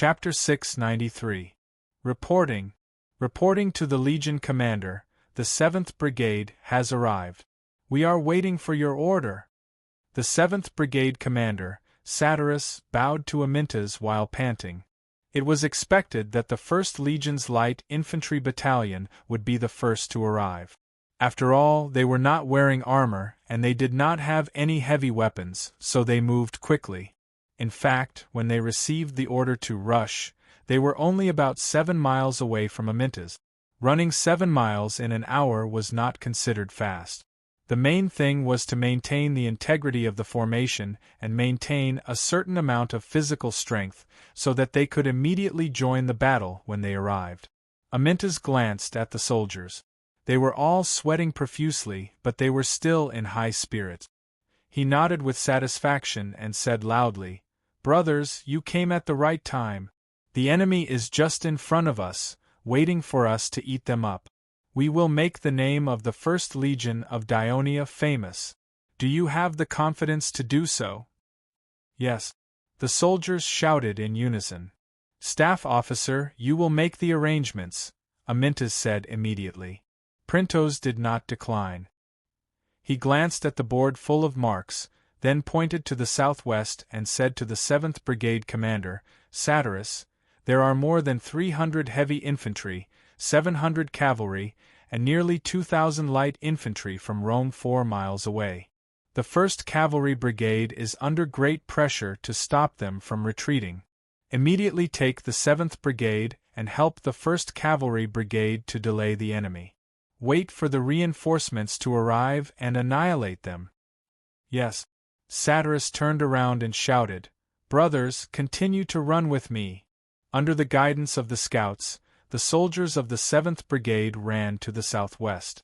Chapter 693. Reporting to the Legion Commander, the 7th Brigade has arrived. We are waiting for your order. The 7th Brigade Commander, Satyrus, bowed to Amyntas while panting. It was expected that the 1st Legion's Light Infantry Battalion would be the first to arrive. After all, they were not wearing armor, and they did not have any heavy weapons, so they moved quickly. In fact, when they received the order to rush, they were only about 7 miles away from Amyntas. Running 7 miles in an hour was not considered fast. The main thing was to maintain the integrity of the formation and maintain a certain amount of physical strength so that they could immediately join the battle when they arrived. Amyntas glanced at the soldiers. They were all sweating profusely, but they were still in high spirits. He nodded with satisfaction and said loudly, "Brothers, you came at the right time. The enemy is just in front of us, waiting for us to eat them up. We will make the name of the 1st Legion of Dionia famous. Do you have the confidence to do so?" "Yes," the soldiers shouted in unison. "Staff officer, you will make the arrangements," Amyntas said immediately. Printos did not decline. He glanced at the board full of marks, then pointed to the southwest and said to the 7th Brigade Commander, "Satyrus, there are more than 300 heavy infantry, 700 cavalry, and nearly 2,000 light infantry from Rome 4 miles away. The 1st Cavalry Brigade is under great pressure to stop them from retreating. Immediately take the 7th Brigade and help the 1st Cavalry Brigade to delay the enemy. Wait for the reinforcements to arrive and annihilate them." "Yes." Satyrus turned around and shouted, "Brothers, continue to run with me." Under the guidance of the scouts, the soldiers of the 7th Brigade ran to the southwest.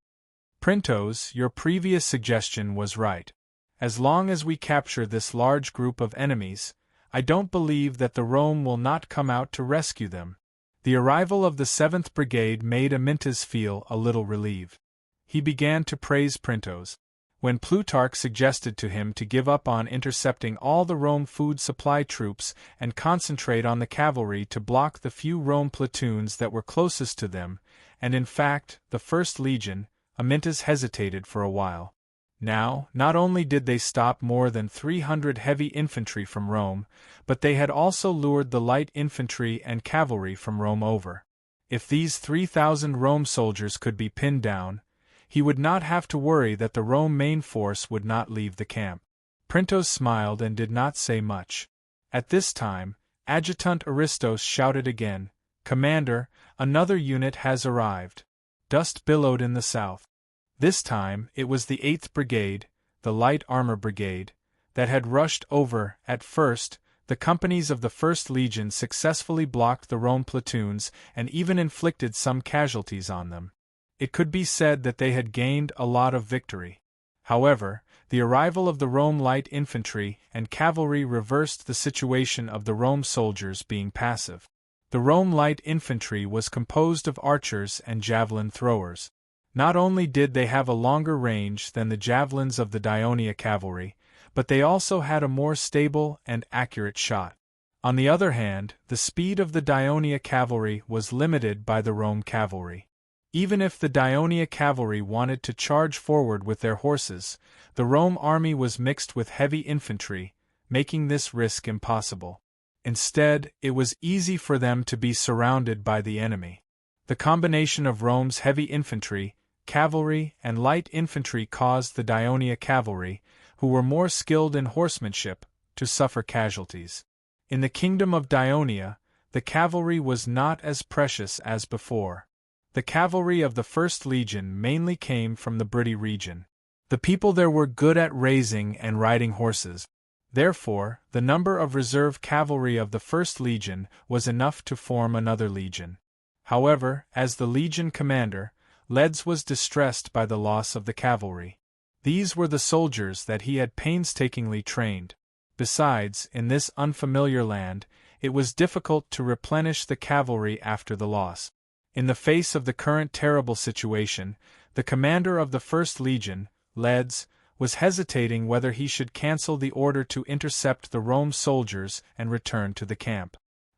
"Printos, your previous suggestion was right. As long as we capture this large group of enemies, I don't believe that the Rome will not come out to rescue them." The arrival of the 7th Brigade made Amyntas feel a little relieved. He began to praise Printos. When Plutarch suggested to him to give up on intercepting all the Rome food supply troops and concentrate on the cavalry to block the few Rome platoons that were closest to them, and in fact, the 1st Legion, Amyntas hesitated for a while. Now, not only did they stop more than 300 heavy infantry from Rome, but they had also lured the light infantry and cavalry from Rome over. If these 3,000 Rome soldiers could be pinned down, he would not have to worry that the Rome main force would not leave the camp. Printos smiled and did not say much. At this time, Adjutant Aristos shouted again, "Commander, another unit has arrived." Dust billowed in the south. This time, it was the 8th Brigade, the Light Armor Brigade, that had rushed over. At first, the companies of the 1st Legion successfully blocked the Rome platoons and even inflicted some casualties on them. It could be said that they had gained a lot of victory. However, the arrival of the Rome light infantry and cavalry reversed the situation of the Rome soldiers being passive. The Rome light infantry was composed of archers and javelin throwers. Not only did they have a longer range than the javelins of the Dionia cavalry, but they also had a more stable and accurate shot. On the other hand, the speed of the Dionia cavalry was limited by the Rome cavalry. Even if the Dionia cavalry wanted to charge forward with their horses, the Rome army was mixed with heavy infantry, making this risk impossible. Instead, it was easy for them to be surrounded by the enemy. The combination of Rome's heavy infantry, cavalry, and light infantry caused the Dionia cavalry, who were more skilled in horsemanship, to suffer casualties. In the kingdom of Dionia, the cavalry was not as precious as before. The cavalry of the 1st Legion mainly came from the Brity region. The people there were good at raising and riding horses. Therefore, the number of reserve cavalry of the 1st Legion was enough to form another legion. However, as the legion commander, Leds was distressed by the loss of the cavalry. These were the soldiers that he had painstakingly trained. Besides, in this unfamiliar land, it was difficult to replenish the cavalry after the loss. In the face of the current terrible situation, the commander of the 1st Legion, Leds, was hesitating whether he should cancel the order to intercept the Rome soldiers and return to the camp.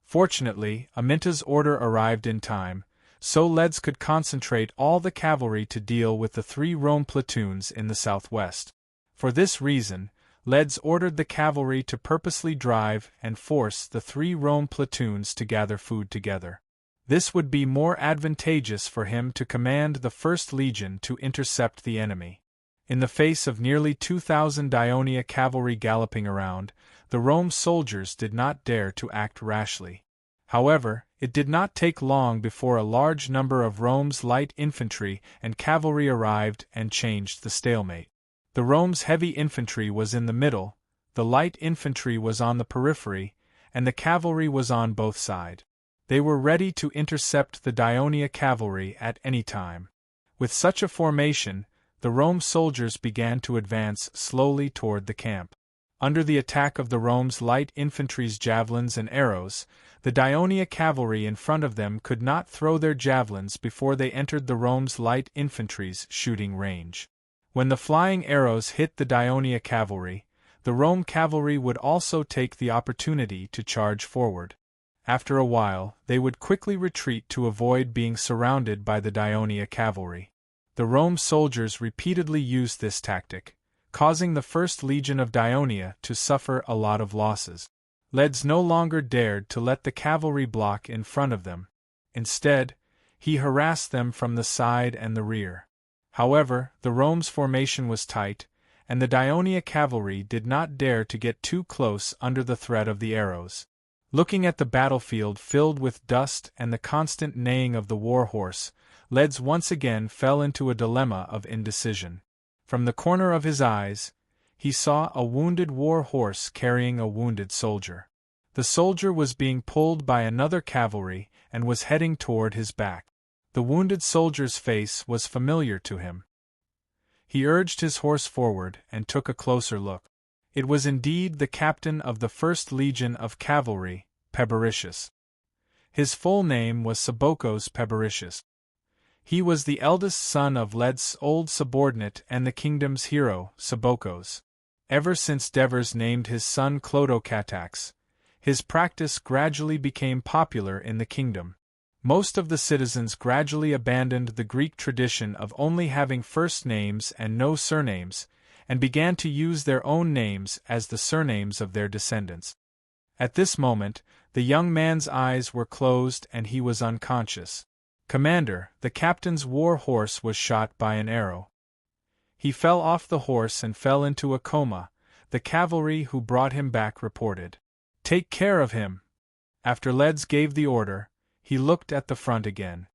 Fortunately, Aminta's order arrived in time, so Leds could concentrate all the cavalry to deal with the 3 Rome platoons in the southwest. For this reason, Leds ordered the cavalry to purposely drive and force the 3 Rome platoons to gather food together. This would be more advantageous for him to command the 1st Legion to intercept the enemy. In the face of nearly 2,000 Ionia cavalry galloping around, the Rome soldiers did not dare to act rashly. However, it did not take long before a large number of Rome's light infantry and cavalry arrived and changed the stalemate. The Rome's heavy infantry was in the middle, the light infantry was on the periphery, and the cavalry was on both sides. They were ready to intercept the Ionia cavalry at any time. With such a formation, the Rome soldiers began to advance slowly toward the camp. Under the attack of the Rome's light infantry's javelins and arrows, the Ionia cavalry in front of them could not throw their javelins before they entered the Rome's light infantry's shooting range. When the flying arrows hit the Ionia cavalry, the Rome cavalry would also take the opportunity to charge forward. After a while, they would quickly retreat to avoid being surrounded by the Ionia cavalry. The Rome soldiers repeatedly used this tactic, causing the 1st Legion of Ionia to suffer a lot of losses. Leds no longer dared to let the cavalry block in front of them. Instead, he harassed them from the side and the rear. However, the Rome's formation was tight, and the Ionia cavalry did not dare to get too close under the threat of the arrows. Looking at the battlefield filled with dust and the constant neighing of the war horse, Leds once again fell into a dilemma of indecision. From the corner of his eyes, he saw a wounded war horse carrying a wounded soldier. The soldier was being pulled by another cavalry and was heading toward his back. The wounded soldier's face was familiar to him. He urged his horse forward and took a closer look. It was indeed the captain of the 1st Legion of Cavalry, Pebericius. His full name was Sabocos Pebericius. He was the eldest son of Led's old subordinate and the kingdom's hero, Sabocos. Ever since Devers named his son Clodocatax, his practice gradually became popular in the kingdom. Most of the citizens gradually abandoned the Greek tradition of only having first names and no surnames, and began to use their own names as the surnames of their descendants. At this moment, the young man's eyes were closed and he was unconscious. "Commander, the captain's war horse was shot by an arrow. He fell off the horse and fell into a coma," the cavalry who brought him back reported. "Take care of him." After Leds gave the order, he looked at the front again.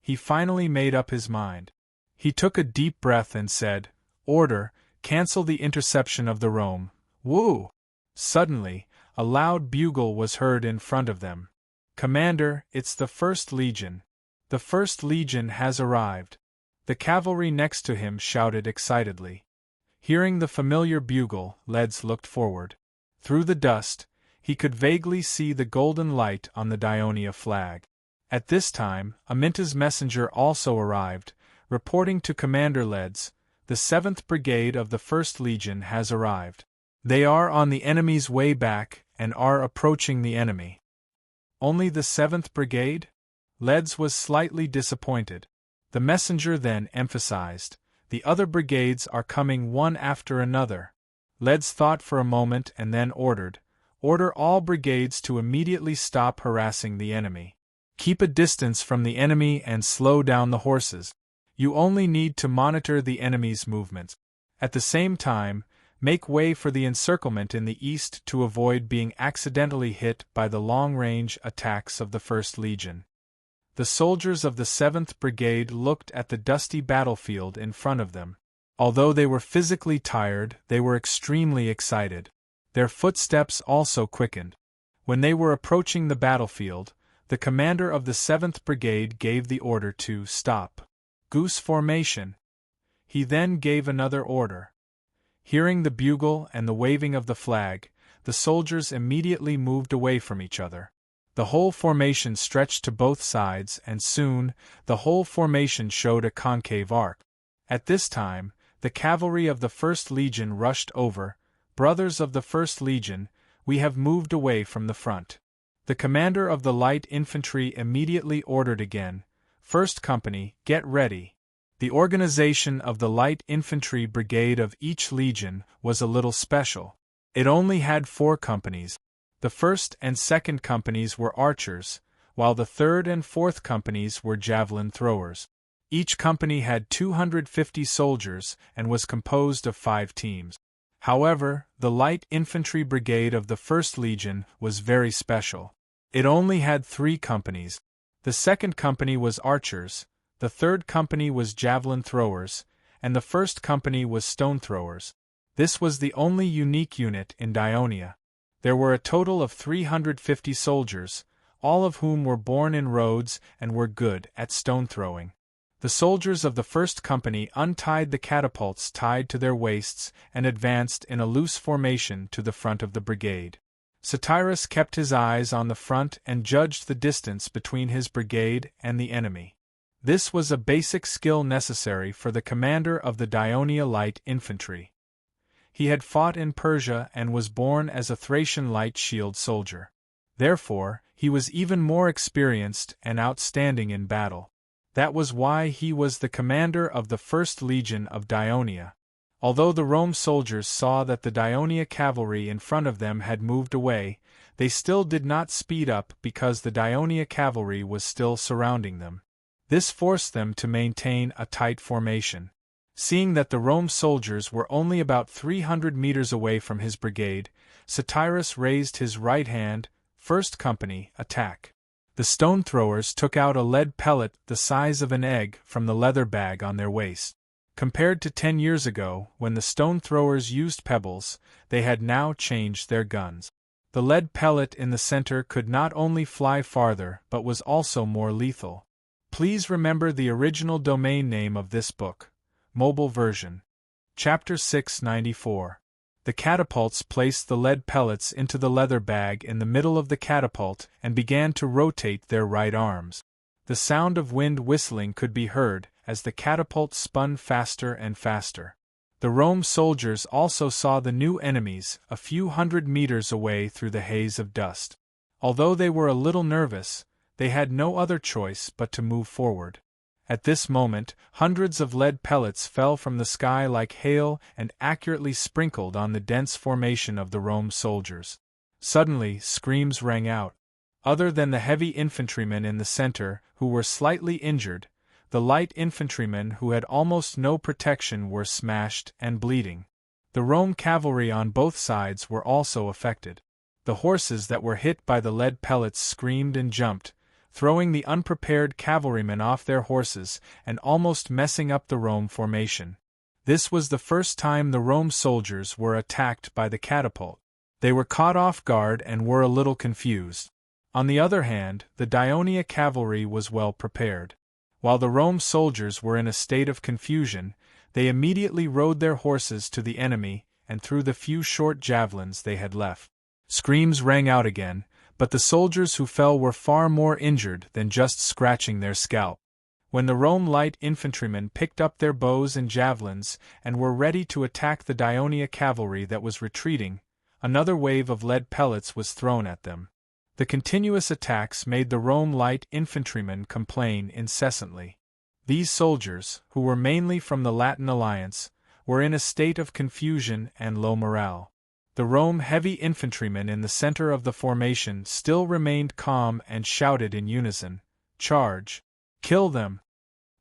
He finally made up his mind. He took a deep breath and said, "Order, cancel the interception of the Rome. Woo!" Suddenly, a loud bugle was heard in front of them. "Commander, it's the 1st Legion. The 1st Legion has arrived." The cavalry next to him shouted excitedly. Hearing the familiar bugle, Leds looked forward. Through the dust, he could vaguely see the golden light on the Ionia flag. At this time, Aminta's messenger also arrived, reporting to Commander Leds, "The 7th Brigade of the 1st Legion has arrived. They are on the enemy's way back and are approaching the enemy." "Only the 7th Brigade?" Leds was slightly disappointed. The messenger then emphasized, "The other brigades are coming one after another." Leds thought for a moment and then ordered, "Order all brigades to immediately stop harassing the enemy. Keep a distance from the enemy and slow down the horses. You only need to monitor the enemy's movements. At the same time, make way for the encirclement in the east to avoid being accidentally hit by the long-range attacks of the 1st Legion." The soldiers of the 7th Brigade looked at the dusty battlefield in front of them. Although they were physically tired, they were extremely excited. Their footsteps also quickened. When they were approaching the battlefield, the commander of the 7th Brigade gave the order to stop. Goose formation. He then gave another order. Hearing the bugle and the waving of the flag, the soldiers immediately moved away from each other. The whole formation stretched to both sides and soon, the whole formation showed a concave arc. At this time, the cavalry of the 1st Legion rushed over. "Brothers of the 1st Legion, we have moved away from the front. The commander of the light infantry immediately ordered again, "First Company, get ready." The organization of the light infantry brigade of each legion was a little special. It only had 4 companies. The 1st and 2nd companies were archers, while the 3rd and 4th companies were javelin throwers. Each company had 250 soldiers and was composed of 5 teams. However, the light infantry brigade of the 1st Legion was very special. It only had 3 companies. The 2nd company was archers, the 3rd company was javelin throwers, and the 1st company was stone throwers. This was the only unique unit in Dionia. There were a total of 350 soldiers, all of whom were born in Rhodes and were good at stone throwing. The soldiers of the 1st Company untied the catapults tied to their waists and advanced in a loose formation to the front of the brigade. Satyrus kept his eyes on the front and judged the distance between his brigade and the enemy. This was a basic skill necessary for the commander of the Dionia light infantry. He had fought in Persia and was born as a Thracian light shield soldier. Therefore, he was even more experienced and outstanding in battle. That was why he was the commander of the 1st Legion of Dionia. Although the Rome soldiers saw that the Dionia cavalry in front of them had moved away, they still did not speed up because the Dionia cavalry was still surrounding them. This forced them to maintain a tight formation. Seeing that the Rome soldiers were only about 300 meters away from his brigade, Satyrus raised his right hand, "First Company, attack." The stone throwers took out a lead pellet the size of an egg from the leather bag on their waist. Compared to 10 years ago, when the stone throwers used pebbles, they had now changed their guns. The lead pellet in the center could not only fly farther but was also more lethal. Please remember the original domain name of this book. Mobile version. Chapter 694. The catapults placed the lead pellets into the leather bag in the middle of the catapult and began to rotate their right arms. The sound of wind whistling could be heard as the catapult spun faster and faster. The Rome soldiers also saw the new enemies a few hundred meters away through the haze of dust. Although they were a little nervous, they had no other choice but to move forward. At this moment, hundreds of lead pellets fell from the sky like hail and accurately sprinkled on the dense formation of the Rome soldiers. Suddenly, screams rang out. Other than the heavy infantrymen in the center, who were slightly injured, the light infantrymen who had almost no protection were smashed and bleeding. The Rome cavalry on both sides were also affected. The horses that were hit by the lead pellets screamed and jumped, throwing the unprepared cavalrymen off their horses and almost messing up the Rome formation. This was the first time the Rome soldiers were attacked by the catapult. They were caught off guard and were a little confused. On the other hand, the Dionia cavalry was well prepared. While the Rome soldiers were in a state of confusion, they immediately rode their horses to the enemy and threw the few short javelins they had left. Screams rang out again, but the soldiers who fell were far more injured than just scratching their scalp. When the Rome light infantrymen picked up their bows and javelins and were ready to attack the Dionia cavalry that was retreating, another wave of lead pellets was thrown at them. The continuous attacks made the Rome light infantrymen complain incessantly. These soldiers, who were mainly from the Latin alliance, were in a state of confusion and low morale. The Rome heavy infantrymen in the center of the formation still remained calm and shouted in unison, "Charge! Kill them!"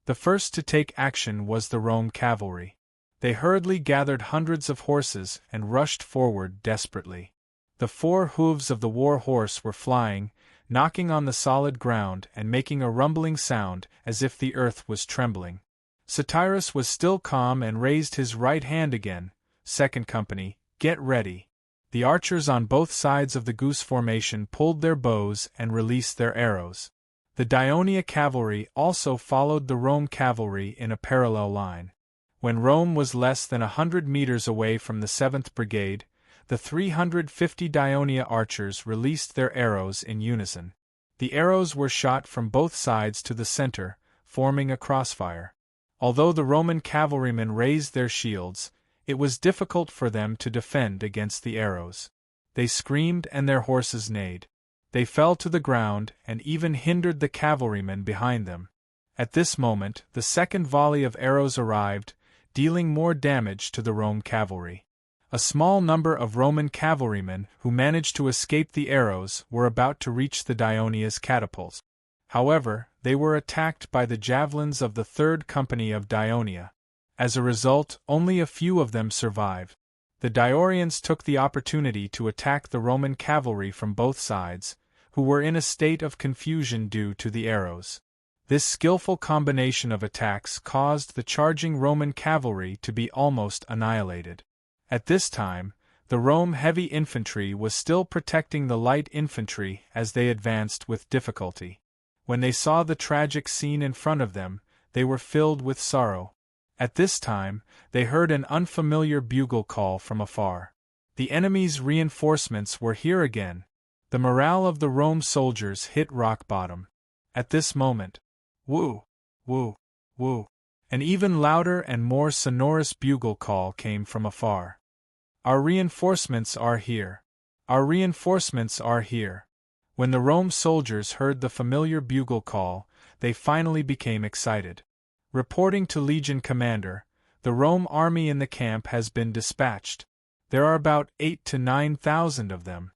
The first to take action was the Rome cavalry. They hurriedly gathered hundreds of horses and rushed forward desperately. The 4 hooves of the war horse were flying, knocking on the solid ground and making a rumbling sound as if the earth was trembling. Satyrus was still calm and raised his right hand again. "Second Company, get ready." The archers on both sides of the goose formation pulled their bows and released their arrows. The Dionia cavalry also followed the Rome cavalry in a parallel line. When Rome was less than 100 meters away from the 7th Brigade, the 350 Dionia archers released their arrows in unison. The arrows were shot from both sides to the center, forming a crossfire. Although the Roman cavalrymen raised their shields, it was difficult for them to defend against the arrows. They screamed and their horses neighed. They fell to the ground and even hindered the cavalrymen behind them. At this moment, the second volley of arrows arrived, dealing more damage to the Roman cavalry. A small number of Roman cavalrymen who managed to escape the arrows were about to reach the Dionia's catapults. However, they were attacked by the javelins of the 3rd Company of Dionia. As a result, only a few of them survived. The Diorians took the opportunity to attack the Roman cavalry from both sides, who were in a state of confusion due to the arrows. This skillful combination of attacks caused the charging Roman cavalry to be almost annihilated. At this time, the Rome heavy infantry was still protecting the light infantry as they advanced with difficulty. When they saw the tragic scene in front of them, they were filled with sorrow. At this time, they heard an unfamiliar bugle call from afar. The enemy's reinforcements were here again. The morale of the Rome soldiers hit rock bottom. At this moment, woo, woo, woo, an even louder and more sonorous bugle call came from afar. Our reinforcements are here. Our reinforcements are here. When the Rome soldiers heard the familiar bugle call, they finally became excited. Reporting to Legion Commander, the Rome army in the camp has been dispatched. There are about 8,000 to 9,000 of them.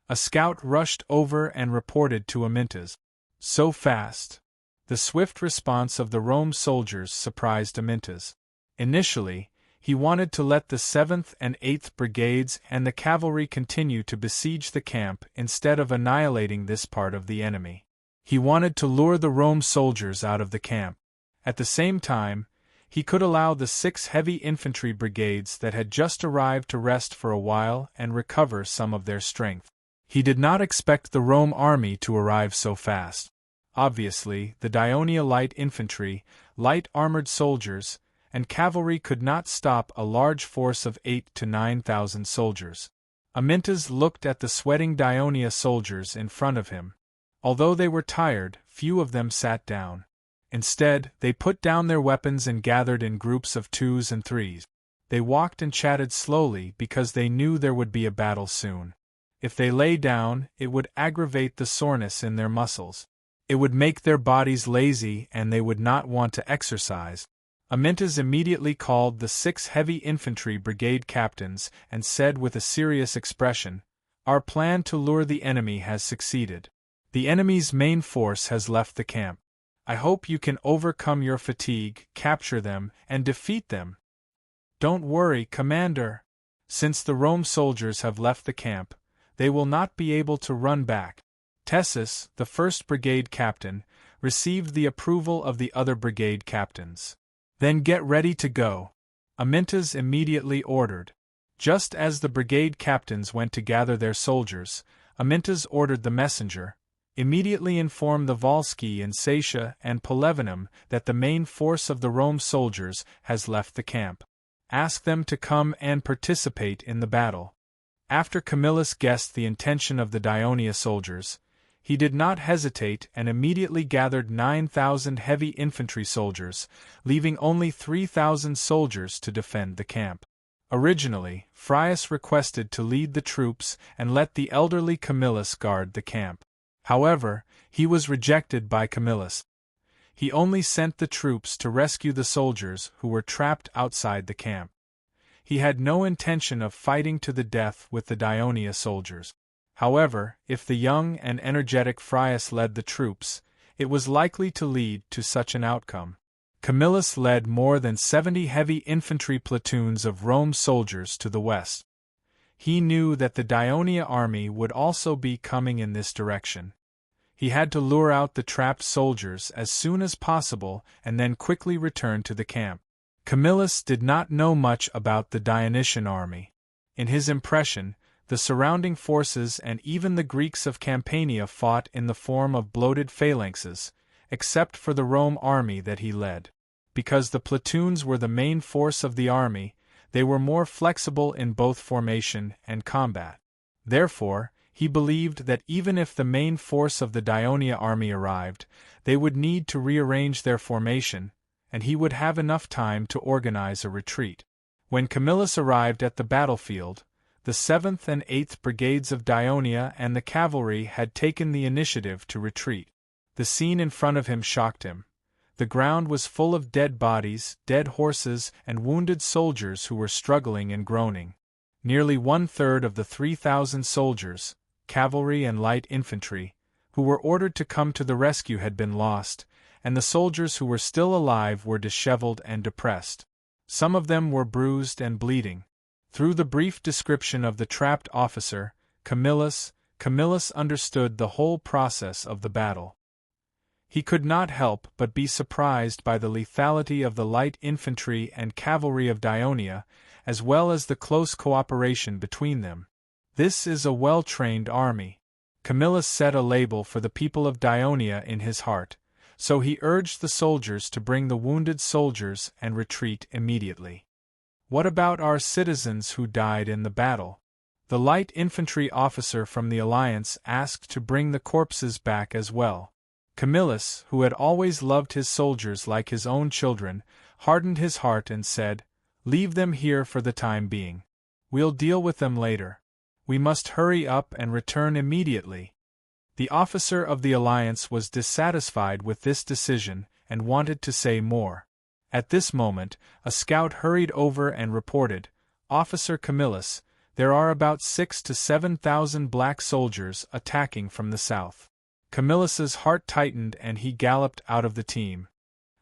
A scout rushed over and reported to Amyntas. So fast. The swift response of the Rome soldiers surprised Amyntas. Initially, he wanted to let the 7th and 8th Brigades and the cavalry continue to besiege the camp instead of annihilating this part of the enemy. He wanted to lure the Rome soldiers out of the camp. At the same time, he could allow the 6 heavy infantry brigades that had just arrived to rest for a while and recover some of their strength. He did not expect the Rome army to arrive so fast. Obviously, the Dionia light infantry, light armored soldiers, and cavalry could not stop a large force of 8,000 to 9,000 soldiers. Amyntas looked at the sweating Dionia soldiers in front of him. Although they were tired, few of them sat down. Instead, they put down their weapons and gathered in groups of 2s and 3s. They walked and chatted slowly because they knew there would be a battle soon. If they lay down, it would aggravate the soreness in their muscles. It would make their bodies lazy and they would not want to exercise. Amyntas immediately called the 6 heavy infantry brigade captains and said with a serious expression, "Our plan to lure the enemy has succeeded. The enemy's main force has left the camp. I hope you can overcome your fatigue, capture them, and defeat them." "Don't worry, Commander. Since the Rome soldiers have left the camp, they will not be able to run back." Tessus, the 1st Brigade captain, received the approval of the other brigade captains. "Then get ready to go," Amyntas immediately ordered. Just as the brigade captains went to gather their soldiers, Amyntas ordered the messenger, "Immediately inform the Volsci in Satia and Palevinum that the main force of the Rome soldiers has left the camp. Ask them to come and participate in the battle." After Camillus guessed the intention of the Dionia soldiers, he did not hesitate and immediately gathered 9,000 heavy infantry soldiers, leaving only 3,000 soldiers to defend the camp. Originally, Phraates requested to lead the troops and let the elderly Camillus guard the camp. However, he was rejected by Camillus. He only sent the troops to rescue the soldiers who were trapped outside the camp. He had no intention of fighting to the death with the Dionia soldiers. However, if the young and energetic Phraates led the troops, it was likely to lead to such an outcome. Camillus led more than 70 heavy infantry platoons of Rome soldiers to the west. He knew that the Dionia army would also be coming in this direction. He had to lure out the trapped soldiers as soon as possible and then quickly return to the camp. Camillus did not know much about the Dionysian army. In his impression, the surrounding forces and even the Greeks of Campania fought in the form of bloated phalanxes, except for the Rome army that he led. Because the platoons were the main force of the army, they were more flexible in both formation and combat. Therefore, he believed that even if the main force of the Dionia army arrived, they would need to rearrange their formation, and he would have enough time to organize a retreat. When Camillus arrived at the battlefield, the 7th and 8th Brigades of Dionia and the cavalry had taken the initiative to retreat. The scene in front of him shocked him. The ground was full of dead bodies, dead horses, and wounded soldiers who were struggling and groaning. Nearly 1/3 of the 3,000 soldiers, cavalry and light infantry, who were ordered to come to the rescue had been lost, and the soldiers who were still alive were disheveled and depressed. Some of them were bruised and bleeding. Through the brief description of the trapped officer, Camillus understood the whole process of the battle. He could not help but be surprised by the lethality of the light infantry and cavalry of Dionia, as well as the close cooperation between them. "This is a well-trained army." Camillus set a label for the people of Dionia in his heart, so he urged the soldiers to bring the wounded soldiers and retreat immediately. "What about our citizens who died in the battle?" The light infantry officer from the Alliance asked to bring the corpses back as well. Camillus, who had always loved his soldiers like his own children, hardened his heart and said, "Leave them here for the time being. We'll deal with them later. We must hurry up and return immediately." The officer of the Alliance was dissatisfied with this decision and wanted to say more. At this moment, a scout hurried over and reported, "Officer Camillus, there are about 6,000 to 7,000 black soldiers attacking from the south." Camillus's heart tightened and he galloped out of the team.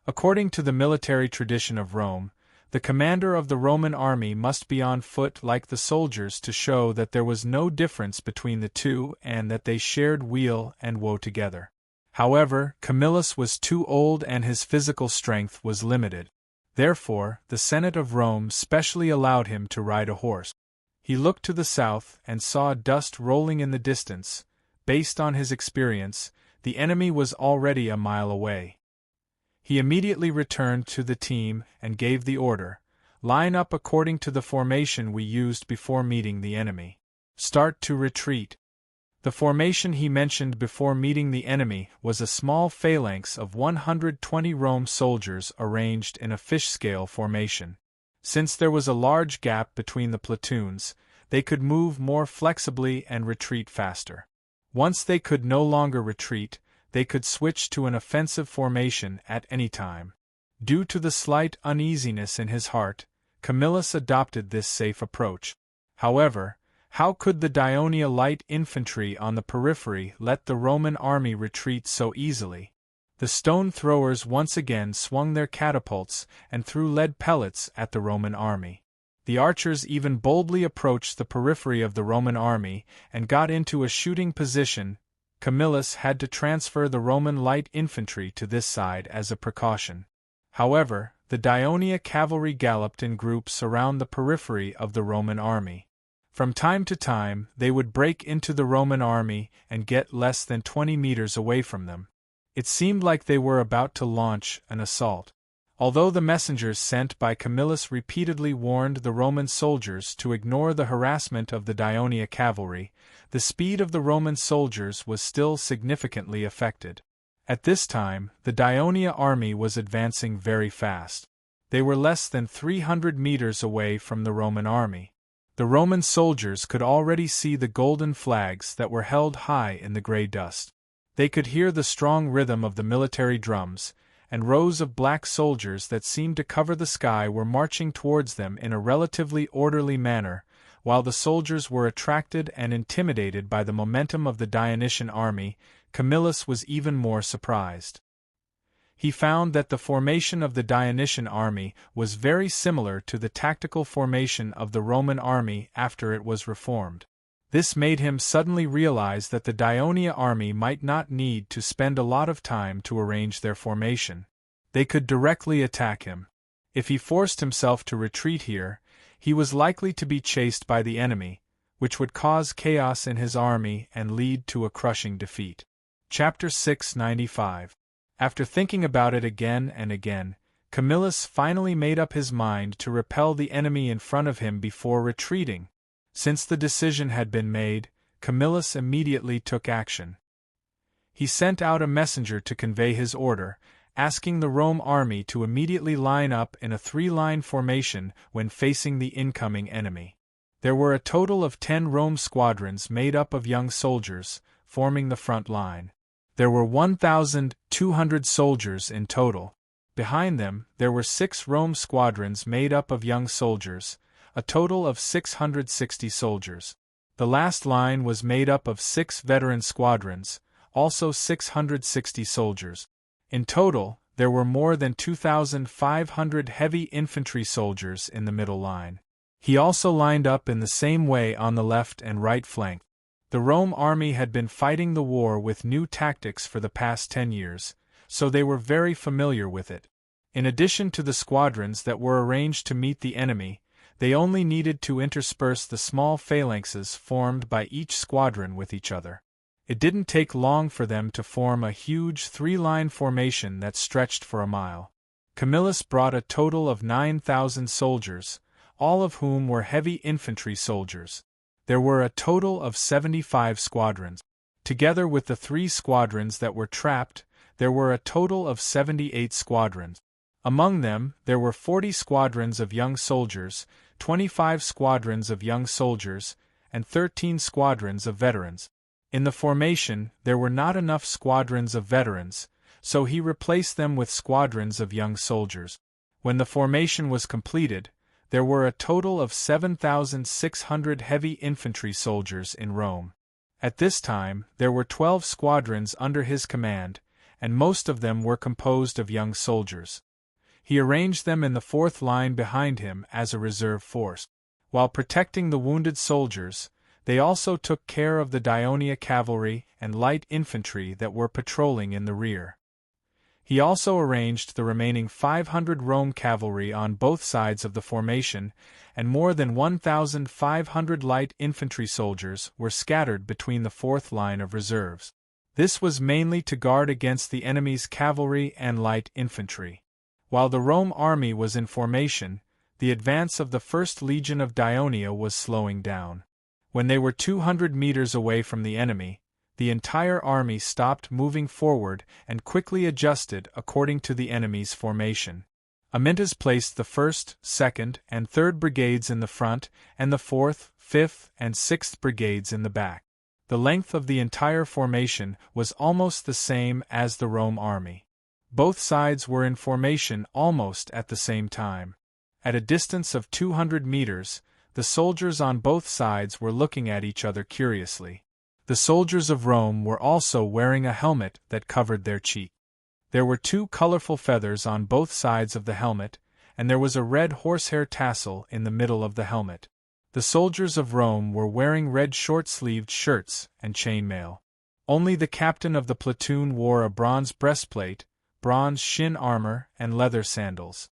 According to the military tradition of Rome, the commander of the Roman army must be on foot like the soldiers to show that there was no difference between the two and that they shared weal and woe together. However, Camillus was too old and his physical strength was limited. Therefore, the Senate of Rome specially allowed him to ride a horse. He looked to the south and saw dust rolling in the distance. Based on his experience, the enemy was already a mile away. He immediately returned to the team and gave the order, "Line up according to the formation we used before meeting the enemy. Start to retreat." The formation he mentioned before meeting the enemy was a small phalanx of 120 Rome soldiers arranged in a fish-scale formation. Since there was a large gap between the platoons, they could move more flexibly and retreat faster. Once they could no longer retreat, they could switch to an offensive formation at any time. Due to the slight uneasiness in his heart, Camillus adopted this safe approach. However, how could the Dionia light infantry on the periphery let the Roman army retreat so easily? The stone throwers once again swung their catapults and threw lead pellets at the Roman army. The archers even boldly approached the periphery of the Roman army and got into a shooting position. Camillus had to transfer the Roman light infantry to this side as a precaution. However, the Dionia cavalry galloped in groups around the periphery of the Roman army. From time to time, they would break into the Roman army and get less than 20 meters away from them. It seemed like they were about to launch an assault. Although the messengers sent by Camillus repeatedly warned the Roman soldiers to ignore the harassment of the Dionia cavalry, the speed of the Roman soldiers was still significantly affected. At this time, the Dionia army was advancing very fast. They were less than 300 meters away from the Roman army. The Roman soldiers could already see the golden flags that were held high in the gray dust. They could hear the strong rhythm of the military drums, and rows of black soldiers that seemed to cover the sky were marching towards them in a relatively orderly manner, while the soldiers were attracted and intimidated by the momentum of the Dionysian army. Camillus was even more surprised. He found that the formation of the Dionysian army was very similar to the tactical formation of the Roman army after it was reformed. This made him suddenly realize that the Dionia army might not need to spend a lot of time to arrange their formation. They could directly attack him. If he forced himself to retreat here, he was likely to be chased by the enemy, which would cause chaos in his army and lead to a crushing defeat. Chapter 695. After thinking about it again and again, Camillus finally made up his mind to repel the enemy in front of him before retreating. Since the decision had been made, Camillus immediately took action. He sent out a messenger to convey his order, asking the Rome army to immediately line up in a 3-line formation when facing the incoming enemy. There were a total of 10 Rome squadrons made up of young soldiers, forming the front line. There were 1,200 soldiers in total. Behind them, there were 6 Rome squadrons made up of young soldiers, a total of 660 soldiers. The last line was made up of 6 veteran squadrons, also 660 soldiers. In total, there were more than 2,500 heavy infantry soldiers in the middle line. He also lined up in the same way on the left and right flank. The Rome army had been fighting the war with new tactics for the past 10 years, so they were very familiar with it. In addition to the squadrons that were arranged to meet the enemy, they only needed to intersperse the small phalanxes formed by each squadron with each other. It didn't take long for them to form a huge 3-line formation that stretched for a mile. Camillus brought a total of 9,000 soldiers, all of whom were heavy infantry soldiers. There were a total of 75 squadrons. Together with the 3 squadrons that were trapped, there were a total of 78 squadrons. Among them, there were 40 squadrons of young soldiers, 25 squadrons of young soldiers, and 13 squadrons of veterans. In the formation, there were not enough squadrons of veterans, so he replaced them with squadrons of young soldiers. When the formation was completed, there were a total of 7,600 heavy infantry soldiers in Rome. At this time, there were 12 squadrons under his command, and most of them were composed of young soldiers. He arranged them in the 4th line behind him as a reserve force. While protecting the wounded soldiers, they also took care of the Dionia cavalry and light infantry that were patrolling in the rear. He also arranged the remaining 500 Rome cavalry on both sides of the formation, and more than 1,500 light infantry soldiers were scattered between the 4th line of reserves. This was mainly to guard against the enemy's cavalry and light infantry. While the Rome army was in formation, the advance of the 1st Legion of Dionia was slowing down. When they were 200 meters away from the enemy, the entire army stopped moving forward and quickly adjusted according to the enemy's formation. Amyntas placed the 1st, 2nd, and 3rd brigades in the front, and the 4th, 5th, and 6th brigades in the back. The length of the entire formation was almost the same as the Rome army. Both sides were in formation almost at the same time. At a distance of 200 meters, the soldiers on both sides were looking at each other curiously. The soldiers of Rome were also wearing a helmet that covered their cheek. There were 2 colorful feathers on both sides of the helmet, and there was a red horsehair tassel in the middle of the helmet. The soldiers of Rome were wearing red short-sleeved shirts and chainmail. Only the captain of the platoon wore a bronze breastplate, bronze shin armor, and leather sandals.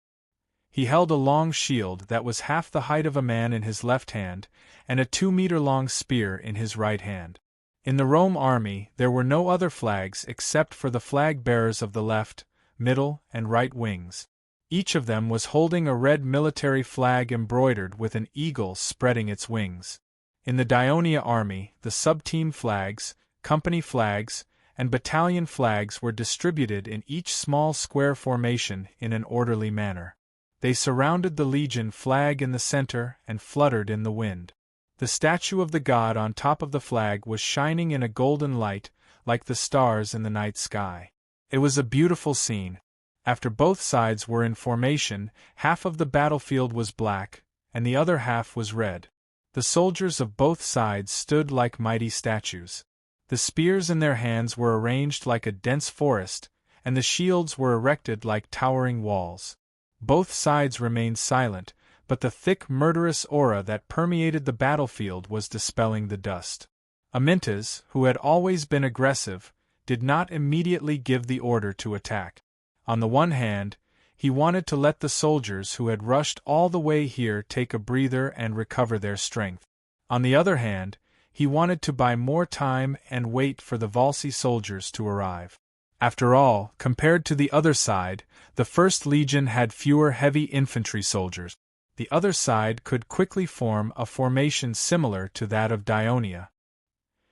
He held a long shield that was half the height of a man in his left hand, and a 2-meter-long spear in his right hand. In the Rome army, there were no other flags except for the flag-bearers of the left, middle, and right wings. Each of them was holding a red military flag embroidered with an eagle spreading its wings. In the Dionia army, the sub-team flags, company flags, and battalion flags were distributed in each small square formation in an orderly manner. They surrounded the legion flag in the center and fluttered in the wind. The statue of the god on top of the flag was shining in a golden light, like the stars in the night sky. It was a beautiful scene. After both sides were in formation, half of the battlefield was black, and the other half was red. The soldiers of both sides stood like mighty statues. The spears in their hands were arranged like a dense forest, and the shields were erected like towering walls. Both sides remained silent, but the thick murderous aura that permeated the battlefield was dispelling the dust. Amyntas, who had always been aggressive, did not immediately give the order to attack. On the one hand, he wanted to let the soldiers who had rushed all the way here take a breather and recover their strength. On the other hand, he wanted to buy more time and wait for the Volsci soldiers to arrive. After all, compared to the other side, the 1st Legion had fewer heavy infantry soldiers. The other side could quickly form a formation similar to that of Dionia.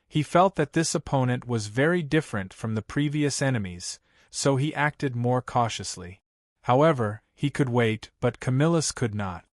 He felt that this opponent was very different from the previous enemies, so he acted more cautiously. However, he could wait, but Camillus could not.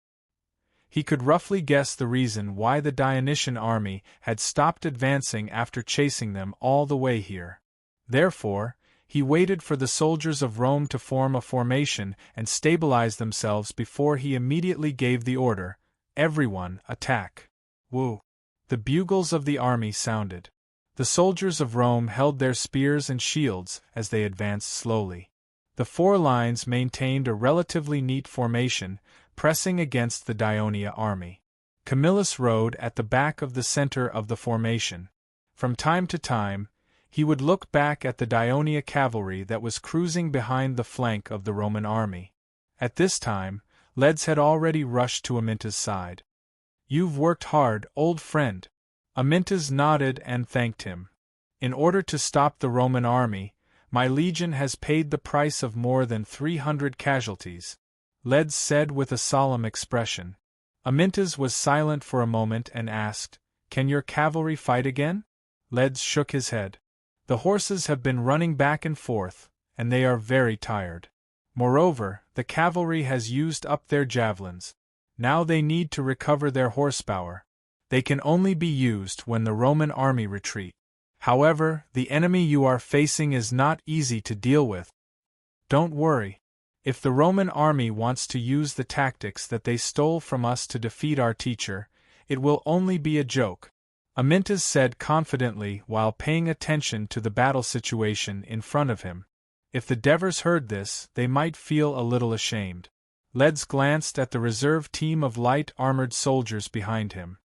He could roughly guess the reason why the Dionysian army had stopped advancing after chasing them all the way here. Therefore, he waited for the soldiers of Rome to form a formation and stabilize themselves before he immediately gave the order, "Everyone, attack!" Woo! The bugles of the army sounded. The soldiers of Rome held their spears and shields as they advanced slowly. The four lines maintained a relatively neat formation, pressing against the Dionia army. Camillus rode at the back of the center of the formation. From time to time, he would look back at the Dionia cavalry that was cruising behind the flank of the Roman army. At this time, Leds had already rushed to Aminta's side. "You've worked hard, old friend." Amintas nodded and thanked him. "In order to stop the Roman army, my legion has paid the price of more than 300 casualties," Leds said with a solemn expression. Amintas was silent for a moment and asked, "Can your cavalry fight again?" Leds shook his head. "The horses have been running back and forth, and they are very tired. Moreover, the cavalry has used up their javelins. Now they need to recover their horsepower. They can only be used when the Roman army retreat. However, the enemy you are facing is not easy to deal with. Don't worry. If the Roman army wants to use the tactics that they stole from us to defeat our teacher, it will only be a joke," Amintas said confidently while paying attention to the battle situation in front of him. If the Devers heard this, they might feel a little ashamed. Leds glanced at the reserve team of light-armored soldiers behind him.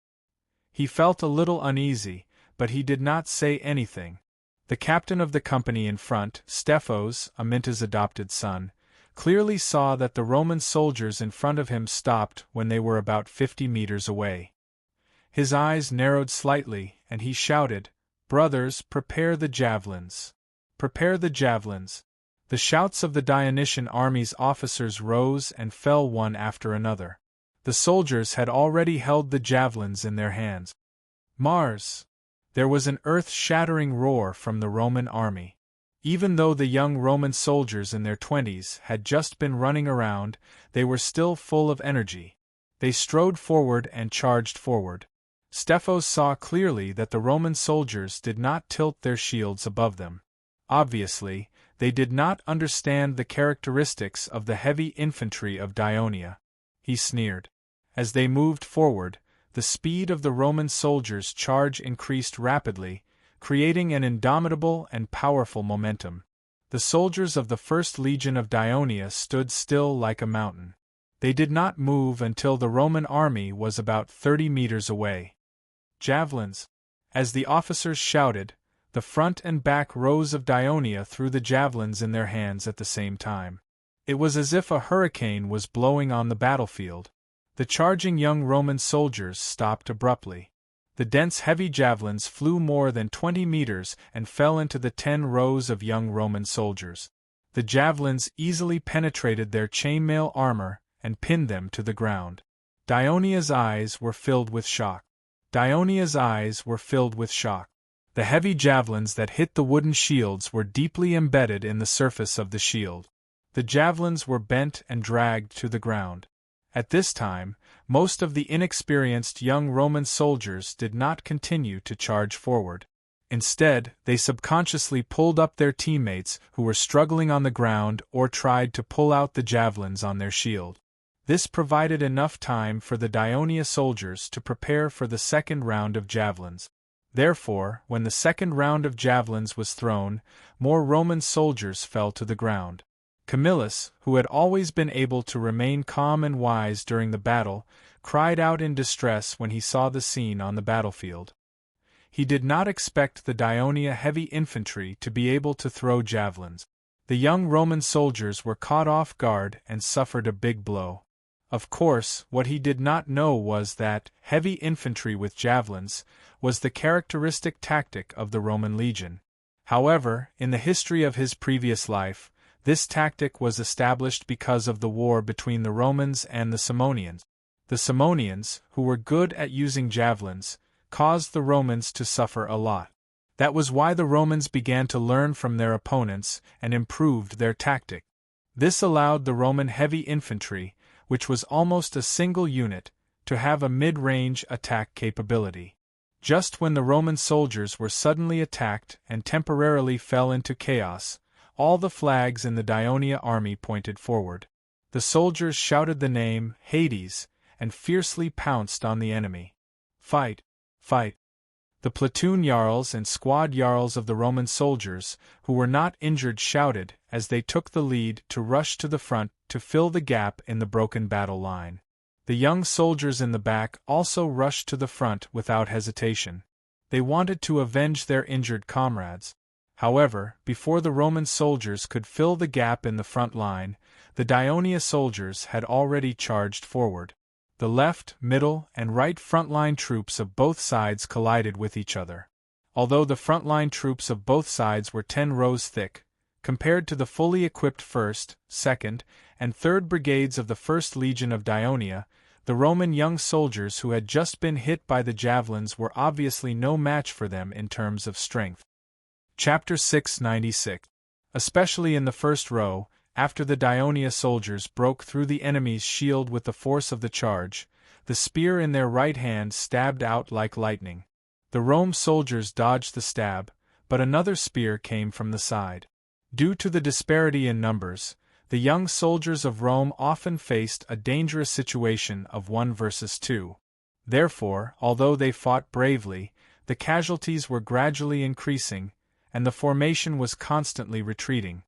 He felt a little uneasy, but he did not say anything. The captain of the company in front, Stephos, Aminta's adopted son, clearly saw that the Roman soldiers in front of him stopped when they were about 50 meters away. His eyes narrowed slightly, and he shouted, "Brothers, prepare the javelins! Prepare the javelins!" The shouts of the Dionysian army's officers rose and fell one after another. The soldiers had already held the javelins in their hands. Mars! There was an earth-shattering roar from the Roman army. Even though the young Roman soldiers in their 20s had just been running around, they were still full of energy. They strode forward and charged forward. Stephos saw clearly that the Roman soldiers did not tilt their shields above them. Obviously, they did not understand the characteristics of the heavy infantry of Dionia. He sneered. As they moved forward, the speed of the Roman soldiers' charge increased rapidly, creating an indomitable and powerful momentum. The soldiers of the First Legion of Dionia stood still like a mountain. They did not move until the Roman army was about 30 meters away. "Javelins!" As the officers shouted, the front and back rows of Dionia threw the javelins in their hands at the same time. It was as if a hurricane was blowing on the battlefield. The charging young Roman soldiers stopped abruptly. The dense heavy javelins flew more than 20 meters and fell into the 10 rows of young Roman soldiers. The javelins easily penetrated their chainmail armor and pinned them to the ground. Dionia's eyes were filled with shock. Dionia's eyes were filled with shock. The heavy javelins that hit the wooden shields were deeply embedded in the surface of the shield. The javelins were bent and dragged to the ground. At this time, most of the inexperienced young Roman soldiers did not continue to charge forward. Instead, they subconsciously pulled up their teammates who were struggling on the ground or tried to pull out the javelins on their shield. This provided enough time for the Dionia soldiers to prepare for the second round of javelins. Therefore, when the second round of javelins was thrown, more Roman soldiers fell to the ground. Camillus, who had always been able to remain calm and wise during the battle, cried out in distress when he saw the scene on the battlefield. He did not expect the Dionia heavy infantry to be able to throw javelins. The young Roman soldiers were caught off guard and suffered a big blow. Of course, what he did not know was that heavy infantry with javelins was the characteristic tactic of the Roman legion. However, in the history of his previous life, this tactic was established because of the war between the Romans and the Simonians. The Simonians, who were good at using javelins, caused the Romans to suffer a lot. That was why the Romans began to learn from their opponents and improved their tactic. This allowed the Roman heavy infantry, which was almost a single unit, to have a mid-range attack capability. Just when the Roman soldiers were suddenly attacked and temporarily fell into chaos, all the flags in the Daionia army pointed forward. The soldiers shouted the name, Hades, and fiercely pounced on the enemy. Fight! Fight! The platoon jarls and squad jarls of the Roman soldiers, who were not injured, shouted as they took the lead to rush to the front to fill the gap in the broken battle line. The young soldiers in the back also rushed to the front without hesitation. They wanted to avenge their injured comrades. However, before the Roman soldiers could fill the gap in the front line, the Daionia soldiers had already charged forward. The left, middle, and right front-line troops of both sides collided with each other. Although the front-line troops of both sides were 10 rows thick, compared to the fully equipped 1st, 2nd, and 3rd brigades of the 1st Legion of Daionia, the Roman young soldiers who had just been hit by the javelins were obviously no match for them in terms of strength. Chapter 696. Especially in the first row, after the Daionia soldiers broke through the enemy's shield with the force of the charge, the spear in their right hand stabbed out like lightning. The Rome soldiers dodged the stab, but another spear came from the side. Due to the disparity in numbers, the young soldiers of Rome often faced a dangerous situation of 1 versus 2. Therefore, although they fought bravely, the casualties were gradually increasing, and the formation was constantly retreating.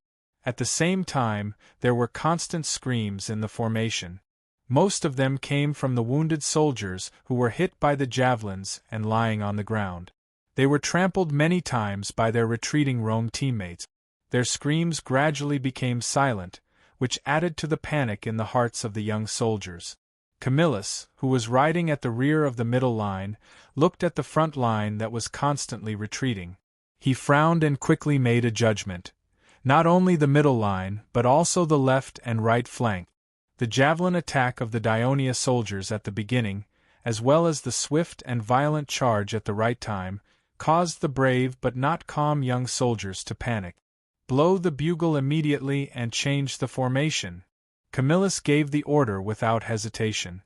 At the same time, there were constant screams in the formation. Most of them came from the wounded soldiers who were hit by the javelins and lying on the ground. They were trampled many times by their retreating Rome teammates. Their screams gradually became silent, which added to the panic in the hearts of the young soldiers. Camillus, who was riding at the rear of the middle line, looked at the front line that was constantly retreating. He frowned and quickly made a judgment. Not only the middle line, but also the left and right flank. The javelin attack of the Daionia soldiers at the beginning, as well as the swift and violent charge at the right time, caused the brave but not calm young soldiers to panic. Blow the bugle immediately and change the formation. Camillus gave the order without hesitation.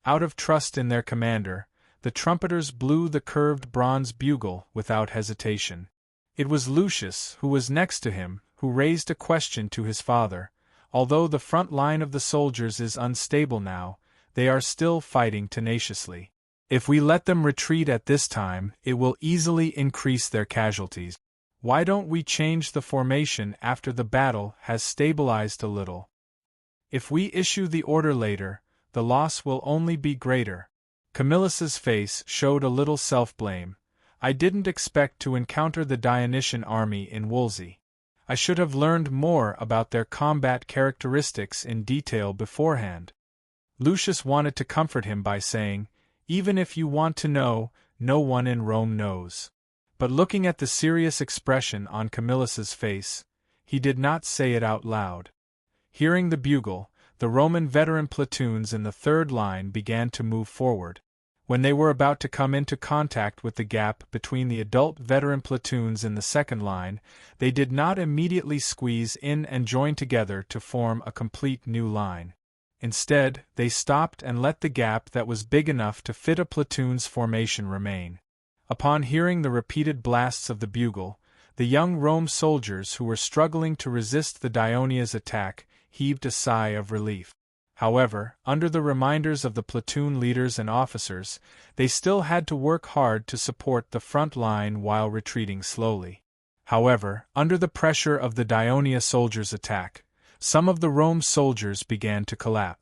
Out of trust in their commander, the trumpeters blew the curved bronze bugle without hesitation. It was Lucius, who was next to him, who raised a question to his father. Although the front line of the soldiers is unstable now, they are still fighting tenaciously. If we let them retreat at this time, it will easily increase their casualties. Why don't we change the formation after the battle has stabilized a little? If we issue the order later, the loss will only be greater. Camillus's face showed a little self-blame. I didn't expect to encounter the Dionysian army in Wolsey. I should have learned more about their combat characteristics in detail beforehand. Lucius wanted to comfort him by saying, "Even if you want to know, no one in Rome knows." But looking at the serious expression on Camillus's face, he did not say it out loud. Hearing the bugle, the Roman veteran platoons in the third line began to move forward. When they were about to come into contact with the gap between the adult veteran platoons in the second line, they did not immediately squeeze in and join together to form a complete new line. Instead, they stopped and let the gap that was big enough to fit a platoon's formation remain. Upon hearing the repeated blasts of the bugle, the young Rome soldiers who were struggling to resist the Daonia's attack heaved a sigh of relief. However, under the reminders of the platoon leaders and officers, they still had to work hard to support the front line while retreating slowly. However, under the pressure of the Daionia soldiers' attack, some of the Rome soldiers began to collapse.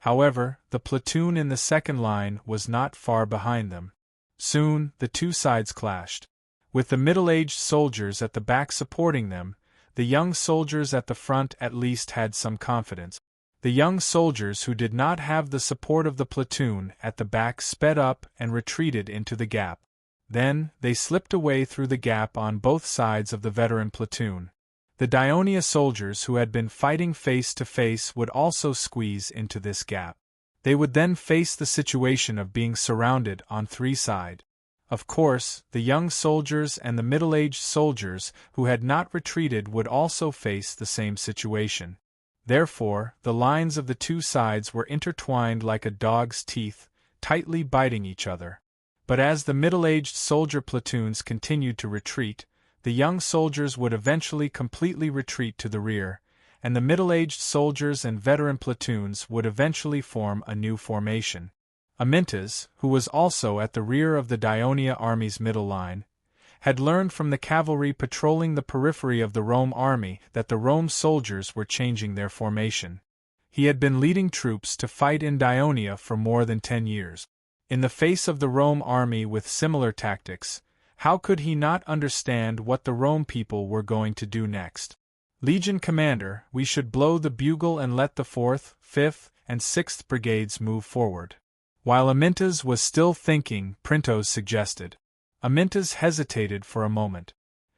However, the platoon in the second line was not far behind them. Soon, the two sides clashed. With the middle-aged soldiers at the back supporting them, the young soldiers at the front at least had some confidence. The young soldiers who did not have the support of the platoon at the back sped up and retreated into the gap. Then, they slipped away through the gap on both sides of the veteran platoon. The Daionia soldiers who had been fighting face to face would also squeeze into this gap. They would then face the situation of being surrounded on three sides. Of course, the young soldiers and the middle-aged soldiers who had not retreated would also face the same situation. Therefore, the lines of the two sides were intertwined like a dog's teeth, tightly biting each other. But as the middle-aged soldier platoons continued to retreat, the young soldiers would eventually completely retreat to the rear, and the middle-aged soldiers and veteran platoons would eventually form a new formation. Amyntas, who was also at the rear of the Daionia army's middle line, had learned from the cavalry patrolling the periphery of the Rome army that the Rome soldiers were changing their formation. He had been leading troops to fight in Daionia for more than 10 years. In the face of the Rome army with similar tactics, how could he not understand what the Rome people were going to do next? Legion Commander, we should blow the bugle and let the 4th, 5th, and 6th brigades move forward. While Amyntas was still thinking, Printos suggested. Amyntas hesitated for a moment.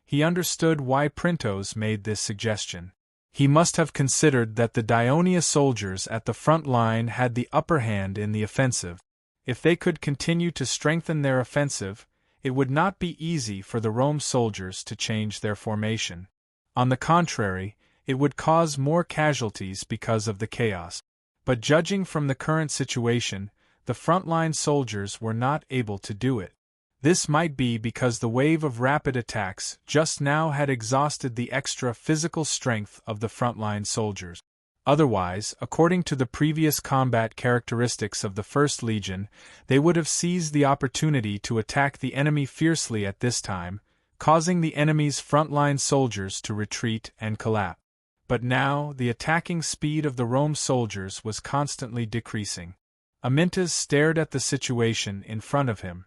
He understood why Printos made this suggestion. He must have considered that the Daionia soldiers at the front line had the upper hand in the offensive. If they could continue to strengthen their offensive, it would not be easy for the Rome soldiers to change their formation. On the contrary, it would cause more casualties because of the chaos. But judging from the current situation, the frontline soldiers were not able to do it. This might be because the wave of rapid attacks just now had exhausted the extra physical strength of the frontline soldiers. Otherwise, according to the previous combat characteristics of the 1st Legion, they would have seized the opportunity to attack the enemy fiercely at this time, causing the enemy's frontline soldiers to retreat and collapse. But now, the attacking speed of the Rome soldiers was constantly decreasing. Amyntas stared at the situation in front of him.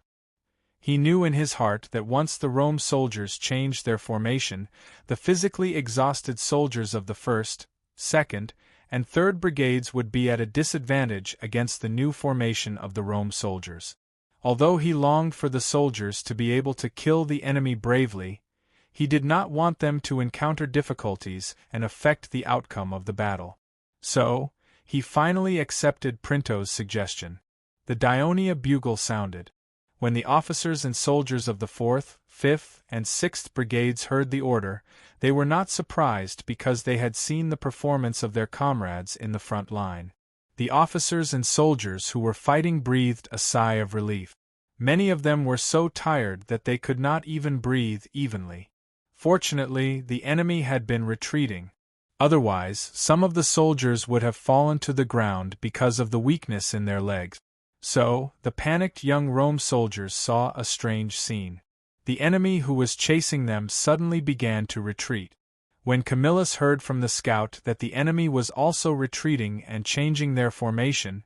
He knew in his heart that once the Rome soldiers changed their formation, the physically exhausted soldiers of the 1st, 2nd, and 3rd brigades would be at a disadvantage against the new formation of the Rome soldiers. Although he longed for the soldiers to be able to kill the enemy bravely, he did not want them to encounter difficulties and affect the outcome of the battle. So, he finally accepted Printos' suggestion. The Daionia bugle sounded. When the officers and soldiers of the 4th, 5th, and 6th brigades heard the order, they were not surprised because they had seen the performance of their comrades in the front line. The officers and soldiers who were fighting breathed a sigh of relief. Many of them were so tired that they could not even breathe evenly. Fortunately, the enemy had been retreating. Otherwise, some of the soldiers would have fallen to the ground because of the weakness in their legs. So, the panicked young Rome soldiers saw a strange scene. The enemy who was chasing them suddenly began to retreat. When Camillus heard from the scout that the enemy was also retreating and changing their formation,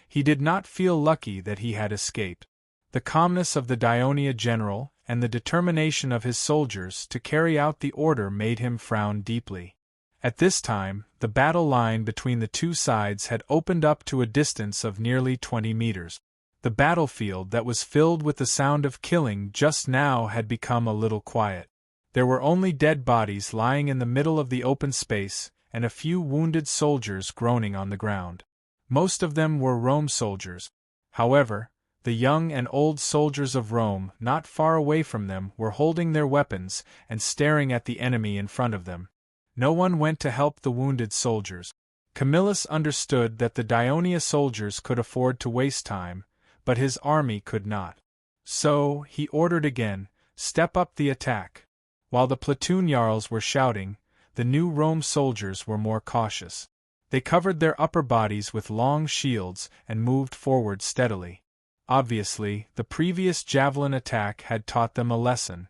he did not feel lucky that he had escaped. The calmness of the Daionia general and the determination of his soldiers to carry out the order made him frown deeply. At this time, the battle line between the two sides had opened up to a distance of nearly 20 meters. The battlefield that was filled with the sound of killing just now had become a little quiet. There were only dead bodies lying in the middle of the open space, and a few wounded soldiers groaning on the ground. Most of them were Rome soldiers. However, the young and old soldiers of Rome not far away from them were holding their weapons and staring at the enemy in front of them. No one went to help the wounded soldiers. Camillus understood that the Daionia soldiers could afford to waste time, but his army could not. So, he ordered again, "Step up the attack." While the platoon jarls were shouting, the new Rome soldiers were more cautious. They covered their upper bodies with long shields and moved forward steadily. Obviously, the previous javelin attack had taught them a lesson.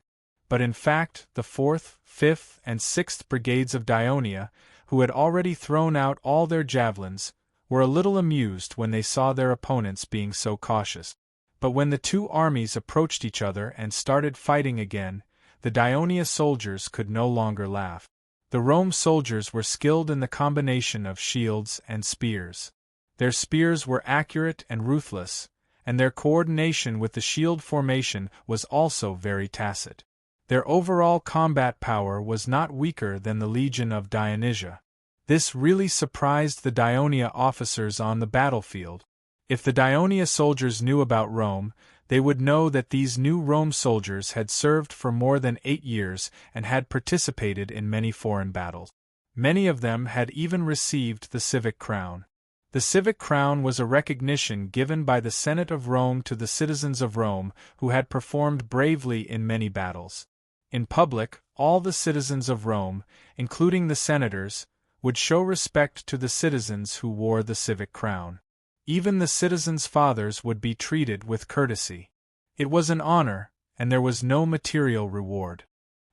But in fact, the 4th, 5th, and 6th brigades of Daionia, who had already thrown out all their javelins, were a little amused when they saw their opponents being so cautious. But when the two armies approached each other and started fighting again, the Daionia soldiers could no longer laugh. The Rome soldiers were skilled in the combination of shields and spears. Their spears were accurate and ruthless, and their coordination with the shield formation was also very tacit. Their overall combat power was not weaker than the Legion of Dionysia. This really surprised the Daionia officers on the battlefield. If the Daionia soldiers knew about Rome, they would know that these new Rome soldiers had served for more than 8 years and had participated in many foreign battles. Many of them had even received the civic crown. The civic crown was a recognition given by the Senate of Rome to the citizens of Rome who had performed bravely in many battles. In public, all the citizens of Rome, including the senators, would show respect to the citizens who wore the civic crown. Even the citizens' fathers would be treated with courtesy. It was an honor, and there was no material reward.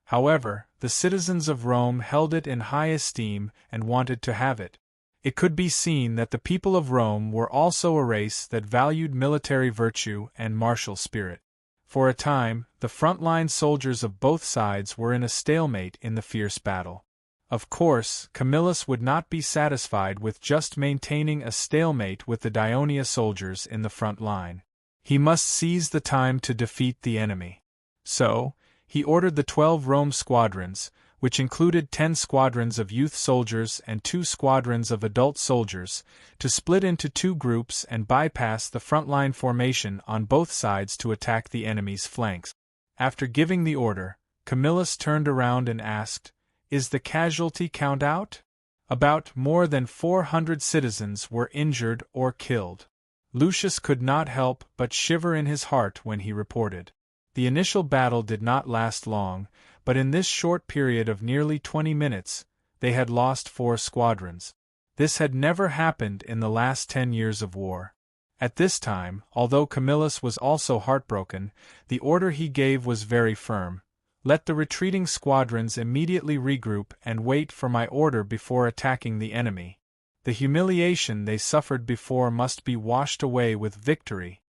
However, the citizens of Rome held it in high esteem and wanted to have it. It could be seen that the people of Rome were also a race that valued military virtue and martial spirit. For a time, the front-line soldiers of both sides were in a stalemate in the fierce battle. Of course, Camillus would not be satisfied with just maintaining a stalemate with the Dionia soldiers in the front line. He must seize the time to defeat the enemy. So, he ordered the 12 Rome squadrons, which included 10 squadrons of youth soldiers and 2 squadrons of adult soldiers, to split into 2 groups and bypass the front-line formation on both sides to attack the enemy's flanks. After giving the order, Camillus turned around and asked, "Is the casualty count out?" About more than 400 citizens were injured or killed. Lucius could not help but shiver in his heart when he reported. The initial battle did not last long, but in this short period of nearly 20 minutes, they had lost 4 squadrons. This had never happened in the last 10 years of war. At this time, although Camillus was also heartbroken, the order he gave was very firm. "Let the retreating squadrons immediately regroup and wait for my order before attacking the enemy. The humiliation they suffered before must be washed away with victory."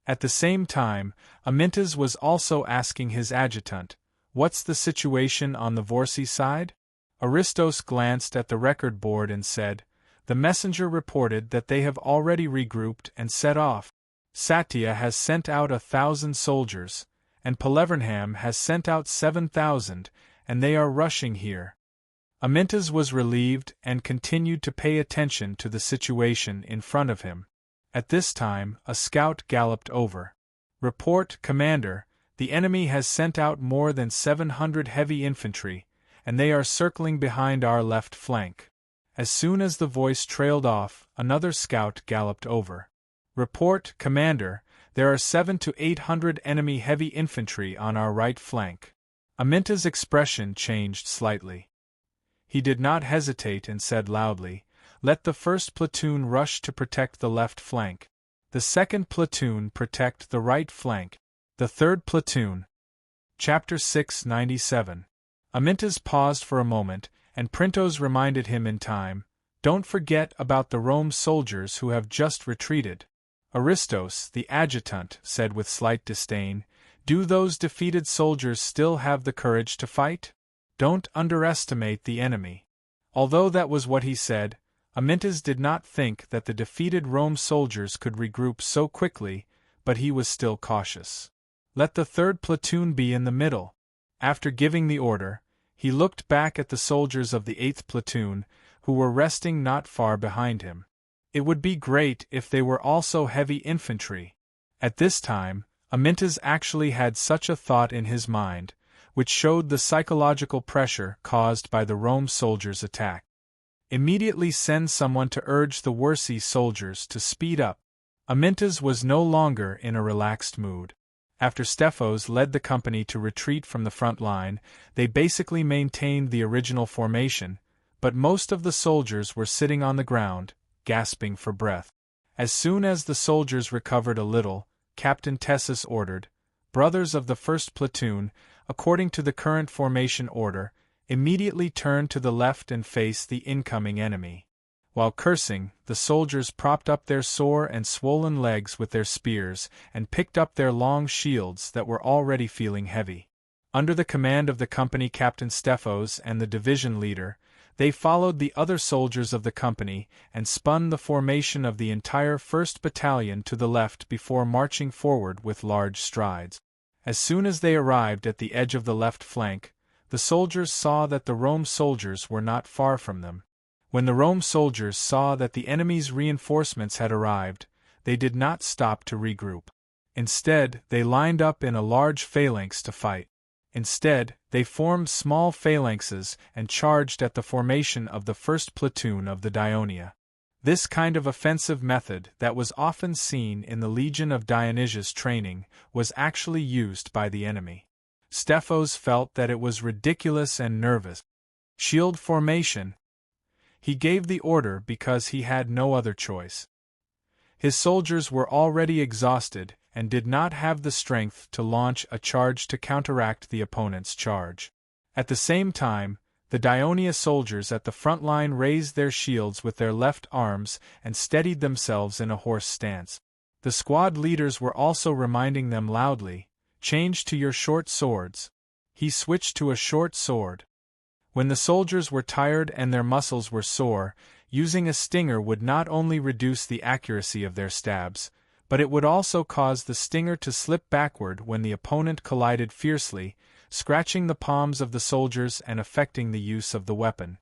At the same time, Amyntas was also asking his adjutant, "What's the situation on the Vorsi side?" Aristos glanced at the record board and said, "The messenger reported that they have already regrouped and set off. Satia has sent out 1,000 soldiers, and Pelevernham has sent out 7,000, and they are rushing here." Amyntas was relieved and continued to pay attention to the situation in front of him. At this time, a scout galloped over. "Report, Commander, the enemy has sent out more than 700 heavy infantry, and they are circling behind our left flank." As soon as the voice trailed off, another scout galloped over. "Report, Commander, there are 700 to 800 enemy heavy infantry on our right flank." Amyntas' expression changed slightly. He did not hesitate and said loudly, "Let the first platoon rush to protect the left flank. The second platoon protect the right flank. The third platoon." Chapter 697. Amyntas paused for a moment, and Printos reminded him in time, "Don't forget about the Rome soldiers who have just retreated." Aristos, the adjutant, said with slight disdain, "Do those defeated soldiers still have the courage to fight? Don't underestimate the enemy." Although that was what he said, Amyntas did not think that the defeated Rome soldiers could regroup so quickly, but he was still cautious. "Let the third platoon be in the middle." After giving the order, he looked back at the soldiers of the 8th platoon, who were resting not far behind him. It would be great if they were also heavy infantry. At this time, Amyntas actually had such a thought in his mind, which showed the psychological pressure caused by the Rome soldiers' attack. Immediately send someone to urge the Vorsi soldiers to speed up. Amyntas was no longer in a relaxed mood. After Stephos led the company to retreat from the front line, they basically maintained the original formation, but most of the soldiers were sitting on the ground, gasping for breath. As soon as the soldiers recovered a little, Captain Tessus ordered, "Brothers of the first platoon, according to the current formation order, immediately turn to the left and face the incoming enemy." While cursing, the soldiers propped up their sore and swollen legs with their spears and picked up their long shields that were already feeling heavy. Under the command of the company captain Stephos and the division leader, they followed the other soldiers of the company and spun the formation of the entire 1st Battalion to the left before marching forward with large strides. As soon as they arrived at the edge of the left flank, the soldiers saw that the Rome soldiers were not far from them. When the Rome soldiers saw that the enemy's reinforcements had arrived, they did not stop to regroup. Instead, they lined up in a large phalanx to fight. Instead, they formed small phalanxes and charged at the formation of the 1st platoon of the Dionia. This kind of offensive method that was often seen in the Legion of Dionysius training was actually used by the enemy. Stephos felt that it was ridiculous and nervous. Shield formation. He gave the order because he had no other choice. His soldiers were already exhausted and did not have the strength to launch a charge to counteract the opponent's charge. At the same time, the Dionia soldiers at the front line raised their shields with their left arms and steadied themselves in a horse stance. The squad leaders were also reminding them loudly, "Change to your short swords." He switched to a short sword. When the soldiers were tired and their muscles were sore, using a stinger would not only reduce the accuracy of their stabs, but it would also cause the stinger to slip backward when the opponent collided fiercely, scratching the palms of the soldiers and affecting the use of the weapon.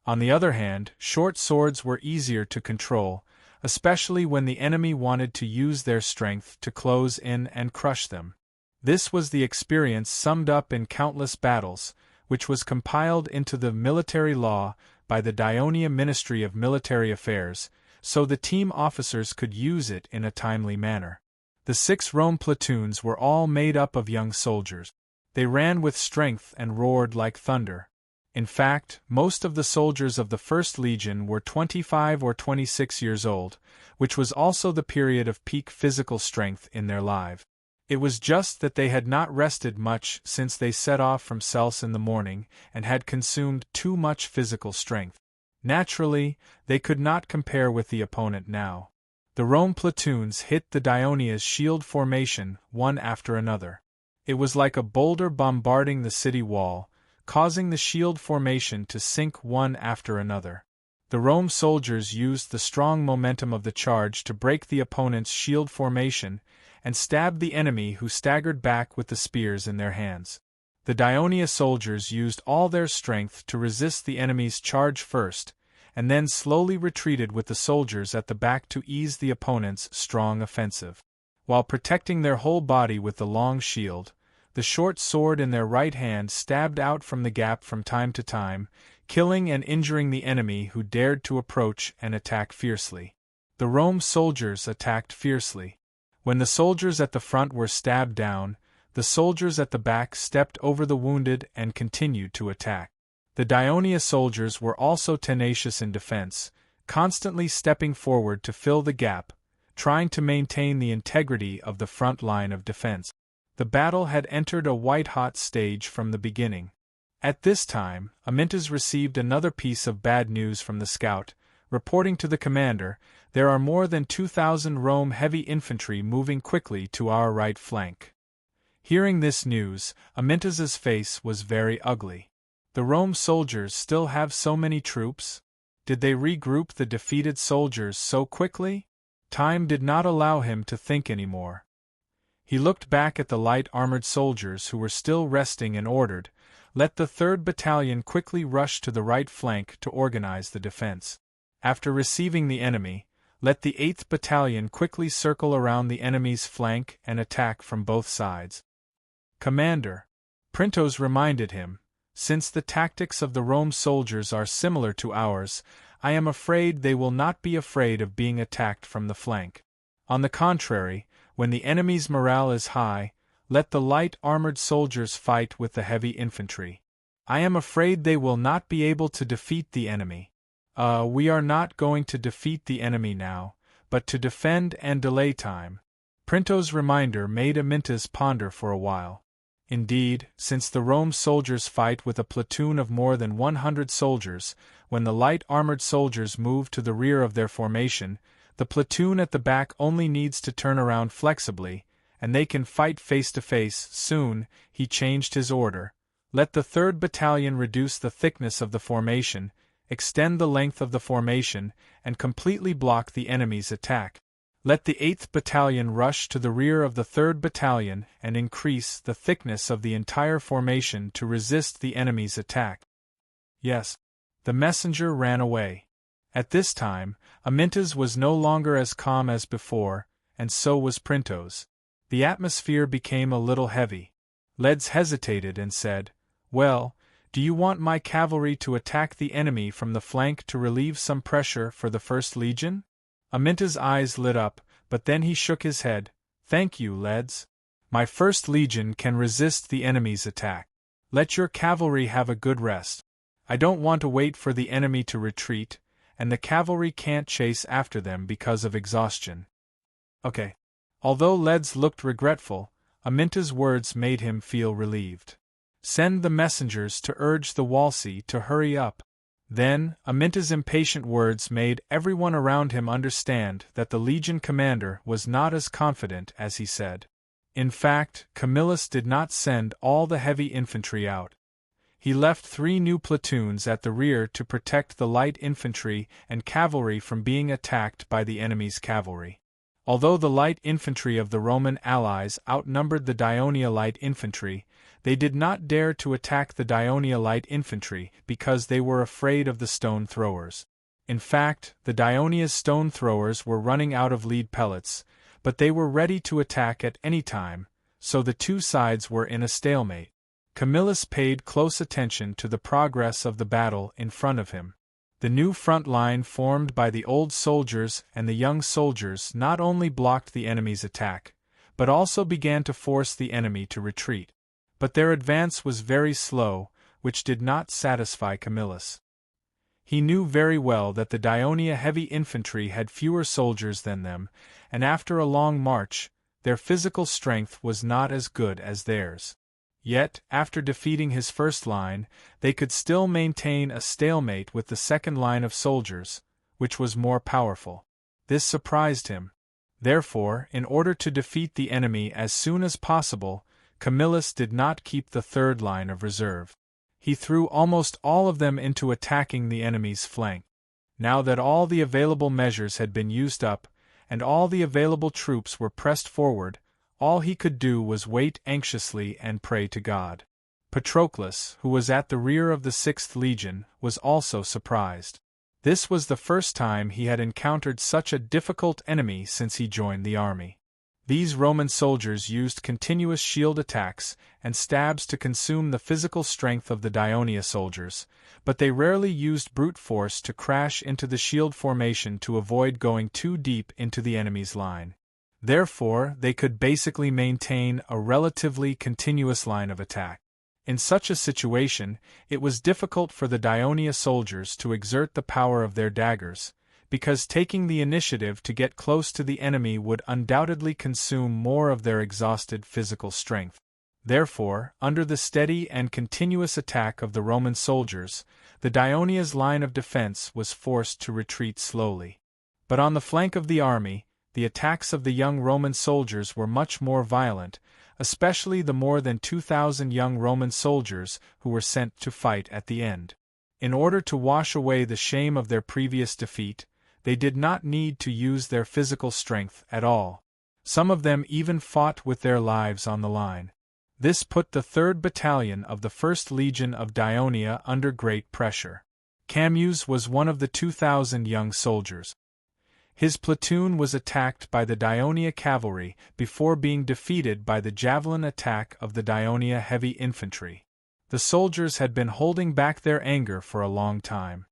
On the other hand, short swords were easier to control, especially when the enemy wanted to use their strength to close in and crush them. This was the experience summed up in countless battles, which was compiled into the military law by the Dionia Ministry of Military Affairs, so the team officers could use it in a timely manner. The 6 Rome platoons were all made up of young soldiers. They ran with strength and roared like thunder. In fact, most of the soldiers of the First Legion were 25 or 26 years old, which was also the period of peak physical strength in their lives. It was just that they had not rested much since they set off from Celse in the morning and had consumed too much physical strength. Naturally, they could not compare with the opponent now. The Rome platoons hit the Dionia's shield formation one after another. It was like a boulder bombarding the city wall, causing the shield formation to sink one after another. The Rome soldiers used the strong momentum of the charge to break the opponent's shield formation and stabbed the enemy, who staggered back with the spears in their hands. The Dionia soldiers used all their strength to resist the enemy's charge first, and then slowly retreated with the soldiers at the back to ease the opponent's strong offensive. While protecting their whole body with the long shield, the short sword in their right hand stabbed out from the gap from time to time, killing and injuring the enemy who dared to approach and attack fiercely. The Rome soldiers attacked fiercely. When the soldiers at the front were stabbed down, the soldiers at the back stepped over the wounded and continued to attack. The Dionia soldiers were also tenacious in defense, constantly stepping forward to fill the gap, trying to maintain the integrity of the front line of defense. The battle had entered a white-hot stage from the beginning. At this time, Amyntas received another piece of bad news from the scout, reporting to the commander, "There are more than 2,000 Rome heavy infantry moving quickly to our right flank." Hearing this news, Amyntas's face was very ugly. The Rome soldiers still have so many troops? Did they regroup the defeated soldiers so quickly? Time did not allow him to think anymore. He looked back at the light-armored soldiers who were still resting and ordered, "Let the 3rd Battalion quickly rush to the right flank to organize the defense. After receiving the enemy, let the 8th Battalion quickly circle around the enemy's flank and attack from both sides." "Commander," Printos reminded him, "since the tactics of the Rome soldiers are similar to ours, I am afraid they will not be afraid of being attacked from the flank. On the contrary, when the enemy's morale is high, let the light-armored soldiers fight with the heavy infantry. I am afraid they will not be able to defeat the enemy." We are not going to defeat the enemy now, but to defend and delay time." Printos' reminder made Amyntas ponder for a while. Indeed, since the Rome soldiers fight with a platoon of more than 100 soldiers, when the light-armored soldiers move to the rear of their formation, the platoon at the back only needs to turn around flexibly, and they can fight face-to-face. Soon, he changed his order. "Let the 3rd Battalion reduce the thickness of the formation, extend the length of the formation, and completely block the enemy's attack. Let the 8th Battalion rush to the rear of the 3rd Battalion and increase the thickness of the entire formation to resist the enemy's attack." Yes. The messenger ran away. At this time, Amyntas was no longer as calm as before, and so was Printos. The atmosphere became a little heavy. Leds hesitated and said, "Well, Do you want my cavalry to attack the enemy from the flank to relieve some pressure for the First Legion? Aminta's eyes lit up, but then he shook his head. Thank you, lads. My First Legion can resist the enemy's attack. Let your cavalry have a good rest. I don't want to wait for the enemy to retreat, and the cavalry can't chase after them because of exhaustion. Okay. Although Leds looked regretful, Aminta's words made him feel relieved. Send the messengers to urge the Walsey to hurry up. Then, Aminta's impatient words made everyone around him understand that the Legion commander was not as confident as he said. In fact, Camillus did not send all the heavy infantry out. He left 3 new platoons at the rear to protect the light infantry and cavalry from being attacked by the enemy's cavalry. Although the light infantry of the Roman allies outnumbered the Daionia light infantry, they did not dare to attack the Daionia light infantry because they were afraid of the stone throwers. In fact, the Daonia's stone throwers were running out of lead pellets, but they were ready to attack at any time, so the two sides were in a stalemate. Camillus paid close attention to the progress of the battle in front of him. The new front line formed by the old soldiers and the young soldiers not only blocked the enemy's attack, but also began to force the enemy to retreat. But their advance was very slow, which did not satisfy Camillus. He knew very well that the Daionia heavy infantry had fewer soldiers than them, and after a long march, their physical strength was not as good as theirs. Yet, after defeating his first line, they could still maintain a stalemate with the second line of soldiers, which was more powerful. This surprised him. Therefore, in order to defeat the enemy as soon as possible, Camillus did not keep the third line of reserve. He threw almost all of them into attacking the enemy's flank. Now that all the available measures had been used up, and all the available troops were pressed forward, all he could do was wait anxiously and pray to God. Patroclus, who was at the rear of the 6th Legion, was also surprised. This was the first time he had encountered such a difficult enemy since he joined the army. These Roman soldiers used continuous shield attacks and stabs to consume the physical strength of the Daionia soldiers, but they rarely used brute force to crash into the shield formation to avoid going too deep into the enemy's line. Therefore, they could basically maintain a relatively continuous line of attack. In such a situation, it was difficult for the Daionia soldiers to exert the power of their daggers, because taking the initiative to get close to the enemy would undoubtedly consume more of their exhausted physical strength. Therefore, under the steady and continuous attack of the Roman soldiers, the Daonia's line of defense was forced to retreat slowly. But on the flank of the army, the attacks of the young Roman soldiers were much more violent, especially the more than 2,000 young Roman soldiers who were sent to fight at the end. In order to wash away the shame of their previous defeat, they did not need to use their physical strength at all. Some of them even fought with their lives on the line. This put the 3rd Battalion of the 1st Legion of Daionia under great pressure. Camillus was one of the 2,000 young soldiers. His platoon was attacked by the Daionia cavalry before being defeated by the javelin attack of the Daionia heavy infantry. The soldiers had been holding back their anger for a long time.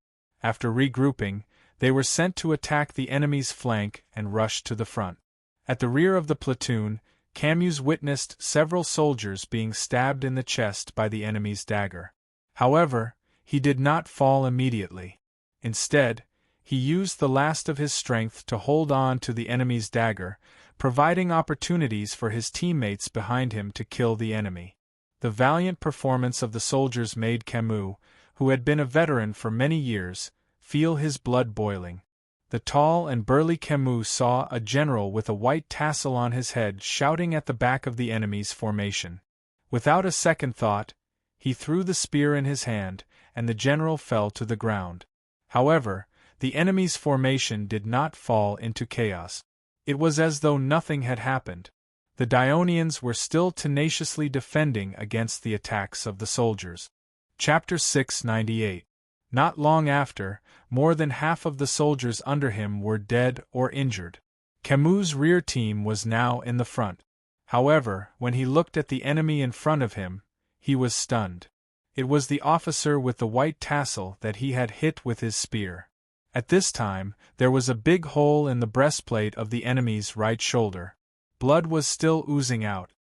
After regrouping, they were sent to attack the enemy's flank and rushed to the front. At the rear of the platoon, Camillus witnessed several soldiers being stabbed in the chest by the enemy's dagger. However, he did not fall immediately. Instead, he used the last of his strength to hold on to the enemy's dagger, providing opportunities for his teammates behind him to kill the enemy. The valiant performance of the soldiers made Camus, who had been a veteran for many years, feel his blood boiling. The tall and burly Camus saw a general with a white tassel on his head shouting at the back of the enemy's formation. Without a second thought, he threw the spear in his hand, and the general fell to the ground. However, the enemy's formation did not fall into chaos. It was as though nothing had happened. The Daonians were still tenaciously defending against the attacks of the soldiers. Chapter 698. Not long after, more than half of the soldiers under him were dead or injured. Camus' rear team was now in the front. However, when he looked at the enemy in front of him, he was stunned. It was the officer with the white tassel that he had hit with his spear. At this time, there was a big hole in the breastplate of the enemy's right shoulder. Blood was still oozing out.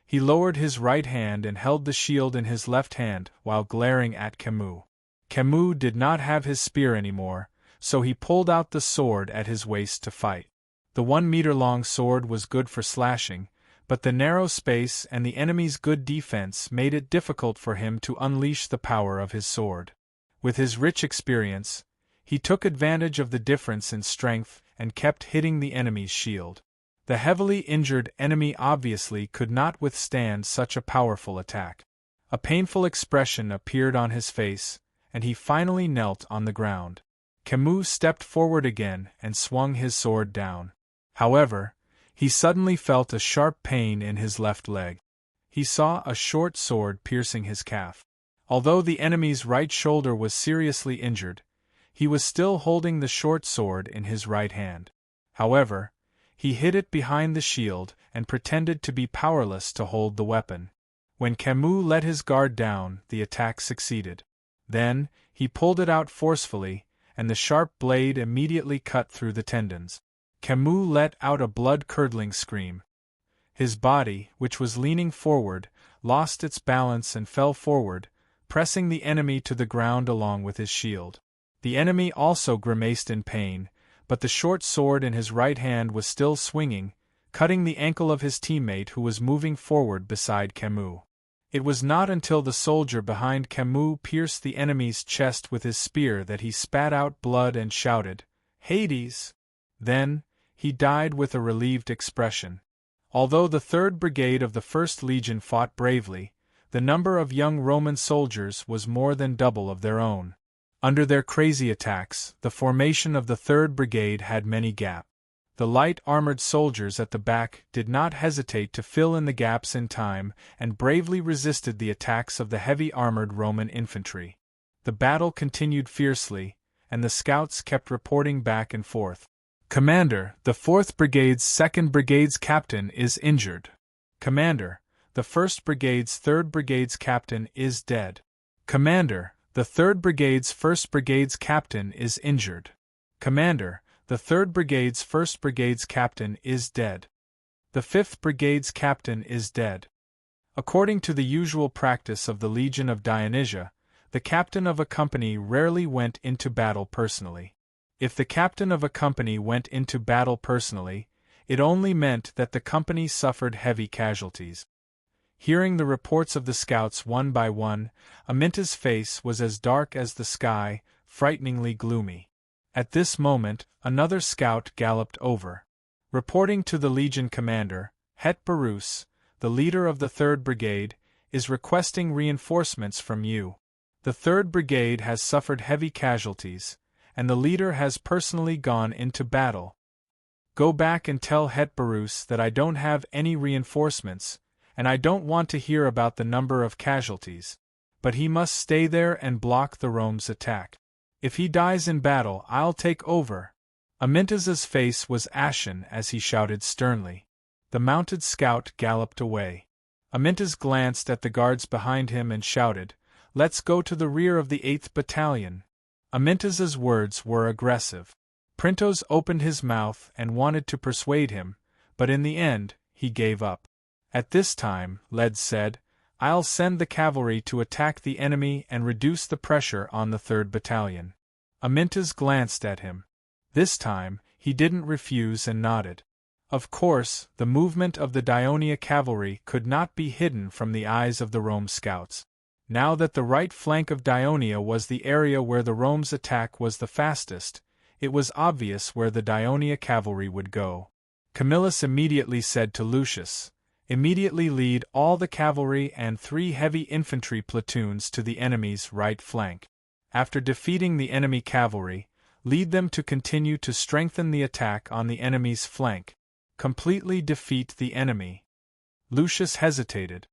He lowered his right hand and held the shield in his left hand while glaring at Camus. Camus did not have his spear anymore, so he pulled out the sword at his waist to fight. The 1-meter-long sword was good for slashing, but the narrow space and the enemy's good defense made it difficult for him to unleash the power of his sword. With his rich experience, he took advantage of the difference in strength and kept hitting the enemy's shield. The heavily injured enemy obviously could not withstand such a powerful attack. A painful expression appeared on his face, and he finally knelt on the ground. Camus stepped forward again and swung his sword down. However, he suddenly felt a sharp pain in his left leg. He saw a short sword piercing his calf. Although the enemy's right shoulder was seriously injured, he was still holding the short sword in his right hand. However, he hid it behind the shield and pretended to be powerless to hold the weapon. When Camus let his guard down, the attack succeeded. Then, he pulled it out forcefully, and the sharp blade immediately cut through the tendons. Camus let out a blood-curdling scream. His body, which was leaning forward, lost its balance and fell forward, pressing the enemy to the ground along with his shield. The enemy also grimaced in pain, but the short sword in his right hand was still swinging, cutting the ankle of his teammate who was moving forward beside Camus. It was not until the soldier behind Camus pierced the enemy's chest with his spear that he spat out blood and shouted, "Hades!" Then, he died with a relieved expression. Although the 3rd Brigade of the 1st Legion fought bravely, the number of young Roman soldiers was more than double of their own. Under their crazy attacks, the formation of the 3rd Brigade had many gaps. The light-armored soldiers at the back did not hesitate to fill in the gaps in time and bravely resisted the attacks of the heavy-armored Roman infantry. The battle continued fiercely, and the scouts kept reporting back and forth. "Commander, the 4th Brigade's 2nd Brigade's captain is injured." "Commander, the 1st Brigade's 3rd Brigade's captain is dead." "Commander, the 3rd Brigade's 1st Brigade's captain is injured." "Commander, the 3rd Brigade's 1st Brigade's captain is dead." "The 5th Brigade's captain is dead." According to the usual practice of the Legion of Dionysia, the captain of a company rarely went into battle personally. If the captain of a company went into battle personally, it only meant that the company suffered heavy casualties. Hearing the reports of the scouts one by one, Aminta's face was as dark as the sky, frighteningly gloomy. At this moment, another scout galloped over. Reporting to the Legion commander, Het Barus, the leader of the 3rd Brigade, is requesting reinforcements from you. The 3rd Brigade has suffered heavy casualties, and the leader has personally gone into battle. Go back and tell Het Barus that I don't have any reinforcements, and I don't want to hear about the number of casualties. But he must stay there and block the Rome's attack. If he dies in battle, I'll take over. Aminta's face was ashen as he shouted sternly. The mounted scout galloped away. Amintas glanced at the guards behind him and shouted, "Let's go to the rear of the 8th Battalion." Amintas's words were aggressive. Printos opened his mouth and wanted to persuade him, but in the end, he gave up. At this time, Led said, "I'll send the cavalry to attack the enemy and reduce the pressure on the 3rd Battalion." Amintas glanced at him. This time, he didn't refuse and nodded. Of course, the movement of the Dionia cavalry could not be hidden from the eyes of the Rome scouts. Now that the right flank of Dionia was the area where the Rome's attack was the fastest, it was obvious where the Dionia cavalry would go. Camillus immediately said to Lucius, "Immediately lead all the cavalry and 3 heavy infantry platoons to the enemy's right flank. After defeating the enemy cavalry, lead them to continue to strengthen the attack on the enemy's flank. Completely defeat the enemy." Lucius hesitated.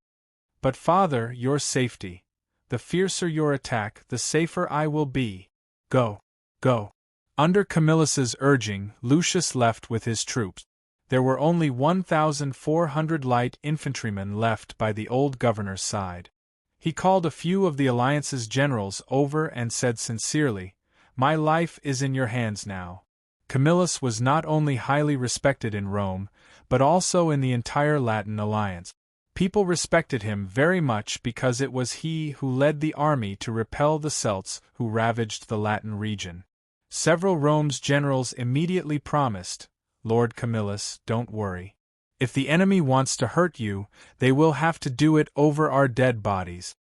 "But father, your safety. The fiercer your attack, the safer I will be. Go, go." Under Camillus's urging, Lucius left with his troops. There were only 1,400 light infantrymen left by the old governor's side. He called a few of the alliance's generals over and said sincerely, "My life is in your hands now." Camillus was not only highly respected in Rome, but also in the entire Latin alliance. People respected him very much because it was he who led the army to repel the Celts who ravaged the Latin region. Several Rome's generals immediately promised, "Lord Camillus, don't worry. If the enemy wants to hurt you, they will have to do it over our dead bodies."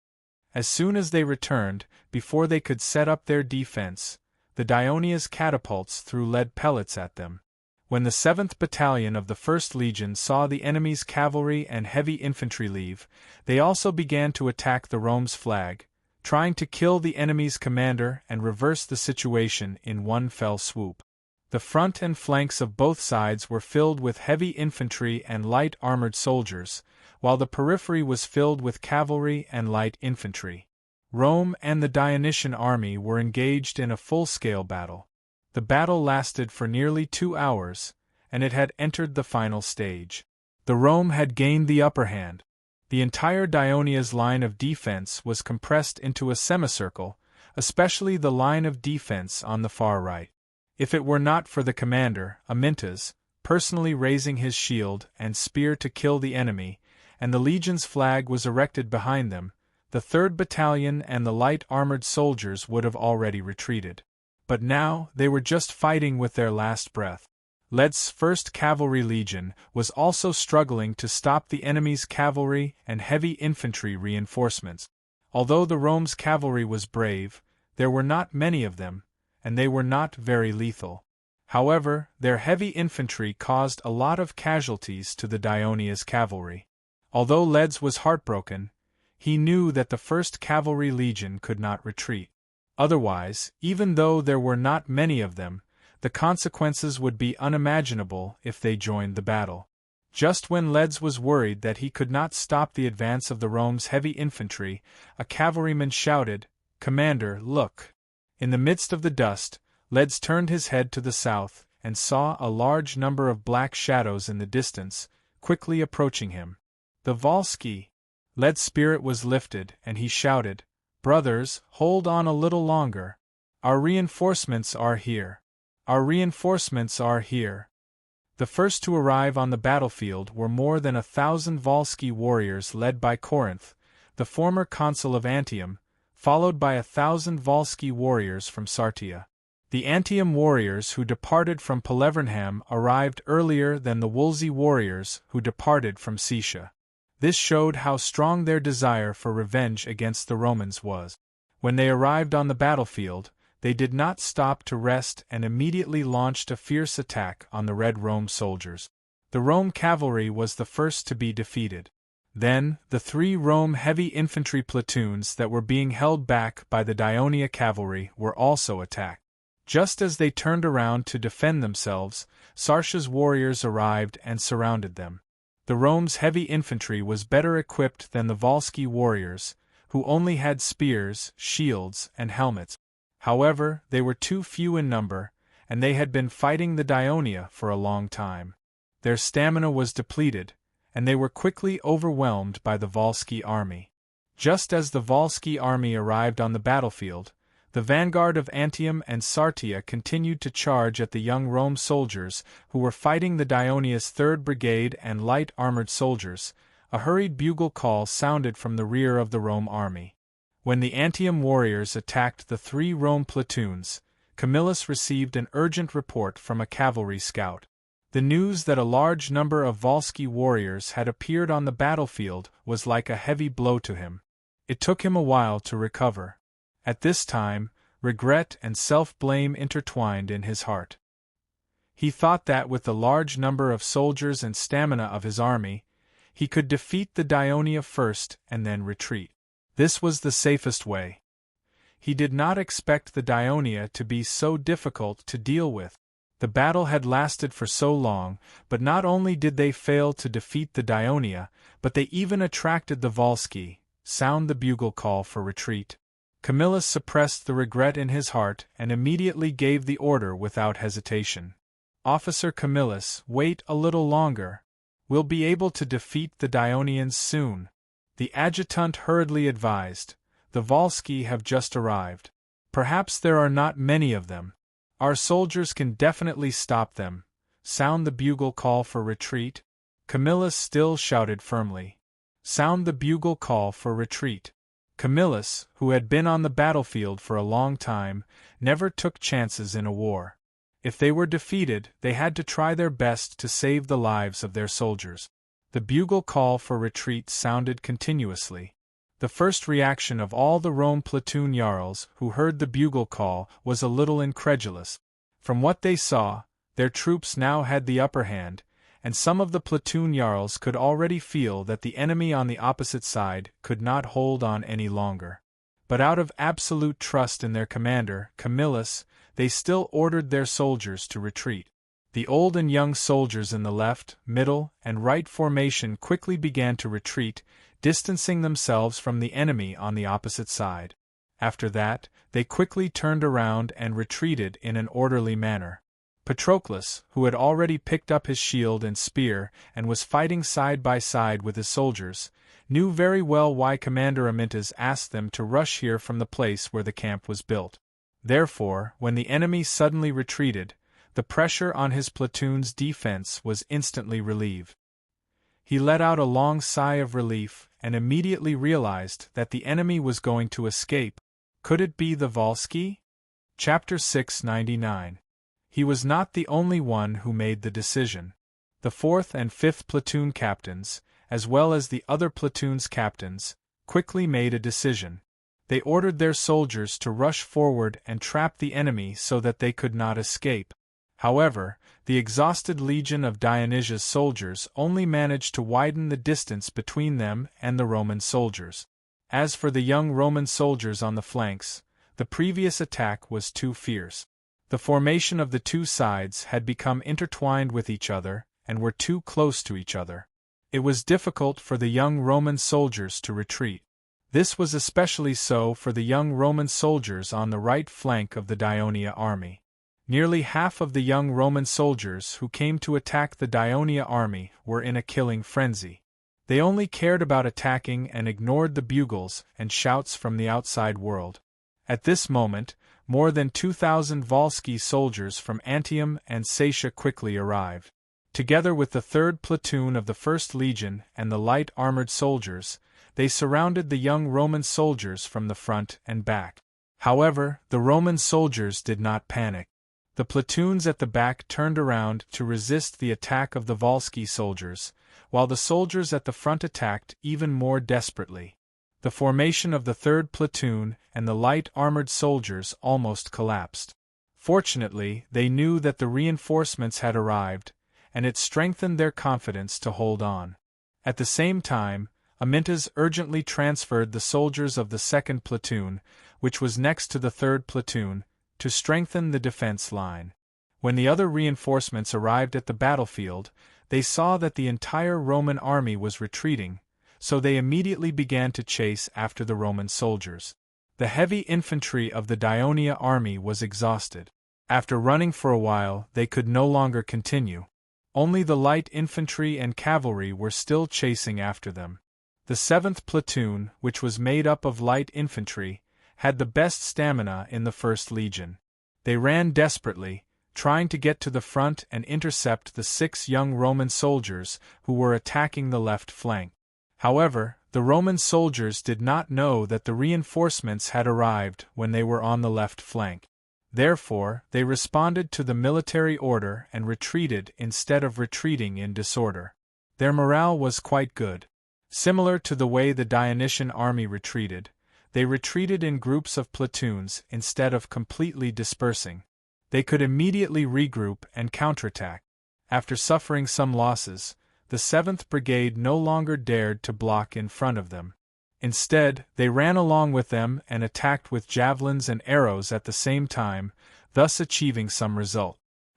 As soon as they returned, before they could set up their defense, the Dionia's catapults threw lead pellets at them. When the 7th Battalion of the 1st Legion saw the enemy's cavalry and heavy infantry leave, they also began to attack the Rome's flag, trying to kill the enemy's commander and reverse the situation in one fell swoop. The front and flanks of both sides were filled with heavy infantry and light armored soldiers, while the periphery was filled with cavalry and light infantry. Rome and the Dionysian army were engaged in a full-scale battle. The battle lasted for nearly 2 hours, and it had entered the final stage. The Rome had gained the upper hand. The entire Dionia's line of defense was compressed into a semicircle, especially the line of defense on the far right. If it were not for the commander, Amyntas, personally raising his shield and spear to kill the enemy, and the legion's flag was erected behind them, the 3rd Battalion and the light armored soldiers would have already retreated. But now they were just fighting with their last breath. Leds's 1st Cavalry Legion was also struggling to stop the enemy's cavalry and heavy infantry reinforcements. Although the Rome's cavalry was brave, there were not many of them, and they were not very lethal. However, their heavy infantry caused a lot of casualties to the Dionia's cavalry. Although Leds was heartbroken, he knew that the 1st Cavalry Legion could not retreat. Otherwise, even though there were not many of them, the consequences would be unimaginable if they joined the battle. Just when Leds was worried that he could not stop the advance of the Rome's heavy infantry, a cavalryman shouted, "Commander, look!" In the midst of the dust, Leds turned his head to the south and saw a large number of black shadows in the distance, quickly approaching him. The Volsci! Led's spirit was lifted, and he shouted, "Brothers, hold on a little longer. Our reinforcements are here. Our reinforcements are here." The first to arrive on the battlefield were more than 1,000 Volsci warriors led by Corinth, the former consul of Antium, followed by 1,000 Volsci warriors from Sartia. The Antium warriors who departed from Pelevernham arrived earlier than the Wolsey warriors who departed from Setia. This showed how strong their desire for revenge against the Romans was. When they arrived on the battlefield, they did not stop to rest and immediately launched a fierce attack on the Red Rome soldiers. The Rome cavalry was the first to be defeated. Then, the 3 Rome heavy infantry platoons that were being held back by the Dionia cavalry were also attacked. Just as they turned around to defend themselves, Sarsha's warriors arrived and surrounded them. The Rome's heavy infantry was better equipped than the Volsci warriors, who only had spears, shields, and helmets. However, they were too few in number, and they had been fighting the Dionia for a long time. Their stamina was depleted, and they were quickly overwhelmed by the Volsci army. Just as the Volsci army arrived on the battlefield, the vanguard of Antium and Sartia continued to charge at the young Rome soldiers who were fighting the Dionia's 3rd Brigade and light armored soldiers. A hurried bugle call sounded from the rear of the Rome army. When the Antium warriors attacked the 3 Rome platoons, Camillus received an urgent report from a cavalry scout. The news that a large number of Volsci warriors had appeared on the battlefield was like a heavy blow to him. It took him a while to recover. At this time, regret and self-blame intertwined in his heart. He thought that with the large number of soldiers and stamina of his army, he could defeat the Dionia first and then retreat. This was the safest way. He did not expect the Dionia to be so difficult to deal with. The battle had lasted for so long, but not only did they fail to defeat the Dionia, but they even attracted the Volsci. Sound the bugle call for retreat. Camillus suppressed the regret in his heart and immediately gave the order without hesitation. "Officer Camillus, wait a little longer. We'll be able to defeat the Dionians soon." The adjutant hurriedly advised, "The Volsci have just arrived. Perhaps there are not many of them. Our soldiers can definitely stop them. Sound the bugle call for retreat." Camillus still shouted firmly, "Sound the bugle call for retreat." Camillus, who had been on the battlefield for a long time, never took chances in a war. If they were defeated, they had to try their best to save the lives of their soldiers. The bugle call for retreat sounded continuously. The first reaction of all the Rome platoon jarls who heard the bugle call was a little incredulous. From what they saw, their troops now had the upper hand, and some of the platoon jarls could already feel that the enemy on the opposite side could not hold on any longer. But out of absolute trust in their commander, Camillus, they still ordered their soldiers to retreat. The old and young soldiers in the left, middle, and right formation quickly began to retreat, distancing themselves from the enemy on the opposite side. After that, they quickly turned around and retreated in an orderly manner. Patroclus, who had already picked up his shield and spear and was fighting side by side with his soldiers, knew very well why Commander Amyntas asked them to rush here from the place where the camp was built. Therefore, when the enemy suddenly retreated, the pressure on his platoon's defense was instantly relieved. He let out a long sigh of relief and immediately realized that the enemy was going to escape. Could it be the Volsci? Chapter 699. He was not the only one who made the decision. The 4th and 5th platoon captains, as well as the other platoon's captains, quickly made a decision. They ordered their soldiers to rush forward and trap the enemy so that they could not escape. However, the exhausted legion of Dionysia's soldiers only managed to widen the distance between them and the Roman soldiers. As for the young Roman soldiers on the flanks, the previous attack was too fierce. The formation of the two sides had become intertwined with each other and were too close to each other. It was difficult for the young Roman soldiers to retreat. This was especially so for the young Roman soldiers on the right flank of the Dionia army. Nearly half of the young Roman soldiers who came to attack the Dionia army were in a killing frenzy. They only cared about attacking and ignored the bugles and shouts from the outside world. At this moment, more than 2,000 Volsci soldiers from Antium and Saetia quickly arrived. Together with the 3rd platoon of the 1st Legion and the light armored soldiers, they surrounded the young Roman soldiers from the front and back. However, the Roman soldiers did not panic. The platoons at the back turned around to resist the attack of the Volsci soldiers, while the soldiers at the front attacked even more desperately. The formation of the 3rd platoon and the light armored soldiers almost collapsed. Fortunately, they knew that the reinforcements had arrived, and it strengthened their confidence to hold on. At the same time, Amyntas urgently transferred the soldiers of the 2nd platoon, which was next to the 3rd platoon, to strengthen the defense line. When the other reinforcements arrived at the battlefield, they saw that the entire Roman army was retreating, so they immediately began to chase after the Roman soldiers. The heavy infantry of the Dionia army was exhausted. After running for a while, they could no longer continue. Only the light infantry and cavalry were still chasing after them. The 7th platoon, which was made up of light infantry, had the best stamina in the 1st Legion. They ran desperately, trying to get to the front and intercept the 6 young Roman soldiers who were attacking the left flank. However, the Roman soldiers did not know that the reinforcements had arrived when they were on the left flank. Therefore, they responded to the military order and retreated instead of retreating in disorder. Their morale was quite good. Similar to the way the Dionysian army retreated, they retreated in groups of platoons instead of completely dispersing. They could immediately regroup and counterattack. After suffering some losses, the 7th Brigade no longer dared to block in front of them. Instead, they ran along with them and attacked with javelins and arrows at the same time, thus achieving some result.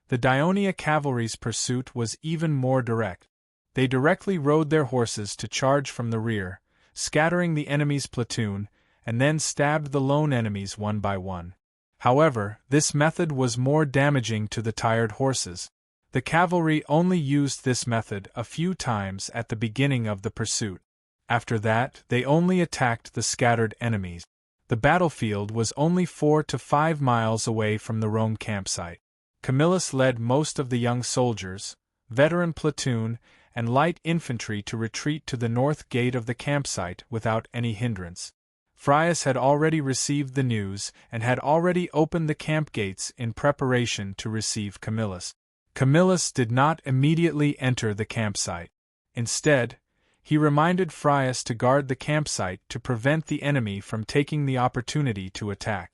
The Dionia cavalry's pursuit was even more direct. They directly rode their horses to charge from the rear, scattering the enemy's platoon, and then stabbed the lone enemies one by one. However, this method was more damaging to the tired horses. The cavalry only used this method a few times at the beginning of the pursuit. After that, they only attacked the scattered enemies. The battlefield was only 4 to 5 miles away from the Rome campsite. Camillus led most of the young soldiers, veteran platoon, and light infantry to retreat to the north gate of the campsite without any hindrance. Frias had already received the news and had already opened the camp gates in preparation to receive Camillus. Camillus did not immediately enter the campsite. Instead, he reminded Frias to guard the campsite to prevent the enemy from taking the opportunity to attack.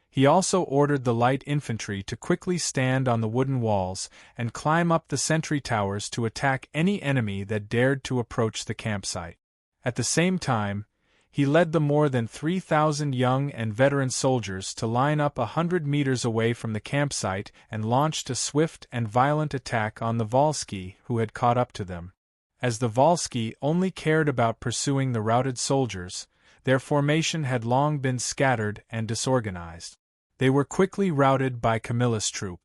He also ordered the light infantry to quickly stand on the wooden walls and climb up the sentry towers to attack any enemy that dared to approach the campsite. At the same time, he led the more than 3,000 young and veteran soldiers to line up 100 meters away from the campsite and launched a swift and violent attack on the Volsci who had caught up to them. As the Volsci only cared about pursuing the routed soldiers, their formation had long been scattered and disorganized. They were quickly routed by Camillus' troop.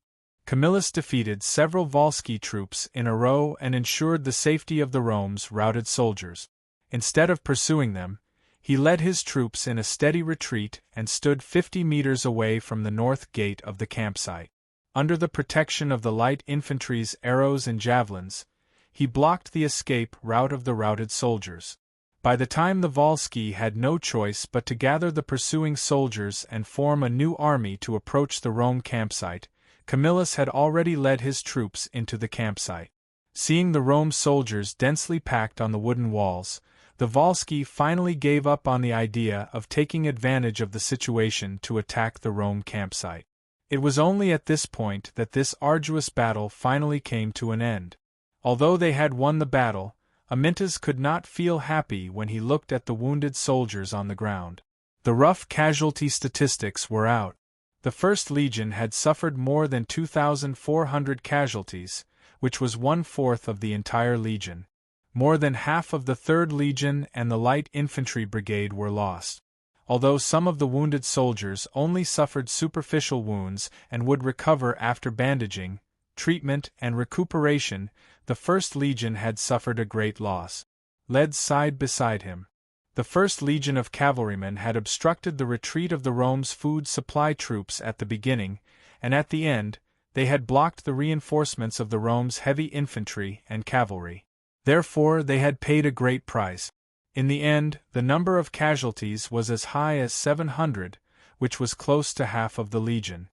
Camillus defeated several Volsci troops in a row and ensured the safety of the Rome's routed soldiers. Instead of pursuing them, he led his troops in a steady retreat and stood 50 meters away from the north gate of the campsite. Under the protection of the light infantry's arrows and javelins, he blocked the escape route of the routed soldiers. By the time the Volsci had no choice but to gather the pursuing soldiers and form a new army to approach the Rome campsite, Camillus had already led his troops into the campsite. Seeing the Rome soldiers densely packed on the wooden walls, the Volsci finally gave up on the idea of taking advantage of the situation to attack the Rome campsite. It was only at this point that this arduous battle finally came to an end. Although they had won the battle, Amyntas could not feel happy when he looked at the wounded soldiers on the ground. The rough casualty statistics were out. The First Legion had suffered more than 2,400 casualties, which was 1/4 of the entire legion. More than half of the Third Legion and the Light Infantry Brigade were lost. Although some of the wounded soldiers only suffered superficial wounds and would recover after bandaging, treatment, and recuperation, the First Legion had suffered a great loss. Led side beside him, the First Legion of cavalrymen had obstructed the retreat of the Rome's food supply troops at the beginning, and at the end, they had blocked the reinforcements of the Rome's heavy infantry and cavalry. Therefore, they had paid a great price. In the end, the number of casualties was as high as 700, which was close to half of the legion.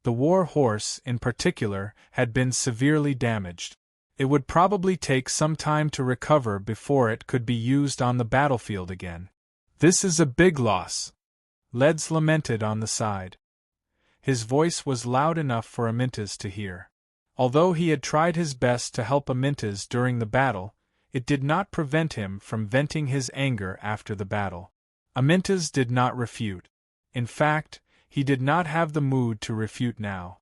The war horse, in particular, had been severely damaged. It would probably take some time to recover before it could be used on the battlefield again. "This is a big loss," Leds lamented on the side. His voice was loud enough for Amyntas to hear. Although he had tried his best to help Amyntas during the battle, it did not prevent him from venting his anger after the battle. Amyntas did not refute. In fact, he did not have the mood to refute now.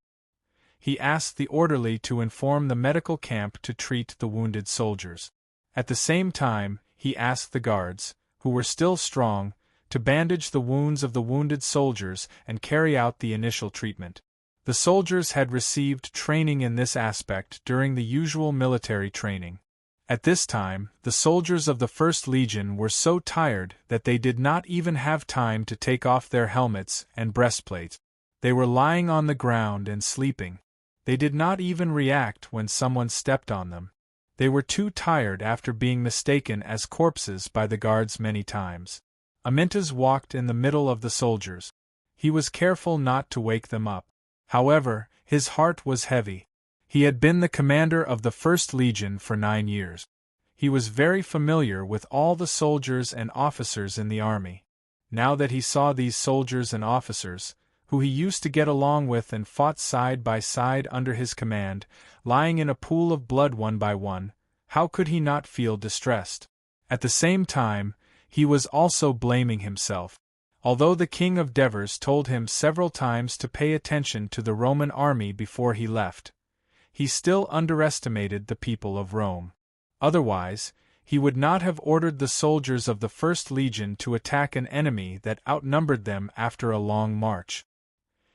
He asked the orderly to inform the medical camp to treat the wounded soldiers. At the same time, he asked the guards, who were still strong, to bandage the wounds of the wounded soldiers and carry out the initial treatment. The soldiers had received training in this aspect during the usual military training. At this time, the soldiers of the First Legion were so tired that they did not even have time to take off their helmets and breastplates. They were lying on the ground and sleeping. They did not even react when someone stepped on them. They were too tired after being mistaken as corpses by the guards many times. Amyntas walked in the middle of the soldiers. He was careful not to wake them up. However, his heart was heavy. He had been the commander of the First Legion for 9 years. He was very familiar with all the soldiers and officers in the army. Now that he saw these soldiers and officers, who he used to get along with and fought side by side under his command, lying in a pool of blood one by one, how could he not feel distressed? At the same time, he was also blaming himself. Although the king of Devers told him several times to pay attention to the Roman army before he left, he still underestimated the people of Rome. Otherwise, he would not have ordered the soldiers of the First Legion to attack an enemy that outnumbered them after a long march.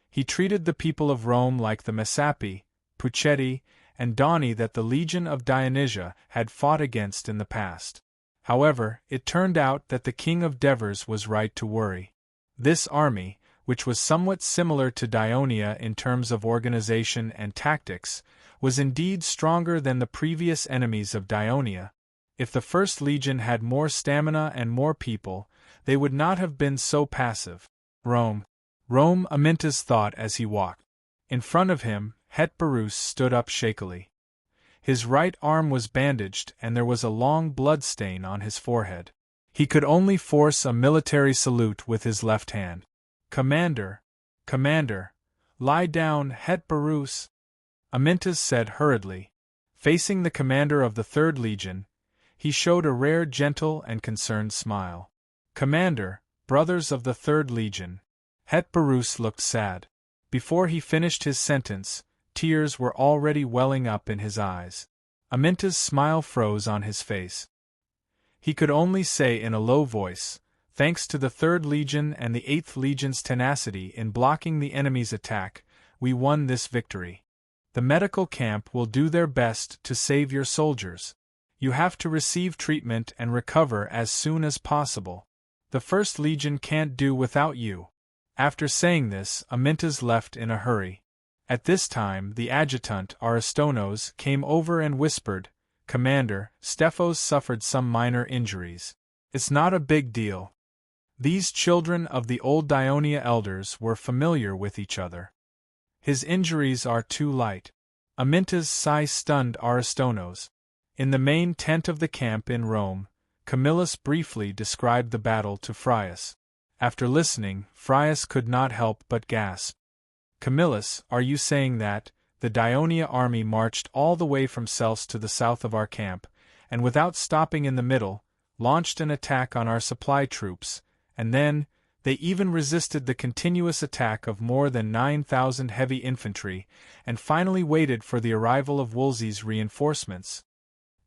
He treated the people of Rome like the Messapi, Pucetti, and Doni that the Legion of Dionysia had fought against in the past. However, it turned out that the king of Devers was right to worry. This army, which was somewhat similar to Dionia in terms of organization and tactics, was indeed stronger than the previous enemies of Dionia. If the First Legion had more stamina and more people, they would not have been so passive. Rome, Amintas thought as he walked. In front of him, Het Barus stood up shakily. His right arm was bandaged and there was a long blood stain on his forehead. He could only force a military salute with his left hand. Commander, lie down, Het Barus, Amintas said hurriedly. Facing the commander of the Third Legion, he showed a rare gentle and concerned smile. Commander, brothers of the Third Legion. Het Barus looked sad. Before he finished his sentence, tears were already welling up in his eyes. Aminta's smile froze on his face. He could only say in a low voice, thanks to the Third Legion and the Eighth Legion's tenacity in blocking the enemy's attack, we won this victory. The medical camp will do their best to save your soldiers. You have to receive treatment and recover as soon as possible. The First Legion can't do without you. After saying this, Amintas left in a hurry. At this time, the adjutant, Aristonos, came over and whispered, Commander, Stephos suffered some minor injuries. It's not a big deal. These children of the old Dionia elders were familiar with each other. His injuries are too light. Amintas' sigh stunned Aristonos. In the main tent of the camp in Rome, Camillus briefly described the battle to Phraius. After listening, Phraius could not help but gasp. Camillus, are you saying that, the Dionia army marched all the way from Sels to the south of our camp, and without stopping in the middle, launched an attack on our supply troops, and then, they even resisted the continuous attack of more than 9,000 heavy infantry, and finally waited for the arrival of Wolsey's reinforcements?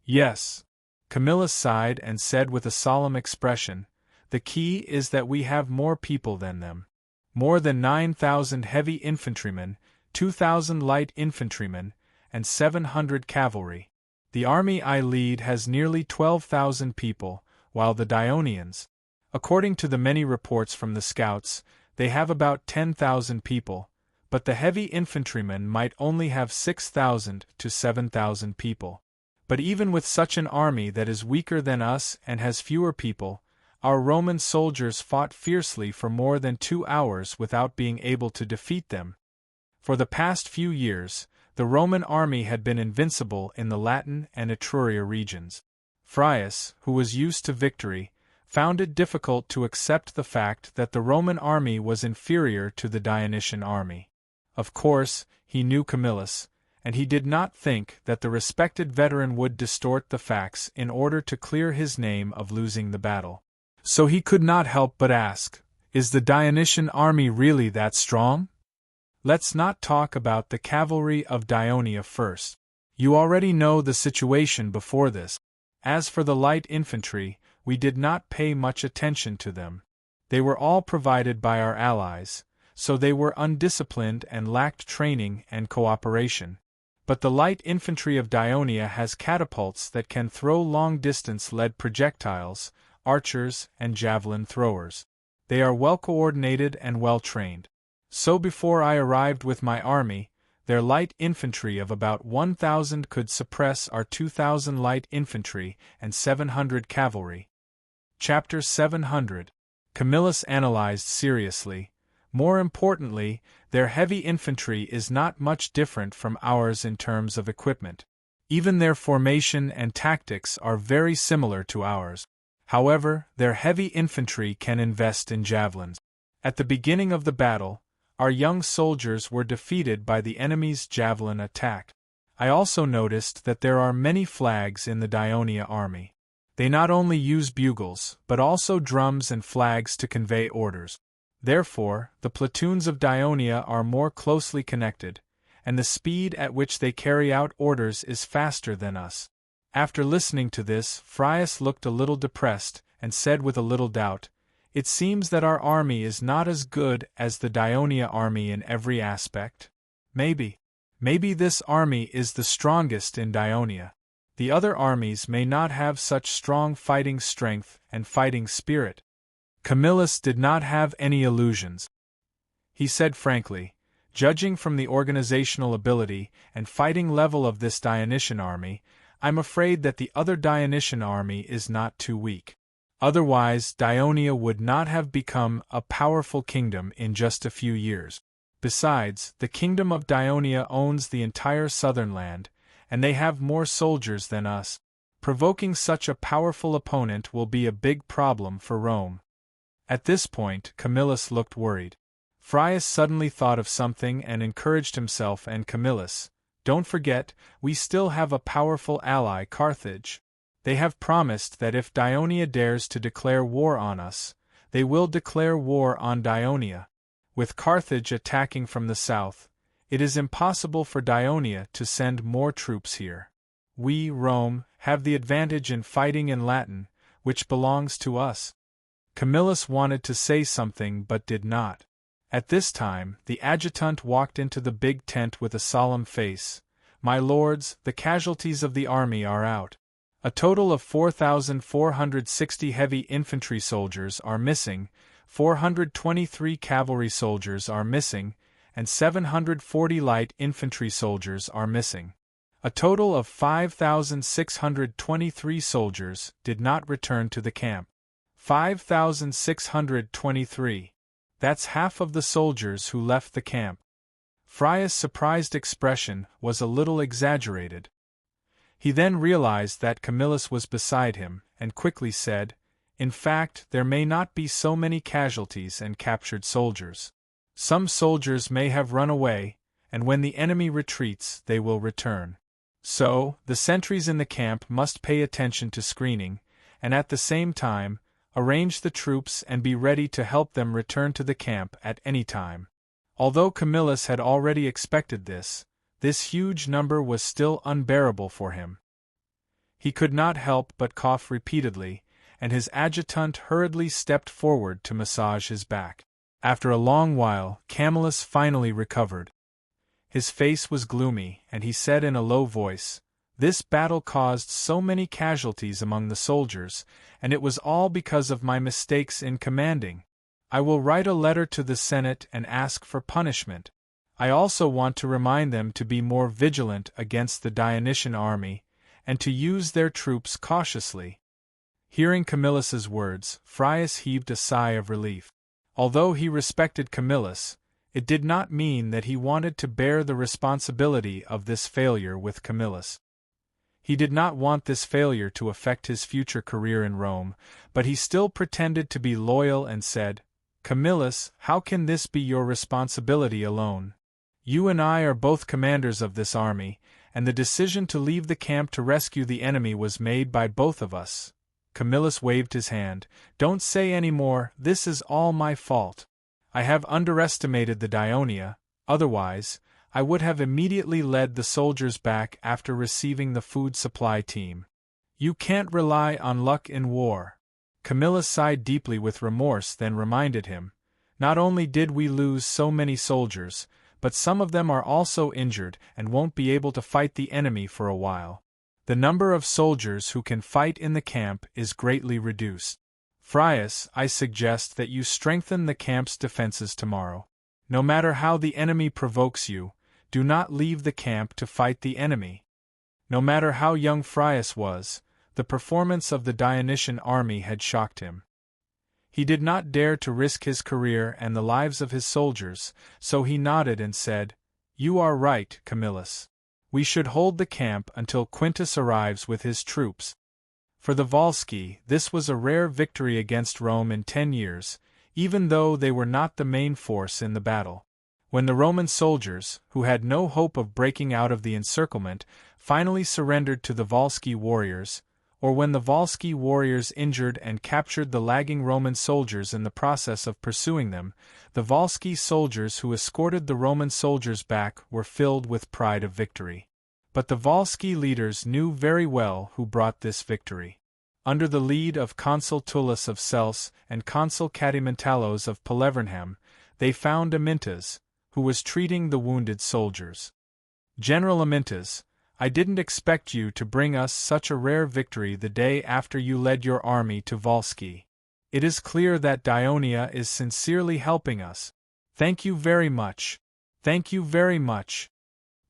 Yes. Camillus sighed and said with a solemn expression, the key is that we have more people than them. More than 9,000 heavy infantrymen, 2,000 light infantrymen, and 700 cavalry. The army I lead has nearly 12,000 people, while the Dionians, according to the many reports from the scouts, they have about 10,000 people, but the heavy infantrymen might only have 6,000 to 7,000 people. But even with such an army that is weaker than us and has fewer people, our Roman soldiers fought fiercely for more than 2 hours without being able to defeat them. For the past few years, the Roman army had been invincible in the Latin and Etruria regions. Phraius, who was used to victory, found it difficult to accept the fact that the Roman army was inferior to the Dionysian army. Of course, he knew Camillus, and he did not think that the respected veteran would distort the facts in order to clear his name of losing the battle. So he could not help but ask, is the Dionysian army really that strong? Let's not talk about the cavalry of Dionia first. You already know the situation before this. As for the light infantry, we did not pay much attention to them. They were all provided by our allies, so they were undisciplined and lacked training and cooperation. But the light infantry of Dionia has catapults that can throw long-distance lead projectiles, archers, and javelin throwers. They are well coordinated and well trained. So before I arrived with my army, their light infantry of about 1,000 could suppress our 2,000 light infantry and 700 cavalry. Chapter 700. Camillus analyzed seriously. More importantly, their heavy infantry is not much different from ours in terms of equipment. Even their formation and tactics are very similar to ours. However, their heavy infantry can invest in javelins. At the beginning of the battle, our young soldiers were defeated by the enemy's javelin attack. I also noticed that there are many flags in the Dionia army. They not only use bugles, but also drums and flags to convey orders. Therefore, the platoons of Dionia are more closely connected, and the speed at which they carry out orders is faster than us. After listening to this, Phraius looked a little depressed, and said with a little doubt, it seems that our army is not as good as the Dionia army in every aspect. Maybe this army is the strongest in Dionia. The other armies may not have such strong fighting strength and fighting spirit. Camillus did not have any illusions. He said frankly, judging from the organizational ability and fighting level of this Dionysian army, I'm afraid that the other Dionysian army is not too weak. Otherwise, Dionia would not have become a powerful kingdom in just a few years. Besides, the kingdom of Dionia owns the entire southern land, and they have more soldiers than us. Provoking such a powerful opponent will be a big problem for Rome. At this point, Camillus looked worried. Frias suddenly thought of something and encouraged himself and Camillus. Don't forget, we still have a powerful ally, Carthage. They have promised that if Dionia dares to declare war on us, they will declare war on Dionia. With Carthage attacking from the south, it is impossible for Dionia to send more troops here. We, Rome, have the advantage in fighting in Latin, which belongs to us. Camillus wanted to say something but did not. At this time, the adjutant walked into the big tent with a solemn face. My lords, the casualties of the army are out. A total of 4,460 heavy infantry soldiers are missing, 423 cavalry soldiers are missing, and 740 light infantry soldiers are missing. A total of 5,623 soldiers did not return to the camp. 5,623. That's half of the soldiers who left the camp. Frias' surprised expression was a little exaggerated. He then realized that Camillus was beside him, and quickly said, in fact, there may not be so many casualties and captured soldiers. Some soldiers may have run away, and when the enemy retreats, they will return. So, the sentries in the camp must pay attention to screening, and at the same time, arrange the troops and be ready to help them return to the camp at any time. Although Camillus had already expected this huge number was still unbearable for him. He could not help but cough repeatedly, and his adjutant hurriedly stepped forward to massage his back. After a long while, Camillus finally recovered. His face was gloomy, and he said in a low voice, "This battle caused so many casualties among the soldiers, and it was all because of my mistakes in commanding. I will write a letter to the Senate and ask for punishment. I also want to remind them to be more vigilant against the Dionysian army, and to use their troops cautiously." Hearing Camillus's words, Frias heaved a sigh of relief. Although he respected Camillus, it did not mean that he wanted to bear the responsibility of this failure with Camillus. He did not want this failure to affect his future career in Rome, but he still pretended to be loyal and said, "Camillus, how can this be your responsibility alone? You and I are both commanders of this army, and the decision to leave the camp to rescue the enemy was made by both of us." Camillus waved his hand. "Don't say any more, this is all my fault. I have underestimated the Dionia, otherwise, I would have immediately led the soldiers back after receiving the food supply team. You can't rely on luck in war." Camillus sighed deeply with remorse, then reminded him, "Not only did we lose so many soldiers, but some of them are also injured and won't be able to fight the enemy for a while. The number of soldiers who can fight in the camp is greatly reduced. Frias, I suggest that you strengthen the camp's defenses tomorrow. No matter how the enemy provokes you, do not leave the camp to fight the enemy." No matter how young Frias was, the performance of the Dionysian army had shocked him. He did not dare to risk his career and the lives of his soldiers, so he nodded and said, "You are right, Camillus. We should hold the camp until Quintus arrives with his troops." For the Volsci, this was a rare victory against Rome in 10 years, even though they were not the main force in the battle. When the Roman soldiers, who had no hope of breaking out of the encirclement, finally surrendered to the Volsci warriors, or when the Volsci warriors injured and captured the lagging Roman soldiers in the process of pursuing them, the Volsci soldiers who escorted the Roman soldiers back were filled with pride of victory. But the Volsci leaders knew very well who brought this victory. Under the lead of Consul Tullus of Cels and Consul Cadimentalos of Pelevernham, they found Amyntas, who was treating the wounded soldiers. General Amyntas, I didn't expect you to bring us such a rare victory the day after you led your army to Volsky. It is clear that Dionia is sincerely helping us. Thank you very much. Thank you very much,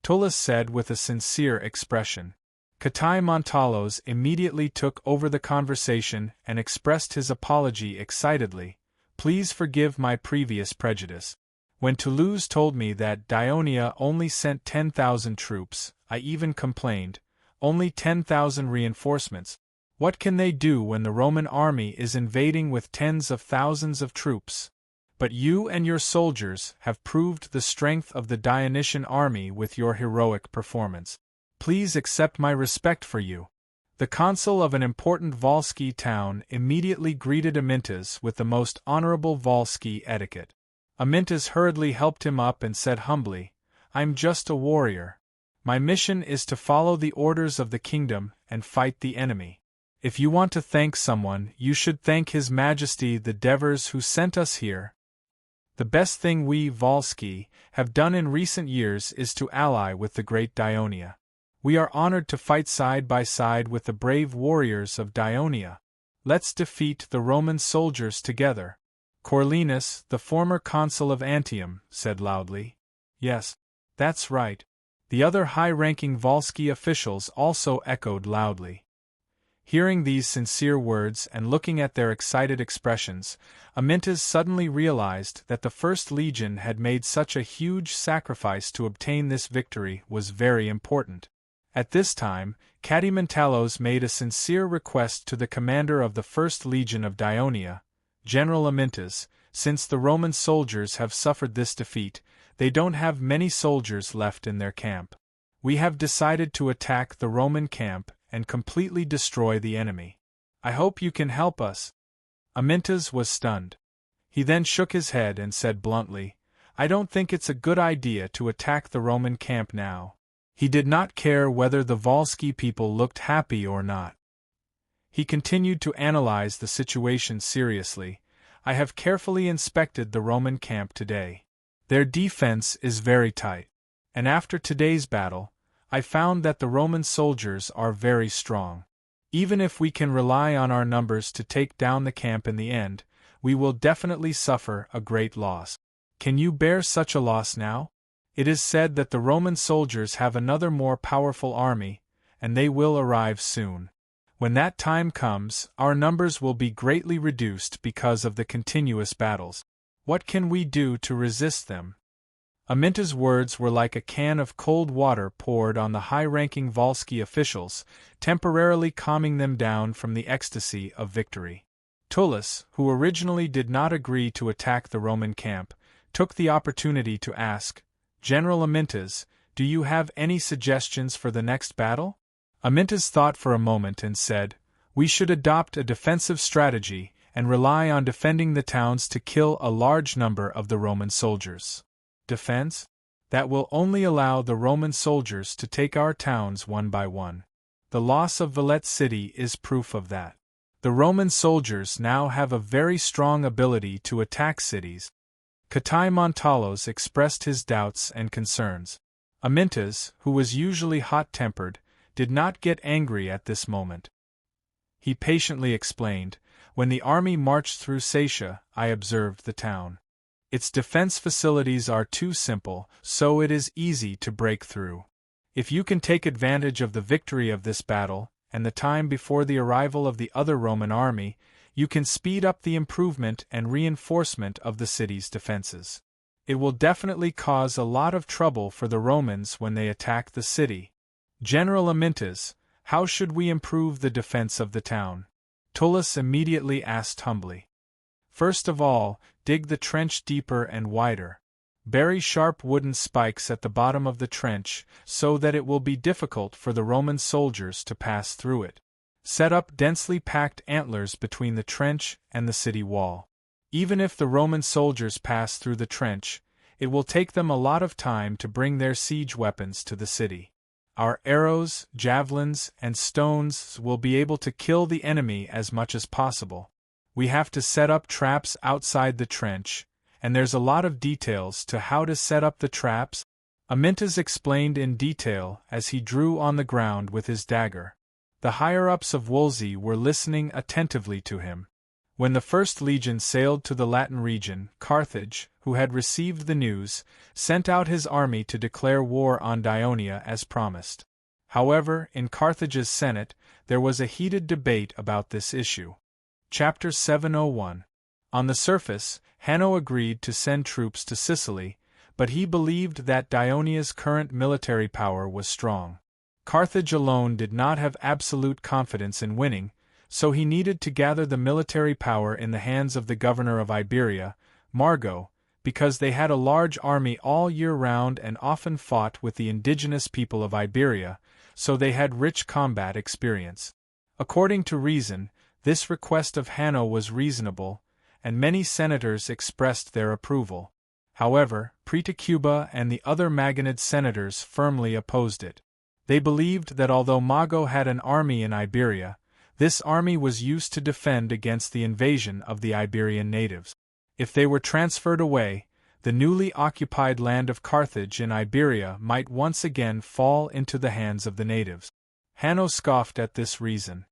Tullus said with a sincere expression. Katai Montalos immediately took over the conversation and expressed his apology excitedly. Please forgive my previous prejudice. When Toulouse told me that Dionia only sent 10,000 troops, I even complained. Only 10,000 reinforcements. What can they do when the Roman army is invading with tens of thousands of troops? But you and your soldiers have proved the strength of the Dionysian army with your heroic performance. Please accept my respect for you. The consul of an important Volsky town immediately greeted Amyntas with the most honorable Volsky etiquette. Amyntas hurriedly helped him up and said humbly, I'm just a warrior. My mission is to follow the orders of the kingdom and fight the enemy. If you want to thank someone, you should thank His Majesty the Devers who sent us here. The best thing we, Volsky, have done in recent years is to ally with the great Dionia. We are honored to fight side by side with the brave warriors of Dionia. Let's defeat the Roman soldiers together. Corlenus, the former consul of Antium, said loudly. Yes, that's right. The other high-ranking Volsky officials also echoed loudly. Hearing these sincere words and looking at their excited expressions, Amyntas suddenly realized that the First Legion had made such a huge sacrifice to obtain this victory was very important. At this time, Catimentalos made a sincere request to the commander of the First Legion of Dionia, General Amyntas, since the Roman soldiers have suffered this defeat, they don't have many soldiers left in their camp. We have decided to attack the Roman camp and completely destroy the enemy. I hope you can help us. Amyntas was stunned. He then shook his head and said bluntly, I don't think it's a good idea to attack the Roman camp now. He did not care whether the Volsky people looked happy or not. He continued to analyze the situation seriously. I have carefully inspected the Roman camp today. Their defense is very tight. And after today's battle, I found that the Roman soldiers are very strong. Even if we can rely on our numbers to take down the camp in the end, we will definitely suffer a great loss. Can you bear such a loss now? It is said that the Roman soldiers have another more powerful army, and they will arrive soon. When that time comes, our numbers will be greatly reduced because of the continuous battles. What can we do to resist them? Amyntas' words were like a can of cold water poured on the high-ranking Volsky officials, temporarily calming them down from the ecstasy of victory. Tullus, who originally did not agree to attack the Roman camp, took the opportunity to ask, General Amyntas, do you have any suggestions for the next battle? Amyntas thought for a moment and said, We should adopt a defensive strategy and rely on defending the towns to kill a large number of the Roman soldiers. Defense? That will only allow the Roman soldiers to take our towns one by one. The loss of Villette city is proof of that. The Roman soldiers now have a very strong ability to attack cities. Katai Montalos expressed his doubts and concerns. Amyntas, who was usually hot-tempered, did not get angry at this moment. He patiently explained, When the army marched through Satia, I observed the town. Its defense facilities are too simple, so it is easy to break through. If you can take advantage of the victory of this battle, and the time before the arrival of the other Roman army, you can speed up the improvement and reinforcement of the city's defenses. It will definitely cause a lot of trouble for the Romans when they attack the city. General Amyntas, how should we improve the defense of the town? Tullus immediately asked humbly. First of all, dig the trench deeper and wider. Bury sharp wooden spikes at the bottom of the trench so that it will be difficult for the Roman soldiers to pass through it. Set up densely packed antlers between the trench and the city wall. Even if the Roman soldiers pass through the trench, it will take them a lot of time to bring their siege weapons to the city. Our arrows, javelins, and stones will be able to kill the enemy as much as possible. We have to set up traps outside the trench, and there's a lot of details to how to set up the traps. Amyntas explained in detail as he drew on the ground with his dagger. The higher-ups of Wolsey were listening attentively to him. When the First Legion sailed to the Latin region, Carthage, who had received the news, sent out his army to declare war on Ionia as promised. However, in Carthage's Senate, there was a heated debate about this issue. Chapter 701. On the surface, Hanno agreed to send troops to Sicily, but he believed that Ionia's current military power was strong. Carthage alone did not have absolute confidence in winning, so he needed to gather the military power in the hands of the governor of Iberia, Margo, because they had a large army all year round and often fought with the indigenous people of Iberia, so they had rich combat experience. According to reason, this request of Hanno was reasonable, and many senators expressed their approval. However, Pretacuba and the other Maganid senators firmly opposed it. They believed that although Mago had an army in Iberia, this army was used to defend against the invasion of the Iberian natives. If they were transferred away, the newly occupied land of Carthage in Iberia might once again fall into the hands of the natives. Hanno scoffed at this reason.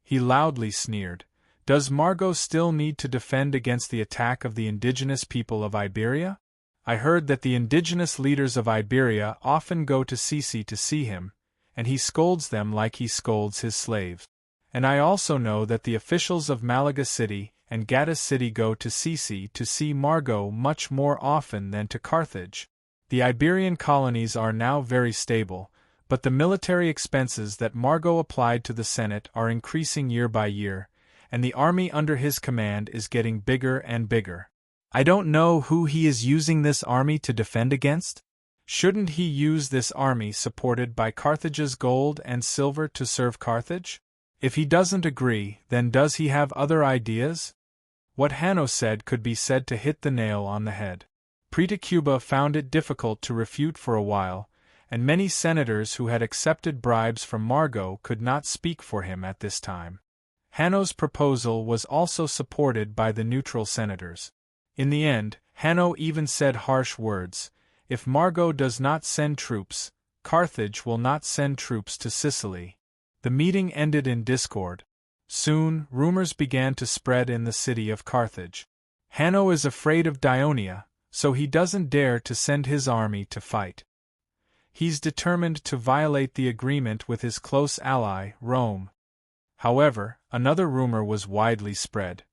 He loudly sneered, "Does Margo still need to defend against the attack of the indigenous people of Iberia? I heard that the indigenous leaders of Iberia often go to Sicily to see him, and he scolds them like he scolds his slaves. And I also know that the officials of Malaga City and Gades City go to Sicily to see Margo much more often than to Carthage. The Iberian colonies are now very stable, but the military expenses that Margo applied to the Senate are increasing year by year, and the army under his command is getting bigger and bigger. I don't know who he is using this army to defend against. Shouldn't he use this army supported by Carthage's gold and silver to serve Carthage? If he doesn't agree, then does he have other ideas?" What Hanno said could be said to hit the nail on the head. Pretacuba found it difficult to refute for a while, and many senators who had accepted bribes from Margo could not speak for him at this time. Hanno's proposal was also supported by the neutral senators. In the end, Hanno even said harsh words: "If Margo does not send troops, Carthage will not send troops to Sicily." The meeting ended in discord. Soon, rumors began to spread in the city of Carthage. Hanno is afraid of Ionia, so he doesn't dare to send his army to fight. He's determined to violate the agreement with his close ally, Rome. However, another rumor was widely spread.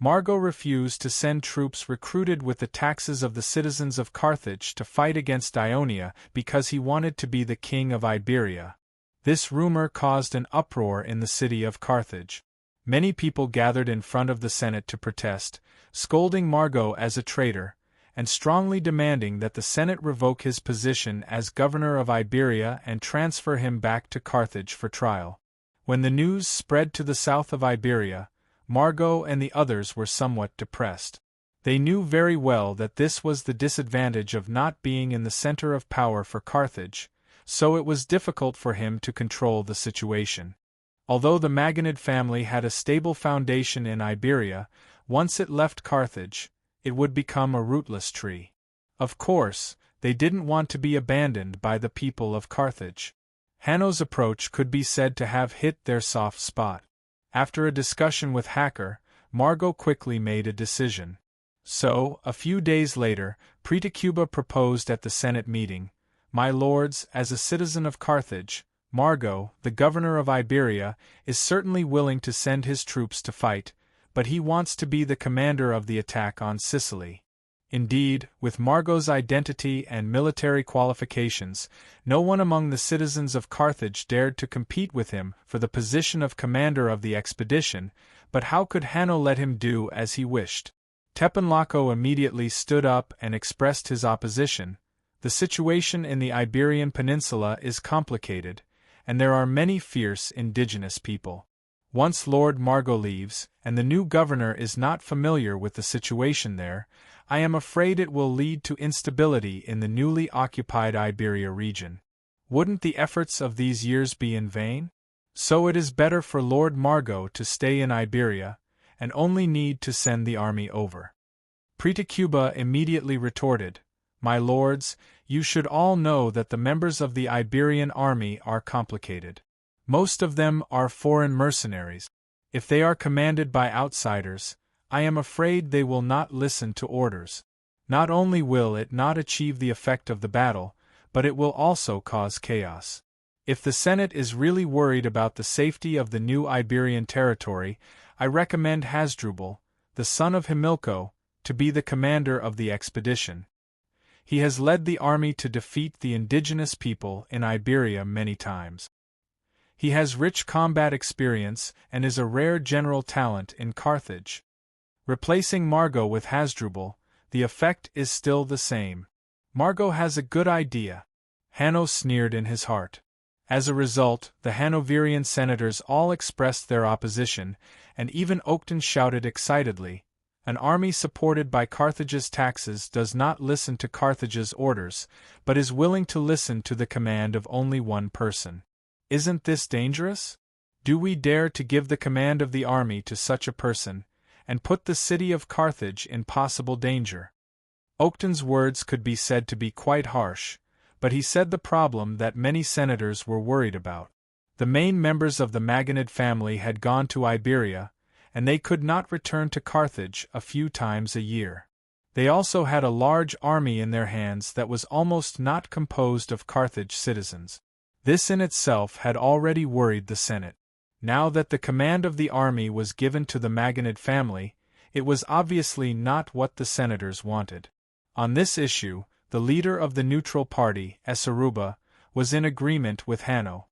Margo refused to send troops recruited with the taxes of the citizens of Carthage to fight against Ionia because he wanted to be the king of Iberia. This rumor caused an uproar in the city of Carthage. Many people gathered in front of the Senate to protest, scolding Margo as a traitor, and strongly demanding that the Senate revoke his position as governor of Iberia and transfer him back to Carthage for trial. When the news spread to the south of Iberia, Margo and the others were somewhat depressed. They knew very well that this was the disadvantage of not being in the center of power for Carthage, so it was difficult for him to control the situation. Although the Maganid family had a stable foundation in Iberia, once it left Carthage, it would become a rootless tree. Of course, they didn't want to be abandoned by the people of Carthage. Hanno's approach could be said to have hit their soft spot. After a discussion with Hacker, Margo quickly made a decision. So, a few days later, Pretacuba proposed at the Senate meeting, "My lords, as a citizen of Carthage, Margo, the governor of Iberia, is certainly willing to send his troops to fight, but he wants to be the commander of the attack on Sicily. Indeed, with Margo's identity and military qualifications, no one among the citizens of Carthage dared to compete with him for the position of commander of the expedition, but how could Hanno let him do as he wished?" Tepenlaco immediately stood up and expressed his opposition. The situation in the Iberian Peninsula is complicated, and there are many fierce indigenous people. Once Lord Margo leaves, and the new governor is not familiar with the situation there, I am afraid it will lead to instability in the newly occupied Iberia region. Wouldn't the efforts of these years be in vain? So it is better for Lord Margo to stay in Iberia, and only need to send the army over. Pretacuba immediately retorted, My lords, you should all know that the members of the Iberian army are complicated. Most of them are foreign mercenaries. If they are commanded by outsiders, I am afraid they will not listen to orders. Not only will it not achieve the effect of the battle, but it will also cause chaos. If the Senate is really worried about the safety of the new Iberian territory, I recommend Hasdrubal, the son of Himilco, to be the commander of the expedition. He has led the army to defeat the indigenous people in Iberia many times. He has rich combat experience and is a rare general talent in Carthage. Replacing Margot with Hasdrubal, the effect is still the same. Margot has a good idea. Hanno sneered in his heart. As a result, the Hanoverian senators all expressed their opposition, and even Octon shouted excitedly, "An army supported by Carthage's taxes does not listen to Carthage's orders, but is willing to listen to the command of only one person. Isn't this dangerous? Do we dare to give the command of the army to such a person, and put the city of Carthage in possible danger?" Octon's words could be said to be quite harsh, but he said the problem that many senators were worried about. The main members of the Magonid family had gone to Iberia, and they could not return to Carthage a few times a year. They also had a large army in their hands that was almost not composed of Carthage citizens. This in itself had already worried the Senate. Now that the command of the army was given to the Magonid family, it was obviously not what the senators wanted. On this issue, the leader of the neutral party, Esseruba, was in agreement with Hanno.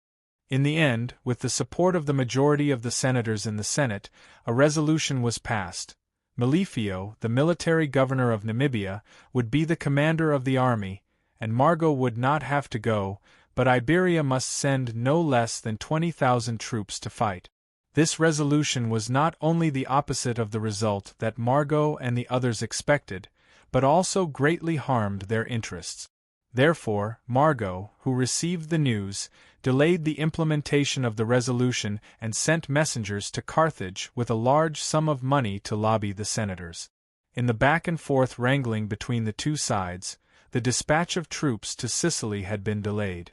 In the end, with the support of the majority of the senators in the Senate, a resolution was passed. Melifio, the military governor of Namibia, would be the commander of the army, and Margot would not have to go, but Iberia must send no less than 20,000 troops to fight. This resolution was not only the opposite of the result that Margot and the others expected, but also greatly harmed their interests. Therefore, Margot, who received the news, delayed the implementation of the resolution and sent messengers to Carthage with a large sum of money to lobby the senators. In the back-and-forth wrangling between the two sides, the dispatch of troops to Sicily had been delayed.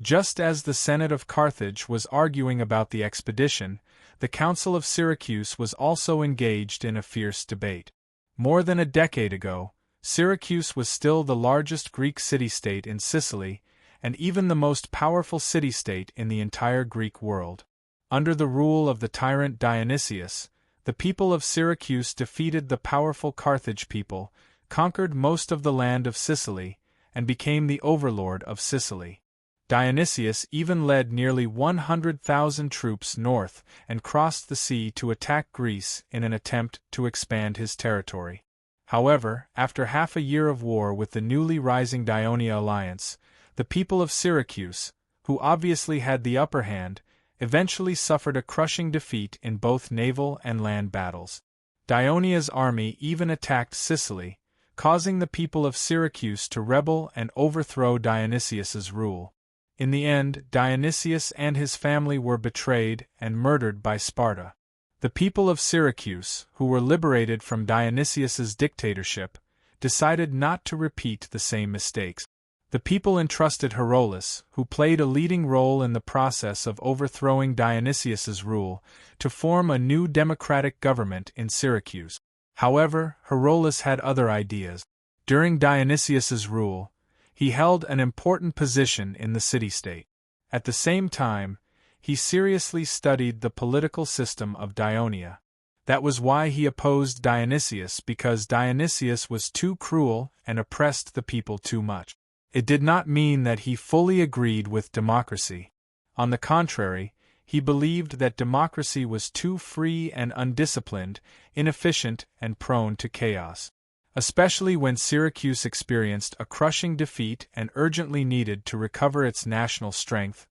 Just as the Senate of Carthage was arguing about the expedition, the Council of Syracuse was also engaged in a fierce debate. More than a decade ago, Syracuse was still the largest Greek city-state in Sicily, and even the most powerful city-state in the entire Greek world. Under the rule of the tyrant Dionysius, the people of Syracuse defeated the powerful Carthage people, conquered most of the land of Sicily, and became the overlord of Sicily. Dionysius even led nearly 100,000 troops north and crossed the sea to attack Greece in an attempt to expand his territory. However, after half a year of war with the newly rising Dionia alliance, the people of Syracuse, who obviously had the upper hand, eventually suffered a crushing defeat in both naval and land battles. Dionia's army even attacked Sicily, causing the people of Syracuse to rebel and overthrow Dionysius's rule. In the end, Dionysius and his family were betrayed and murdered by Sparta. The people of Syracuse, who were liberated from Dionysius's dictatorship, decided not to repeat the same mistakes. The people entrusted Herolas, who played a leading role in the process of overthrowing Dionysius's rule, to form a new democratic government in Syracuse. However, Herolas had other ideas. During Dionysius's rule, he held an important position in the city-state. At the same time, he seriously studied the political system of Dionia. That was why he opposed Dionysius, because Dionysius was too cruel and oppressed the people too much. It did not mean that he fully agreed with democracy. On the contrary, he believed that democracy was too free and undisciplined, inefficient and prone to chaos. Especially when Syracuse experienced a crushing defeat and urgently needed to recover its national strength,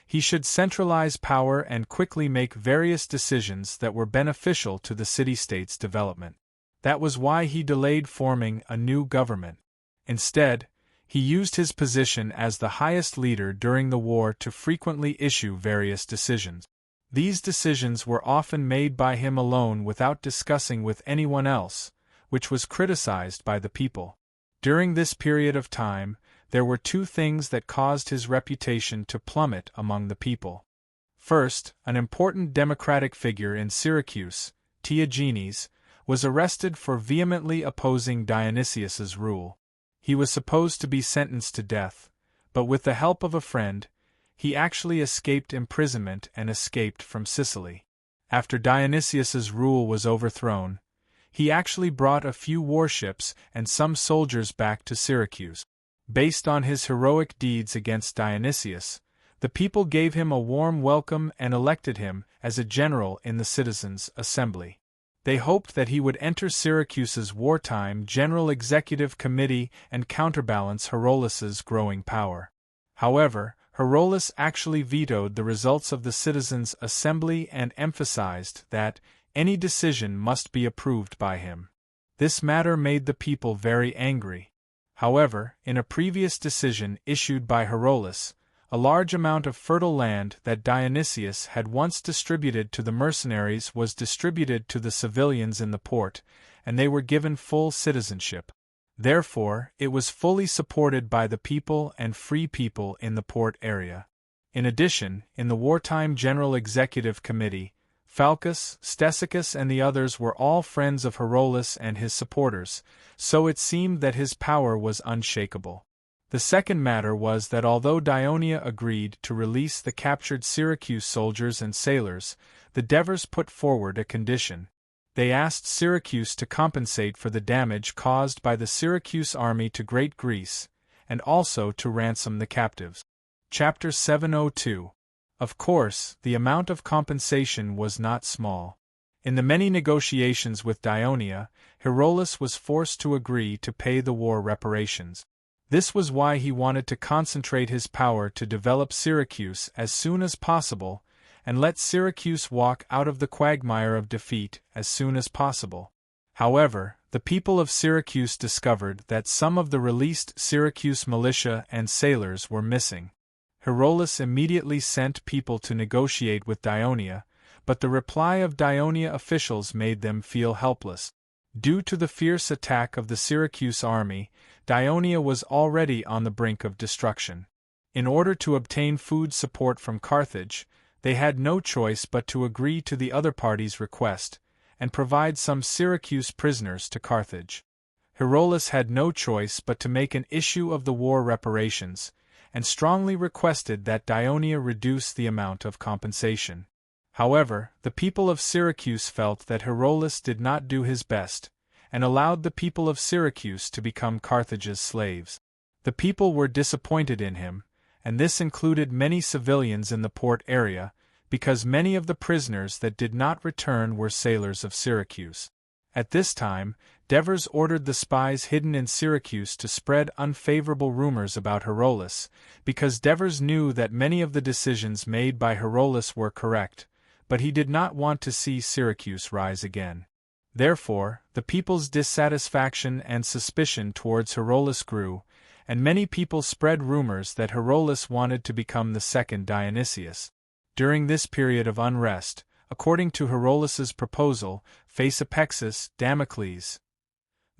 he should centralize power and quickly make various decisions that were beneficial to the city-state's development. That was why he delayed forming a new government. Instead, he used his position as the highest leader during the war to frequently issue various decisions. These decisions were often made by him alone without discussing with anyone else, which was criticized by the people. During this period of time, there were two things that caused his reputation to plummet among the people. First, an important democratic figure in Syracuse, Theagenes, was arrested for vehemently opposing Dionysius's rule. He was supposed to be sentenced to death, but with the help of a friend, he actually escaped imprisonment and escaped from Sicily. After Dionysius's rule was overthrown, he actually brought a few warships and some soldiers back to Syracuse. Based on his heroic deeds against Dionysius, the people gave him a warm welcome and elected him as a general in the citizens' assembly. They hoped that he would enter Syracuse's wartime general executive committee and counterbalance Herolus's growing power. However, Herolus actually vetoed the results of the citizens' assembly and emphasized that any decision must be approved by him. This matter made the people very angry. However, in a previous decision issued by Herolus, a large amount of fertile land that Dionysius had once distributed to the mercenaries was distributed to the civilians in the port, and they were given full citizenship. Therefore, it was fully supported by the people and free people in the port area. In addition, in the wartime General Executive Committee, Phalcus, Stesicus and the others were all friends of Herolus and his supporters, so it seemed that his power was unshakable. The second matter was that although Dionia agreed to release the captured Syracuse soldiers and sailors, the Devers put forward a condition. They asked Syracuse to compensate for the damage caused by the Syracuse army to Great Greece, and also to ransom the captives. Chapter 702. Of course, the amount of compensation was not small. In the many negotiations with Dionia, Herolus was forced to agree to pay the war reparations. This was why he wanted to concentrate his power to develop Syracuse as soon as possible, and let Syracuse walk out of the quagmire of defeat as soon as possible. However, the people of Syracuse discovered that some of the released Syracuse militia and sailors were missing. Herolus immediately sent people to negotiate with Dionia, but the reply of Dionia officials made them feel helpless. Due to the fierce attack of the Syracuse army, Dionia was already on the brink of destruction. In order to obtain food support from Carthage, they had no choice but to agree to the other party's request, and provide some Syracuse prisoners to Carthage. Herolus had no choice but to make an issue of the war reparations, and strongly requested that Dionia reduce the amount of compensation. However, the people of Syracuse felt that Herolus did not do his best, and allowed the people of Syracuse to become Carthage's slaves. The people were disappointed in him, and this included many civilians in the port area, because many of the prisoners that did not return were sailors of Syracuse. At this time, Devers ordered the spies hidden in Syracuse to spread unfavorable rumors about Herolus, because Devers knew that many of the decisions made by Herolus were correct, but he did not want to see Syracuse rise again. Therefore, the people's dissatisfaction and suspicion towards Herolus grew, and many people spread rumors that Herolus wanted to become the second Dionysius. During this period of unrest, according to Herolus's proposal, Phaesipexus, Damocles,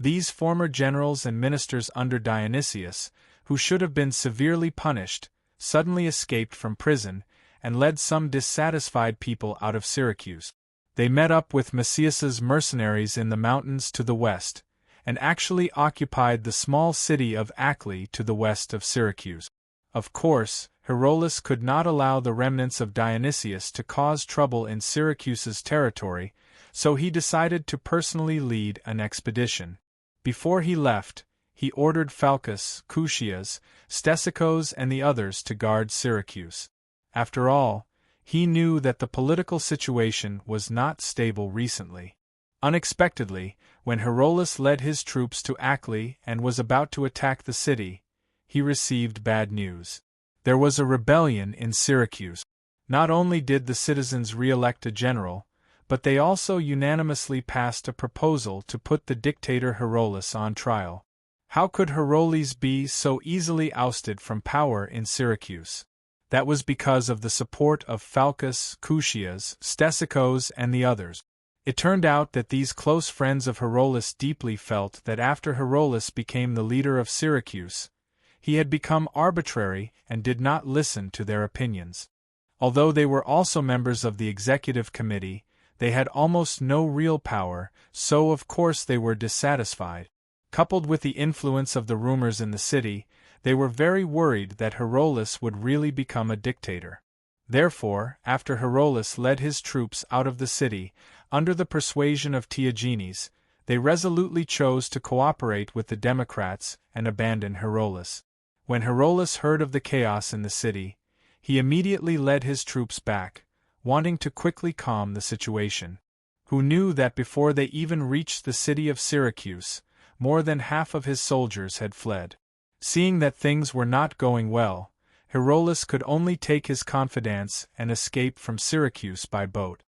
these former generals and ministers under Dionysius, who should have been severely punished, suddenly escaped from prison, and led some dissatisfied people out of Syracuse. They met up with Macias's mercenaries in the mountains to the west, and actually occupied the small city of Achle to the west of Syracuse. Of course, Herolus could not allow the remnants of Dionysius to cause trouble in Syracuse's territory, so he decided to personally lead an expedition. Before he left, he ordered Phalcus, Cucias, Stesicos and the others to guard Syracuse. After all, he knew that the political situation was not stable recently. Unexpectedly, when Herolus led his troops to Achle and was about to attack the city, he received bad news. There was a rebellion in Syracuse. Not only did the citizens re-elect a general, but they also unanimously passed a proposal to put the dictator Herolus on trial. How could Herolus be so easily ousted from power in Syracuse? That was because of the support of Phalcus, Cucias, Stesicos and the others. It turned out that these close friends of Herolas deeply felt that after Herolas became the leader of Syracuse, he had become arbitrary and did not listen to their opinions. Although they were also members of the executive committee, they had almost no real power, so of course they were dissatisfied. Coupled with the influence of the rumors in the city, they were very worried that Herolas would really become a dictator. Therefore, after Herolas led his troops out of the city, under the persuasion of Theagenes, they resolutely chose to cooperate with the Democrats and abandon Herolas. When Herolas heard of the chaos in the city, he immediately led his troops back, wanting to quickly calm the situation. Who knew that before they even reached the city of Syracuse, more than half of his soldiers had fled. Seeing that things were not going well, Herolas could only take his confidants and escape from Syracuse by boat.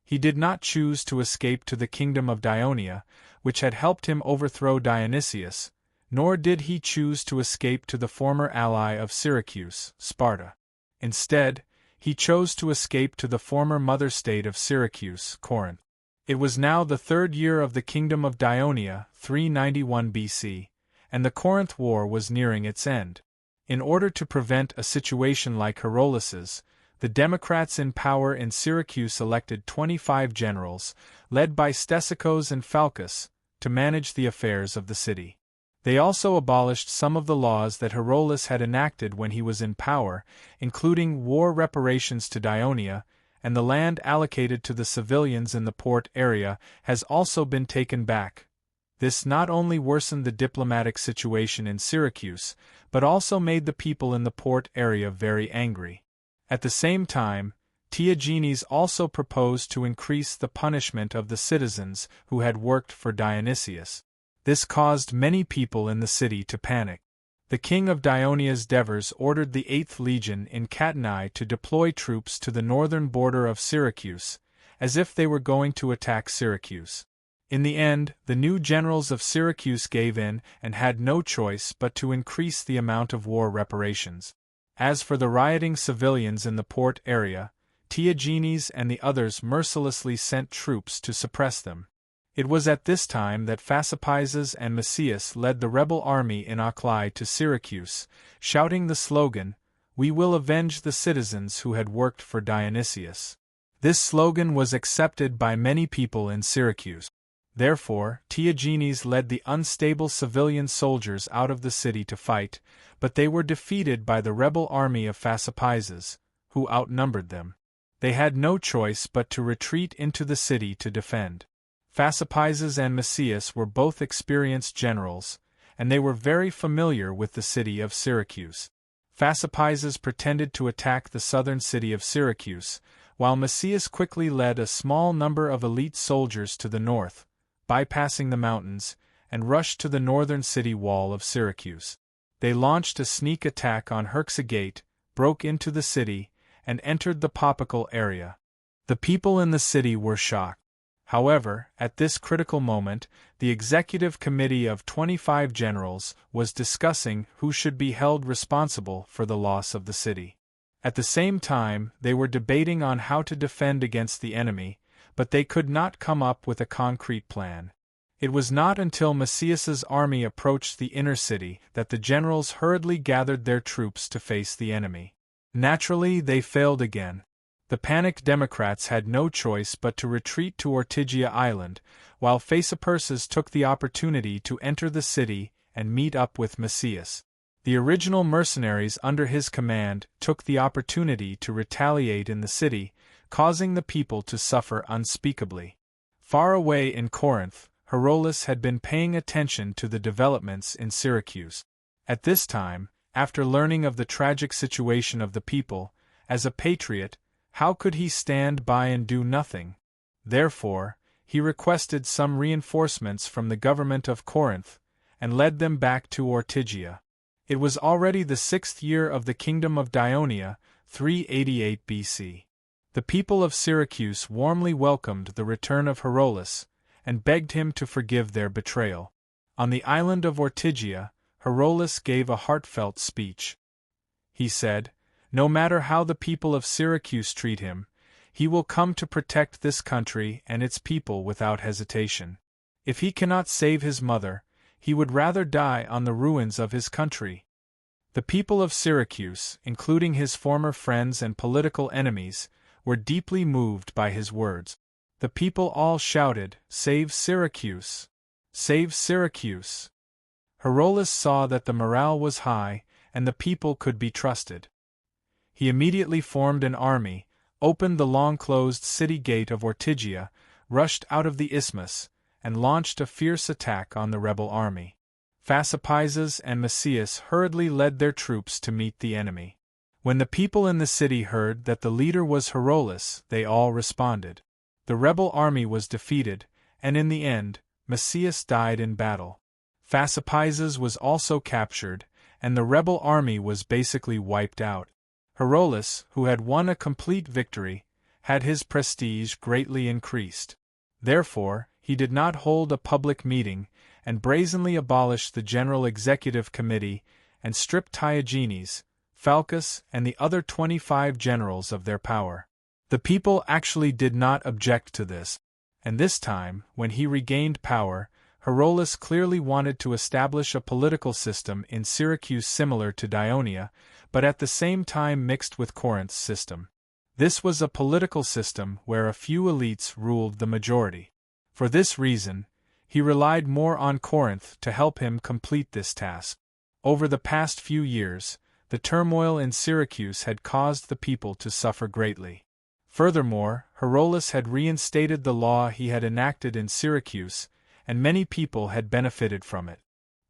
He did not choose to escape to the kingdom of Dionia, which had helped him overthrow Dionysius, nor did he choose to escape to the former ally of Syracuse, Sparta. Instead, he chose to escape to the former mother state of Syracuse, Corinth. It was now the 3rd year of the kingdom of Dionia, 391 BC, and the Corinth War was nearing its end. In order to prevent a situation like Herolas's, the Democrats in power in Syracuse elected 25 generals, led by Stesichos and Phalcus, to manage the affairs of the city. They also abolished some of the laws that Herolas had enacted when he was in power, including war reparations to Dionia, and the land allocated to the civilians in the port area has also been taken back. This not only worsened the diplomatic situation in Syracuse, but also made the people in the port area very angry. At the same time, Theagenes also proposed to increase the punishment of the citizens who had worked for Dionysius. This caused many people in the city to panic. The king of Dionia's Devers ordered the 8th Legion in Catanae to deploy troops to the northern border of Syracuse, as if they were going to attack Syracuse. In the end, the new generals of Syracuse gave in and had no choice but to increase the amount of war reparations. As for the rioting civilians in the port area, Theagenes and the others mercilessly sent troops to suppress them. It was at this time that Phasaphizes and Macias led the rebel army in Achlae to Syracuse, shouting the slogan, "We will avenge the citizens who had worked for Dionysius." This slogan was accepted by many people in Syracuse. Therefore, Theagenes led the unstable civilian soldiers out of the city to fight, but they were defeated by the rebel army of Phasaphizes, who outnumbered them. They had no choice but to retreat into the city to defend. Phasaphizes and Macias were both experienced generals, and they were very familiar with the city of Syracuse. Phasaphizes pretended to attack the southern city of Syracuse, while Macias quickly led a small number of elite soldiers to the north, bypassing the mountains, and rushed to the northern city wall of Syracuse. They launched a sneak attack on Herxagate, broke into the city, and entered the Popical area. The people in the city were shocked. However, at this critical moment, the executive committee of 25 generals was discussing who should be held responsible for the loss of the city. At the same time, they were debating on how to defend against the enemy, but they could not come up with a concrete plan. It was not until Macias's army approached the inner city that the generals hurriedly gathered their troops to face the enemy. Naturally, they failed again. The panicked Democrats had no choice but to retreat to Ortygia Island, while Phasaphizes took the opportunity to enter the city and meet up with Macias. The original mercenaries under his command took the opportunity to retaliate in the city, causing the people to suffer unspeakably. Far away in Corinth, Herolas had been paying attention to the developments in Syracuse. At this time, after learning of the tragic situation of the people, as a patriot, how could he stand by and do nothing? Therefore, he requested some reinforcements from the government of Corinth, and led them back to Ortygia. It was already the 6th year of the kingdom of Dionia, 388 BC. The people of Syracuse warmly welcomed the return of Herolas, and begged him to forgive their betrayal. On the island of Ortygia, Herolas gave a heartfelt speech. He said, "No matter how the people of Syracuse treat him, he will come to protect this country and its people without hesitation. If he cannot save his mother, he would rather die on the ruins of his country. The people of Syracuse, including his former friends and political enemies, were deeply moved by his words. The people all shouted, "Save Syracuse! Save Syracuse!" Herolas saw that the morale was high, and the people could be trusted. He immediately formed an army, opened the long-closed city gate of Ortygia, rushed out of the isthmus, and launched a fierce attack on the rebel army. Phasaphizes and Macias hurriedly led their troops to meet the enemy. When the people in the city heard that the leader was Herolas, they all responded. The rebel army was defeated, and in the end, Macias died in battle. Phasaphizes was also captured, and the rebel army was basically wiped out. Herolas, who had won a complete victory, had his prestige greatly increased. Therefore, he did not hold a public meeting, and brazenly abolished the General Executive Committee, and stripped Tyagenes, Phalcus, and the other 25 generals of their power. The people actually did not object to this, and this time, when he regained power, Herolas clearly wanted to establish a political system in Syracuse similar to Dionia, but at the same time mixed with Corinth's system. This was a political system where a few elites ruled the majority. For this reason, he relied more on Corinth to help him complete this task. Over the past few years, the turmoil in Syracuse had caused the people to suffer greatly. Furthermore, Herolas had reinstated the law he had enacted in Syracuse, and many people had benefited from it.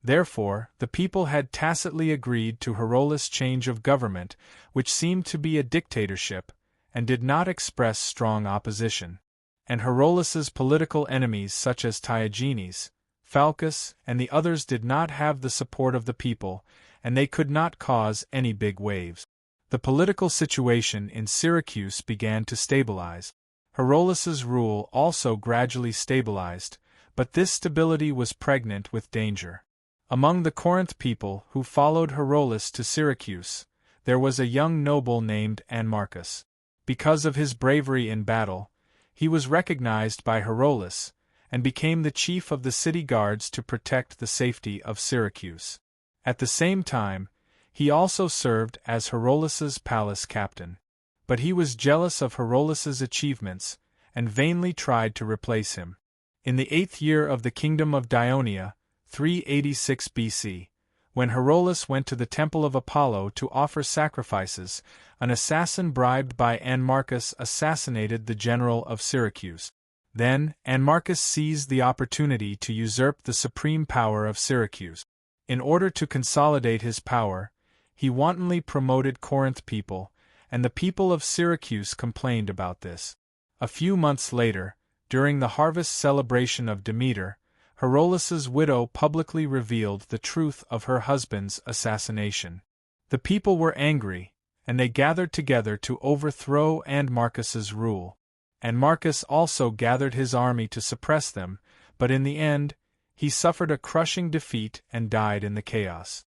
Therefore, the people had tacitly agreed to Herolas' change of government, which seemed to be a dictatorship, and did not express strong opposition. And Herolas's political enemies such as Tyagenes, Phalcus, and the others did not have the support of the people, and they could not cause any big waves. The political situation in Syracuse began to stabilize. Herolas's rule also gradually stabilized, but this stability was pregnant with danger. Among the Corinth people who followed Herolas to Syracuse, there was a young noble named Anmarchus. Because of his bravery in battle, he was recognized by Herolas, and became the chief of the city guards to protect the safety of Syracuse. At the same time, he also served as Herolas's palace captain. But he was jealous of Herolas's achievements, and vainly tried to replace him. In the 8th year of the kingdom of Dionia, 386 BC, when Herolas went to the temple of Apollo to offer sacrifices, an assassin bribed by Anmarchus assassinated the general of Syracuse. Then, Anmarchus seized the opportunity to usurp the supreme power of Syracuse. In order to consolidate his power, he wantonly promoted Corinth people, and the people of Syracuse complained about this. A few months later, during the harvest celebration of Demeter, Herolas's widow publicly revealed the truth of her husband's assassination. The people were angry, and they gathered together to overthrow Anmarchus's rule. Anmarchus also gathered his army to suppress them, but in the end, he suffered a crushing defeat and died in the chaos.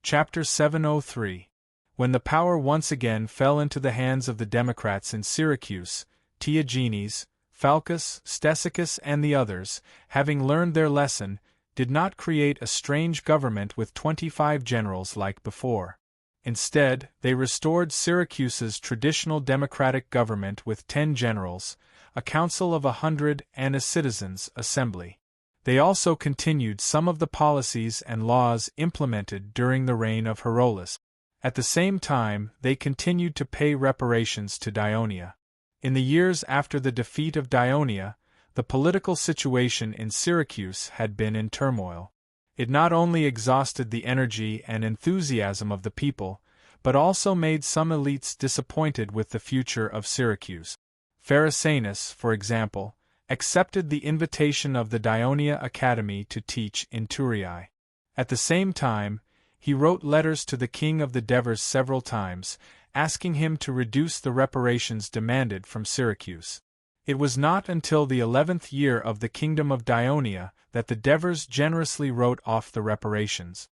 Chapter 703. When the power once again fell into the hands of the Democrats in Syracuse, Tyagenes, Phalcus, Stesicus and the others, having learned their lesson, did not create a strange government with 25 generals like before. Instead, they restored Syracuse's traditional democratic government with 10 generals, a council of 100 and a citizens' assembly. They also continued some of the policies and laws implemented during the reign of Herolas. At the same time, they continued to pay reparations to Dionia. In the years after the defeat of Dionia, the political situation in Syracuse had been in turmoil. It not only exhausted the energy and enthusiasm of the people, but also made some elites disappointed with the future of Syracuse. Pharisanus, for example, accepted the invitation of the Dionia Academy to teach in Turiae. At the same time, he wrote letters to the king of the Devers several times, asking him to reduce the reparations demanded from Syracuse. It was not until the 11th year of the kingdom of Dionia that the Devers generously wrote off the reparations.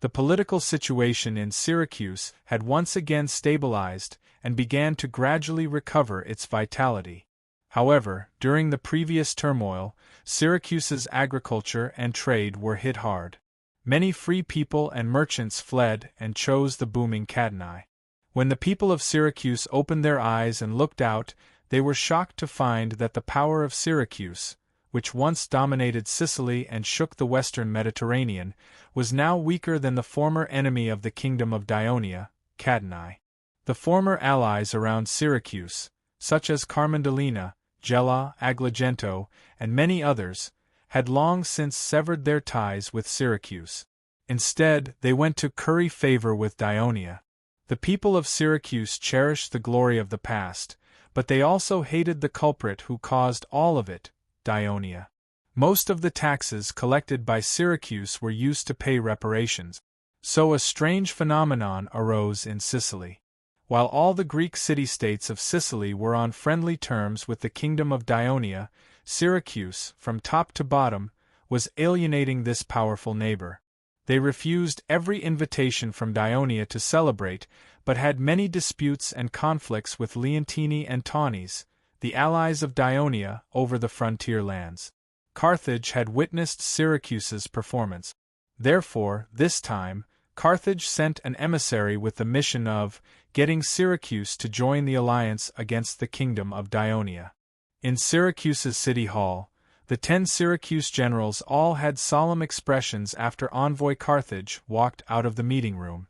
The political situation in Syracuse had once again stabilized and began to gradually recover its vitality. However, during the previous turmoil, Syracuse's agriculture and trade were hit hard. Many free people and merchants fled and chose the booming Cadenai. When the people of Syracuse opened their eyes and looked out, they were shocked to find that the power of Syracuse, which once dominated Sicily and shook the western Mediterranean, was now weaker than the former enemy of the kingdom of Dionia, Cadenai. The former allies around Syracuse, such as Carmondolina, Gela, Agrigento, and many others, had long since severed their ties with Syracuse. Instead, they went to curry favor with Dionia. The people of Syracuse cherished the glory of the past, but they also hated the culprit who caused all of it, Dionia. Most of the taxes collected by Syracuse were used to pay reparations. So a strange phenomenon arose in Sicily. While all the Greek city-states of Sicily were on friendly terms with the kingdom of Dionia, Syracuse, from top to bottom, was alienating this powerful neighbor. They refused every invitation from Dionia to celebrate, but had many disputes and conflicts with Leontini and Taunus, the allies of Dionia, over the frontier lands. Carthage had witnessed Syracuse's performance. Therefore, this time, Carthage sent an emissary with the mission of getting Syracuse to join the alliance against the kingdom of Dionia. In Syracuse's city hall, the 10 Syracuse generals all had solemn expressions after envoy Carthage walked out of the meeting room.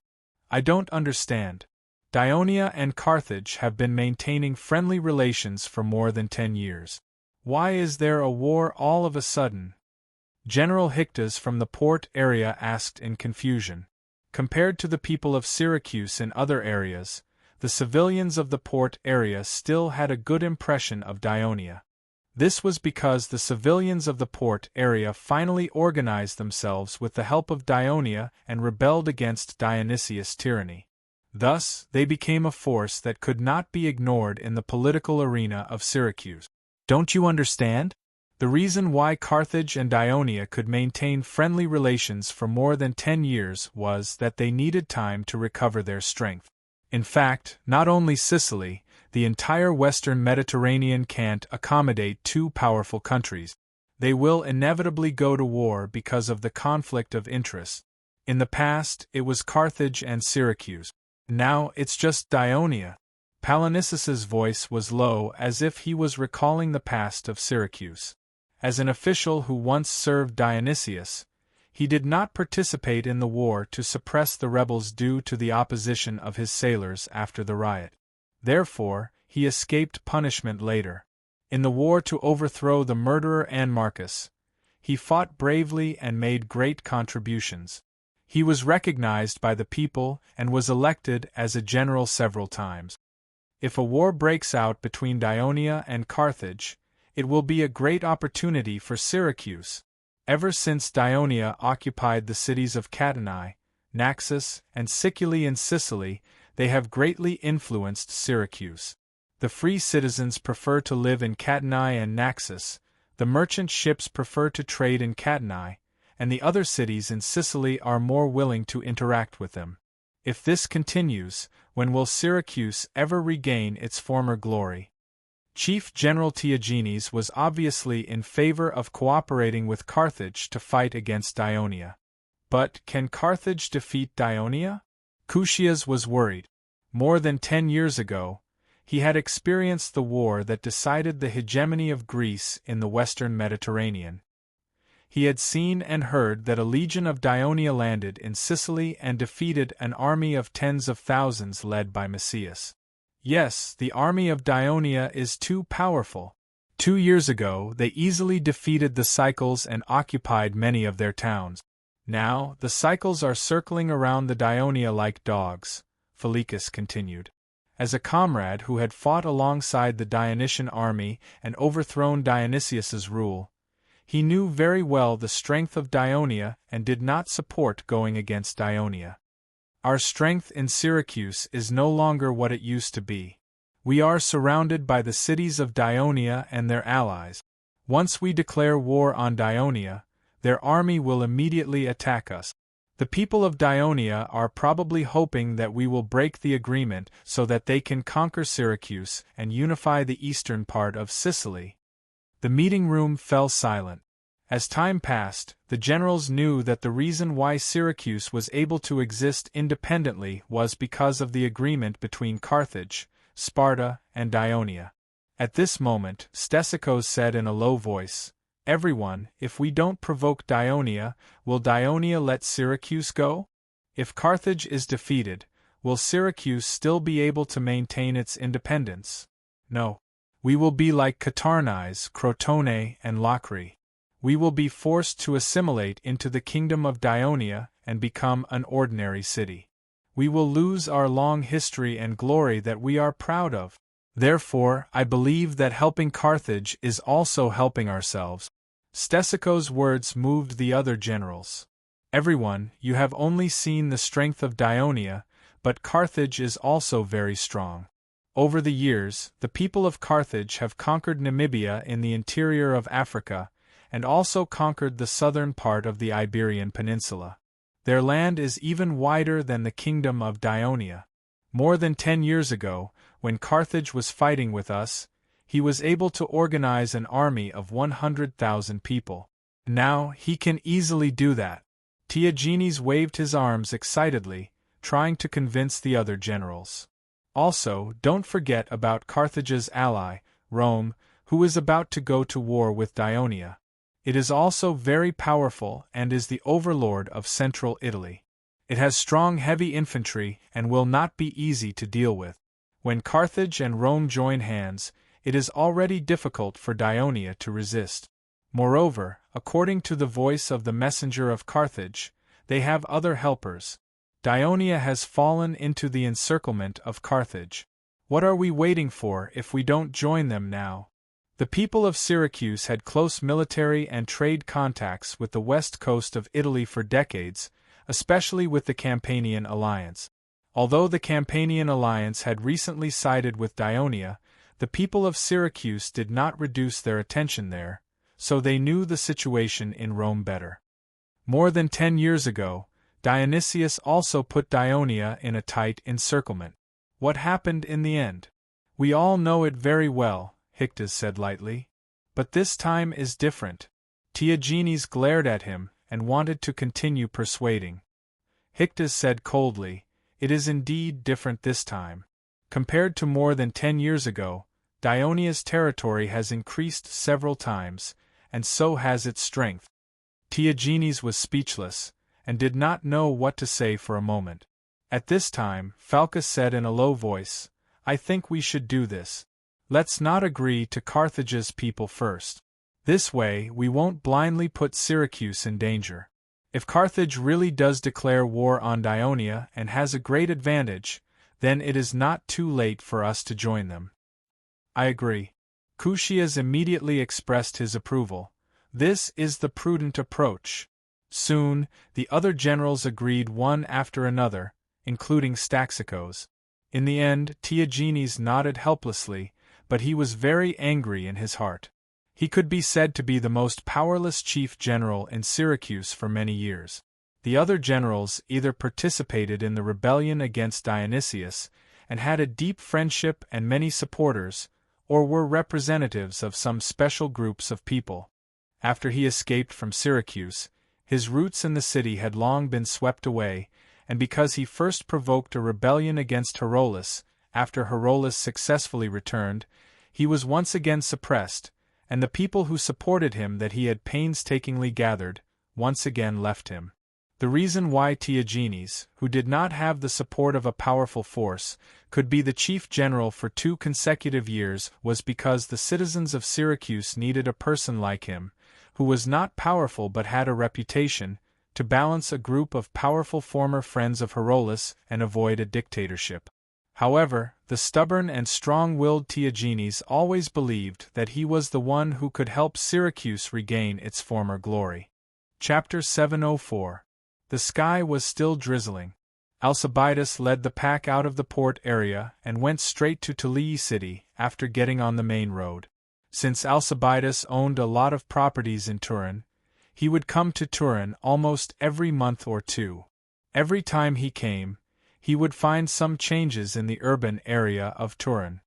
I don't understand. Dionia and Carthage have been maintaining friendly relations for more than 10 years. Why is there a war all of a sudden? General Hictas from the port area asked in confusion. Compared to the people of Syracuse in other areas, the civilians of the port area still had a good impression of Dionia. This was because the civilians of the port area finally organized themselves with the help of Dionia and rebelled against Dionysius' tyranny. Thus, they became a force that could not be ignored in the political arena of Syracuse. Don't you understand? The reason why Carthage and Dionia could maintain friendly relations for more than 10 years was that they needed time to recover their strength. In fact, not only Sicily, the entire western Mediterranean can't accommodate 2 powerful countries. They will inevitably go to war because of the conflict of interests. In the past, it was Carthage and Syracuse. Now it's just Dionia. Palainices's voice was low as if he was recalling the past of Syracuse. As an official who once served Dionysius, he did not participate in the war to suppress the rebels due to the opposition of his sailors after the riot. Therefore, he escaped punishment later. In the war to overthrow the murderer Marcus, he fought bravely and made great contributions. He was recognized by the people and was elected as a general several times. If a war breaks out between Dionia and Carthage, it will be a great opportunity for Syracuse. Ever since Dionia occupied the cities of Cadenai, Naxos, and Sicily in Sicily, they have greatly influenced Syracuse. The free citizens prefer to live in Cadenai and Naxos, the merchant ships prefer to trade in Cadenai, and the other cities in Sicily are more willing to interact with them. If this continues, when will Syracuse ever regain its former glory? Chief General Theagenes was obviously in favor of cooperating with Carthage to fight against Dionia. But can Carthage defeat Dionia? Cusius was worried. More than 10 years ago, he had experienced the war that decided the hegemony of Greece in the western Mediterranean. He had seen and heard that a legion of Dionia landed in Sicily and defeated an army of tens of thousands led by Macias. Yes, the army of Dionia is too powerful. 2 years ago, they easily defeated the Cycles and occupied many of their towns. Now, the Cycles are circling around the Dionia like dogs, Philippus continued. As a comrade who had fought alongside the Dionysian army and overthrown Dionysius's rule, he knew very well the strength of Dionia and did not support going against Dionia. Our strength in Syracuse is no longer what it used to be. We are surrounded by the cities of Dionia and their allies. Once we declare war on Dionia, their army will immediately attack us. The people of Dionia are probably hoping that we will break the agreement so that they can conquer Syracuse and unify the eastern part of Sicily." The meeting room fell silent. As time passed, the generals knew that the reason why Syracuse was able to exist independently was because of the agreement between Carthage, Sparta, and Dionia. At this moment, Stesichos said in a low voice, "Everyone, if we don't provoke Dionia, will Dionia let Syracuse go? If Carthage is defeated, will Syracuse still be able to maintain its independence? No. We will be like Catarnais, Crotone, and Locri. We will be forced to assimilate into the kingdom of Dionia and become an ordinary city. We will lose our long history and glory that we are proud of. Therefore, I believe that helping Carthage is also helping ourselves." Stesichos' words moved the other generals. "Everyone, you have only seen the strength of Dionia, but Carthage is also very strong. Over the years, the people of Carthage have conquered Namibia in the interior of Africa, and also conquered the southern part of the Iberian Peninsula. Their land is even wider than the kingdom of Dionia. More than 10 years ago, when Carthage was fighting with us, he was able to organize an army of 100,000 people. Now he can easily do that." Tiagenes waved his arms excitedly, trying to convince the other generals. "Also, don't forget about Carthage's ally, Rome, who is about to go to war with Dionia. It is also very powerful and is the overlord of central Italy. It has strong heavy infantry and will not be easy to deal with. When Carthage and Rome join hands, it is already difficult for Dionia to resist. Moreover, according to the voice of the messenger of Carthage, they have other helpers. Dionia has fallen into the encirclement of Carthage. What are we waiting for if we don't join them now?" The people of Syracuse had close military and trade contacts with the west coast of Italy for decades, especially with the Campanian alliance. Although the Campanian alliance had recently sided with Dionia, the people of Syracuse did not reduce their attention there, so they knew the situation in Rome better. More than 10 years ago, Dionysius also put Dionia in a tight encirclement. What happened in the end? "We all know it very well," Hyctes said lightly. "But this time is different." Tiagenes glared at him and wanted to continue persuading. Hyctes said coldly, "It is indeed different this time. Compared to more than 10 years ago, Dionia's territory has increased several times, and so has its strength." Tiagenes was speechless, and did not know what to say for a moment. At this time, Phalcus said in a low voice, "I think we should do this. Let's not agree to Carthage's people first. This way we won't blindly put Syracuse in danger. If Carthage really does declare war on Dionia and has a great advantage, then it is not too late for us to join them." "I agree." Kuchias immediately expressed his approval. "This is the prudent approach." Soon, the other generals agreed one after another, including Stesichos. In the end, Tiagenes nodded helplessly, but he was very angry in his heart. He could be said to be the most powerless chief general in Syracuse for many years. The other generals either participated in the rebellion against Dionysius and had a deep friendship and many supporters, or were representatives of some special groups of people. After he escaped from Syracuse, his roots in the city had long been swept away, and because he first provoked a rebellion against Herolas, after Herolas successfully returned, he was once again suppressed, and the people who supported him that he had painstakingly gathered, once again left him. The reason why Tiagenes, who did not have the support of a powerful force, could be the chief general for 2 consecutive years was because the citizens of Syracuse needed a person like him, who was not powerful but had a reputation, to balance a group of powerful former friends of Herolas and avoid a dictatorship. However, the stubborn and strong-willed Tiagenes always believed that he was the one who could help Syracuse regain its former glory. Chapter 704. The sky was still drizzling. Alcibiades led the pack out of the port area and went straight to Tulii city after getting on the main road. Since Alcibiades owned a lot of properties in Turin, He would come to Turin almost every month or two. Every time he came, he would find some changes in the urban area of Turin.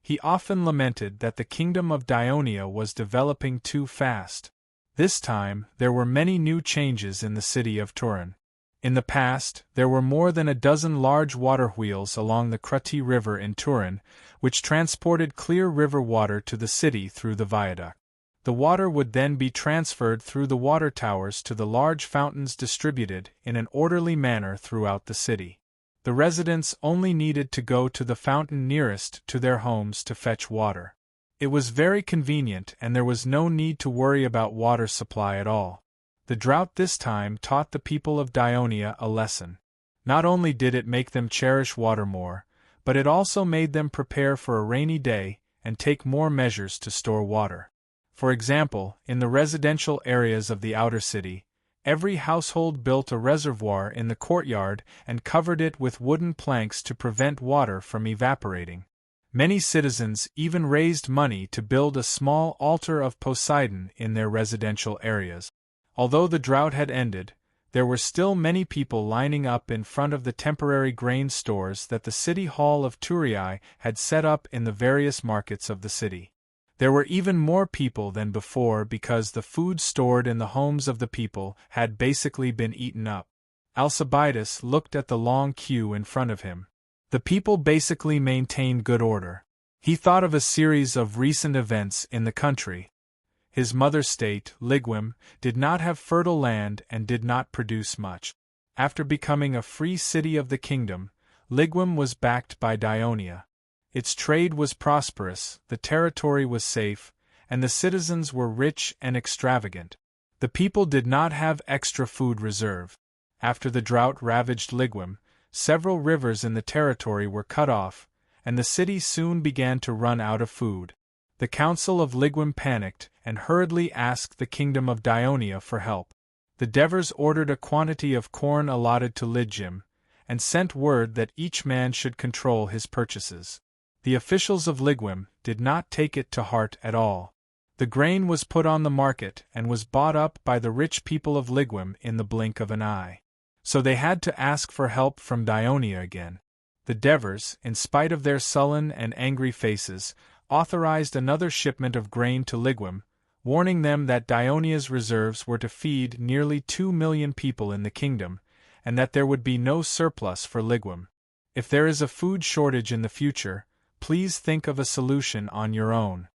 He often lamented that the kingdom of Dionia was developing too fast. This time, there were many new changes in the city of Turin. In the past, there were more than a dozen large water wheels along the Crutty River in Turin, which transported clear river water to the city through the viaduct. The water would then be transferred through the water towers to the large fountains distributed in an orderly manner throughout the city. The residents only needed to go to the fountain nearest to their homes to fetch water. It was very convenient and there was no need to worry about water supply at all. The drought this time taught the people of Dionia a lesson. Not only did it make them cherish water more, but it also made them prepare for a rainy day and take more measures to store water. For example, in the residential areas of the outer city, every household built a reservoir in the courtyard and covered it with wooden planks to prevent water from evaporating. Many citizens even raised money to build a small altar of Poseidon in their residential areas. Although the drought had ended, there were still many people lining up in front of the temporary grain stores that the city hall of Turii had set up in the various markets of the city. There were even more people than before because the food stored in the homes of the people had basically been eaten up. Alcibiades looked at the long queue in front of him. The people basically maintained good order. He thought of a series of recent events in the country. His mother state, Ligwim, did not have fertile land and did not produce much. After becoming a free city of the kingdom, Ligwim was backed by Dionia. Its trade was prosperous, the territory was safe, and the citizens were rich and extravagant. The people did not have extra food reserve. After the drought ravaged Ligwim, several rivers in the territory were cut off, and the city soon began to run out of food. The council of Ligwim panicked and hurriedly asked the kingdom of Dionia for help. The Devers ordered a quantity of corn allotted to Ligim, and sent word that each man should control his purchases. The officials of Ligwim did not take it to heart at all. The grain was put on the market and was bought up by the rich people of Ligwim in the blink of an eye. So they had to ask for help from Dionia again. The Devers, in spite of their sullen and angry faces, authorized another shipment of grain to Ligwim, warning them that Dionia's reserves were to feed nearly 2 million people in the kingdom, and that there would be no surplus for Ligwim. If there is a food shortage in the future, please think of a solution on your own.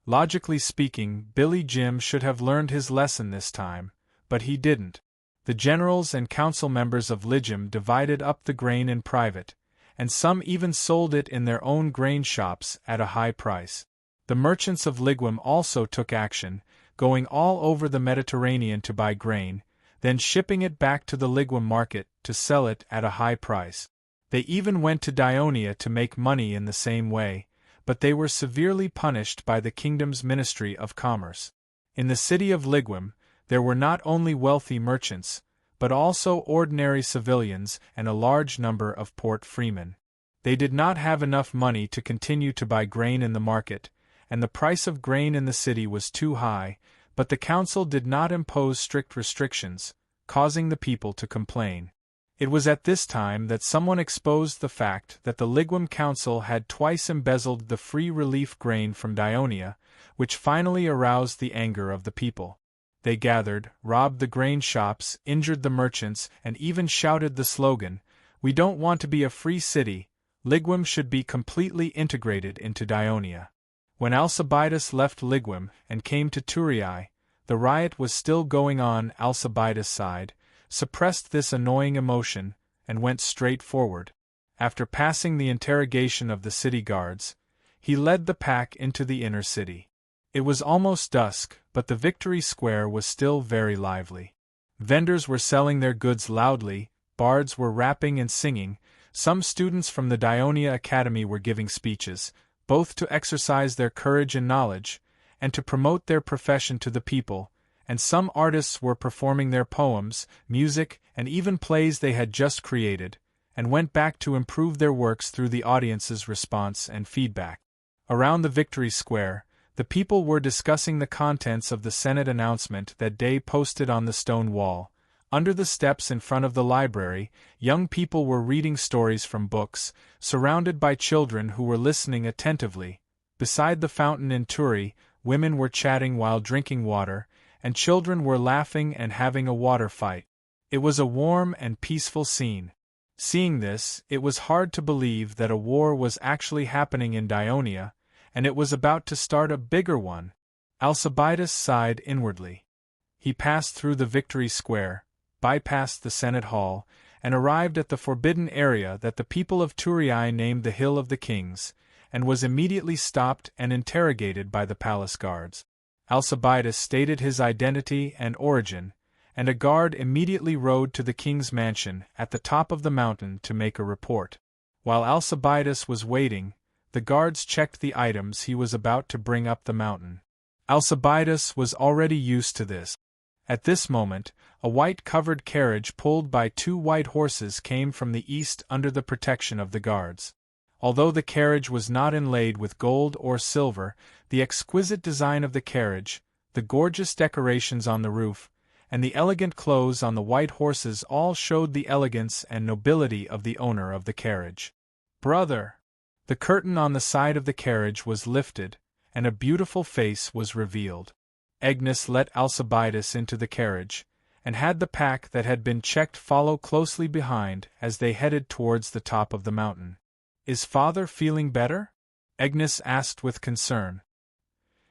Logically speaking, Billy Jim should have learned his lesson this time, but he didn't. The generals and council members of Ligim divided up the grain in private, and some even sold it in their own grain shops at a high price. The merchants of Ligwim also took action, going all over the Mediterranean to buy grain, then shipping it back to the Ligwim market to sell it at a high price. They even went to Dionia to make money in the same way, but they were severely punished by the kingdom's Ministry of Commerce. In the city of Ligwim, there were not only wealthy merchants, but also ordinary civilians and a large number of port freemen. They did not have enough money to continue to buy grain in the market, and the price of grain in the city was too high, but the council did not impose strict restrictions, causing the people to complain. It was at this time that someone exposed the fact that the Ligwim Council had twice embezzled the free relief grain from Dionia, which finally aroused the anger of the people. They gathered, robbed the grain shops, injured the merchants, and even shouted the slogan, "We don't want to be a free city, Ligwim should be completely integrated into Dionia." When Alcibiades left Ligwim and came to Turii, the riot was still going on. Alcibiades sighed, suppressed this annoying emotion, and went straight forward. After passing the interrogation of the city guards, he led the pack into the inner city. It was almost dusk, but the Victory Square was still very lively. Vendors were selling their goods loudly, bards were rapping and singing, some students from the Dionia Academy were giving speeches, both to exercise their courage and knowledge, and to promote their profession to the people, and some artists were performing their poems, music, and even plays they had just created, and went back to improve their works through the audience's response and feedback. Around the Victory Square, The people were discussing the contents of the Senate announcement that day posted on the stone wall. Under the steps in front of the library, young people were reading stories from books, surrounded by children who were listening attentively. Beside the fountain in Turi, women were chatting while drinking water, and children were laughing and having a water fight. It was a warm and peaceful scene. Seeing this, it was hard to believe that a war was actually happening in Dionia, and it was about to start a bigger one. Alcibiades sighed inwardly. He passed through the Victory Square, bypassed the Senate Hall, and arrived at the forbidden area that the people of Thurii named the Hill of the Kings, and was immediately stopped and interrogated by the palace guards. Alcibiades stated his identity and origin, and a guard immediately rode to the king's mansion at the top of the mountain to make a report. While Alcibiades was waiting, the guards checked the items he was about to bring up the mountain. Alcibiades was already used to this. At this moment, a white-covered carriage pulled by 2 white horses came from the east under the protection of the guards. Although the carriage was not inlaid with gold or silver, the exquisite design of the carriage, the gorgeous decorations on the roof, and the elegant clothes on the white horses all showed the elegance and nobility of the owner of the carriage. "Brother!" The curtain on the side of the carriage was lifted, and a beautiful face was revealed. Agnes let Alcibiades into the carriage, and had the pack that had been checked follow closely behind as they headed towards the top of the mountain. "Is father feeling better?" Agnes asked with concern.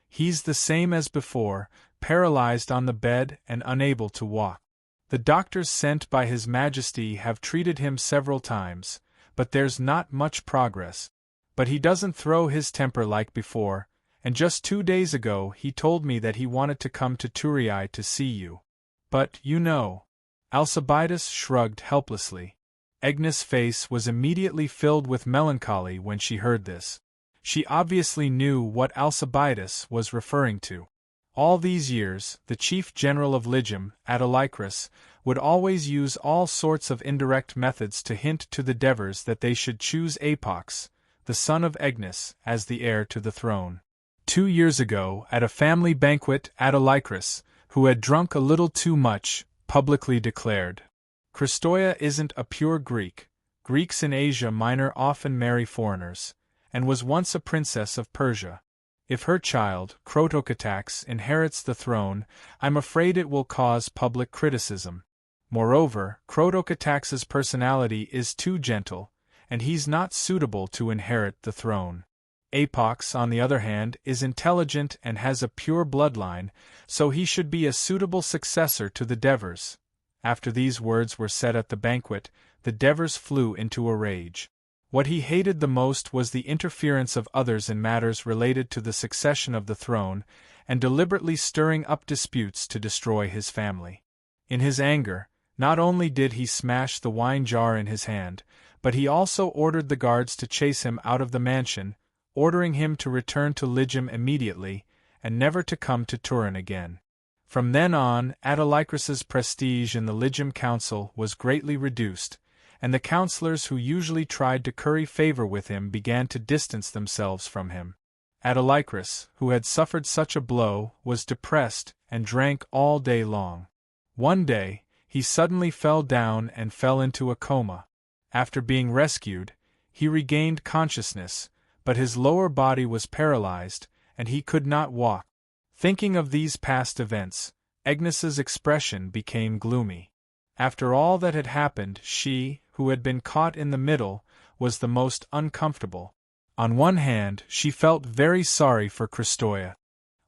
"He's the same as before, paralyzed on the bed and unable to walk. The doctors sent by His Majesty have treated him several times, but there's not much progress. But he doesn't throw his temper like before, and just 2 days ago he told me that he wanted to come to Thurii to see you. But, you know." Alcibiades shrugged helplessly. Agnes' face was immediately filled with melancholy when she heard this. She obviously knew what Alcibiades was referring to. All these years, the chief general of Lygum, Autolycus, would always use all sorts of indirect methods to hint to the Devers that they should choose Apox, the son of Agnes, as the heir to the throne. 2 years ago, at a family banquet, Autolycus, who had drunk a little too much, publicly declared, "Christoia isn't a pure Greek. Greeks in Asia Minor often marry foreigners, and was once a princess of Persia. If her child, Crotocatax, inherits the throne, I'm afraid it will cause public criticism. Moreover, Crotocatax's personality is too gentle, and he's not suitable to inherit the throne. Apox, on the other hand, is intelligent and has a pure bloodline, so he should be a suitable successor to the Devers." After these words were said at the banquet, the Devers flew into a rage. What he hated the most was the interference of others in matters related to the succession of the throne, and deliberately stirring up disputes to destroy his family. In his anger, not only did he smash the wine jar in his hand, but he also ordered the guards to chase him out of the mansion, ordering him to return to Lygum immediately, and never to come to Turin again. From then on, Autolycus's prestige in the Lygum council was greatly reduced, and the councillors who usually tried to curry favor with him began to distance themselves from him. Autolycus, who had suffered such a blow, was depressed and drank all day long. One day, he suddenly fell down and fell into a coma. After being rescued, he regained consciousness, but his lower body was paralyzed, and he could not walk. Thinking of these past events, Agnes's expression became gloomy. After all that had happened, she, who had been caught in the middle, was the most uncomfortable. On one hand, she felt very sorry for Christoia.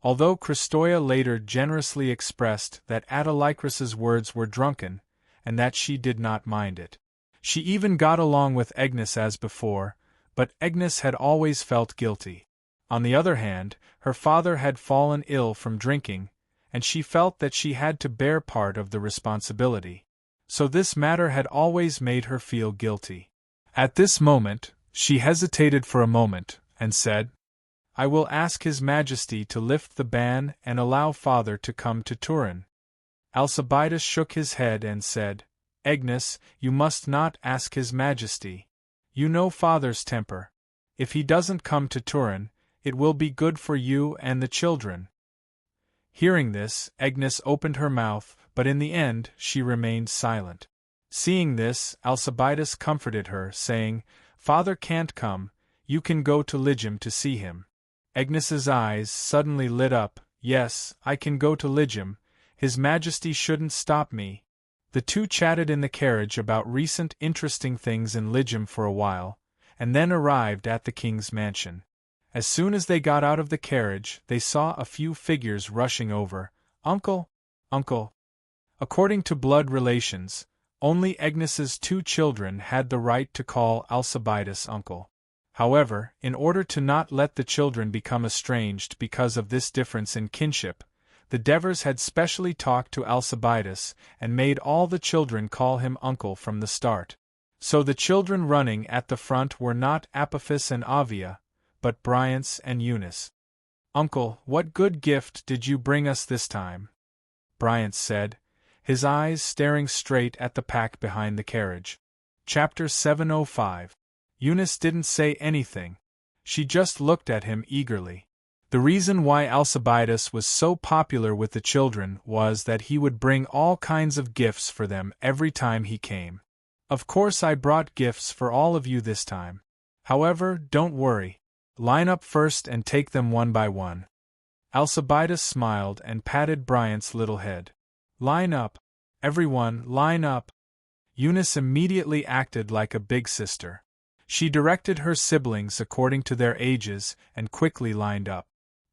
Although Christoia later generously expressed that Autolycus's words were drunken, and that she did not mind it. She even got along with Agnes as before, but Agnes had always felt guilty. On the other hand, her father had fallen ill from drinking, and she felt that she had to bear part of the responsibility. So this matter had always made her feel guilty. At this moment, she hesitated for a moment, and said, "I will ask His Majesty to lift the ban and allow father to come to Turin." Alcibiades shook his head and said, "Agnes, you must not ask His Majesty. You know father's temper. If he doesn't come to Turin, It will be good for you and the children." Hearing this, Agnes opened her mouth, but in the end she remained silent. Seeing this, Alcibiades comforted her, saying, "Father can't come, you can go to Ligyme to see him." Agnes's eyes suddenly lit up. "Yes, I can go to Ligyme. His Majesty shouldn't stop me." The two chatted in the carriage about recent interesting things in Ligyme for a while, and then arrived at the king's mansion. As soon as they got out of the carriage, they saw a few figures rushing over. "Uncle! Uncle!" According to blood relations, only Agnes's two children had the right to call Alcibiades uncle. However, in order to not let the children become estranged because of this difference in kinship, the Devers had specially talked to Alcibiades and made all the children call him uncle from the start. So the children running at the front were not Apophis and Avia, but Bryance and Eunice. "Uncle, what good gift did you bring us this time?" Bryance said, his eyes staring straight at the pack behind the carriage. Chapter 705. Eunice didn't say anything. She just looked at him eagerly. The reason why Alcibiades was so popular with the children was that he would bring all kinds of gifts for them every time he came. "Of course I brought gifts for all of you this time. However, don't worry. Line up first and take them one by one." Alcibiades smiled and patted Bryant's little head. "Line up. Everyone, line up." Eunice immediately acted like a big sister. She directed her siblings according to their ages and quickly lined up.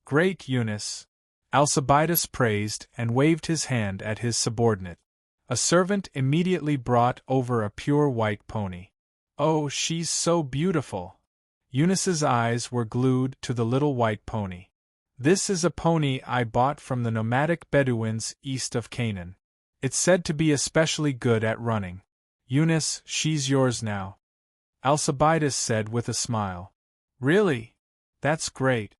"Great, Eunice," Alcibiades praised and waved his hand at his subordinate. A servant immediately brought over a pure white pony. "Oh, she's so beautiful." Eunice's eyes were glued to the little white pony. "This is a pony I bought from the nomadic Bedouins east of Canaan. It's said to be especially good at running. Eunice, she's yours now," Alcibiades said with a smile. "Really? That's great."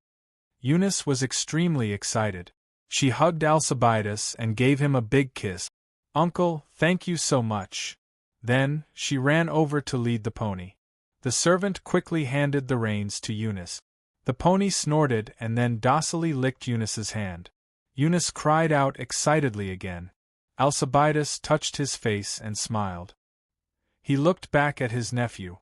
Eunice was extremely excited. She hugged Alcibiades and gave him a big kiss. "Uncle, thank you so much." Then, she ran over to lead the pony. The servant quickly handed the reins to Eunice. The pony snorted and then docilely licked Eunice's hand. Eunice cried out excitedly again. Alcibiades touched his face and smiled. He looked back at his nephew.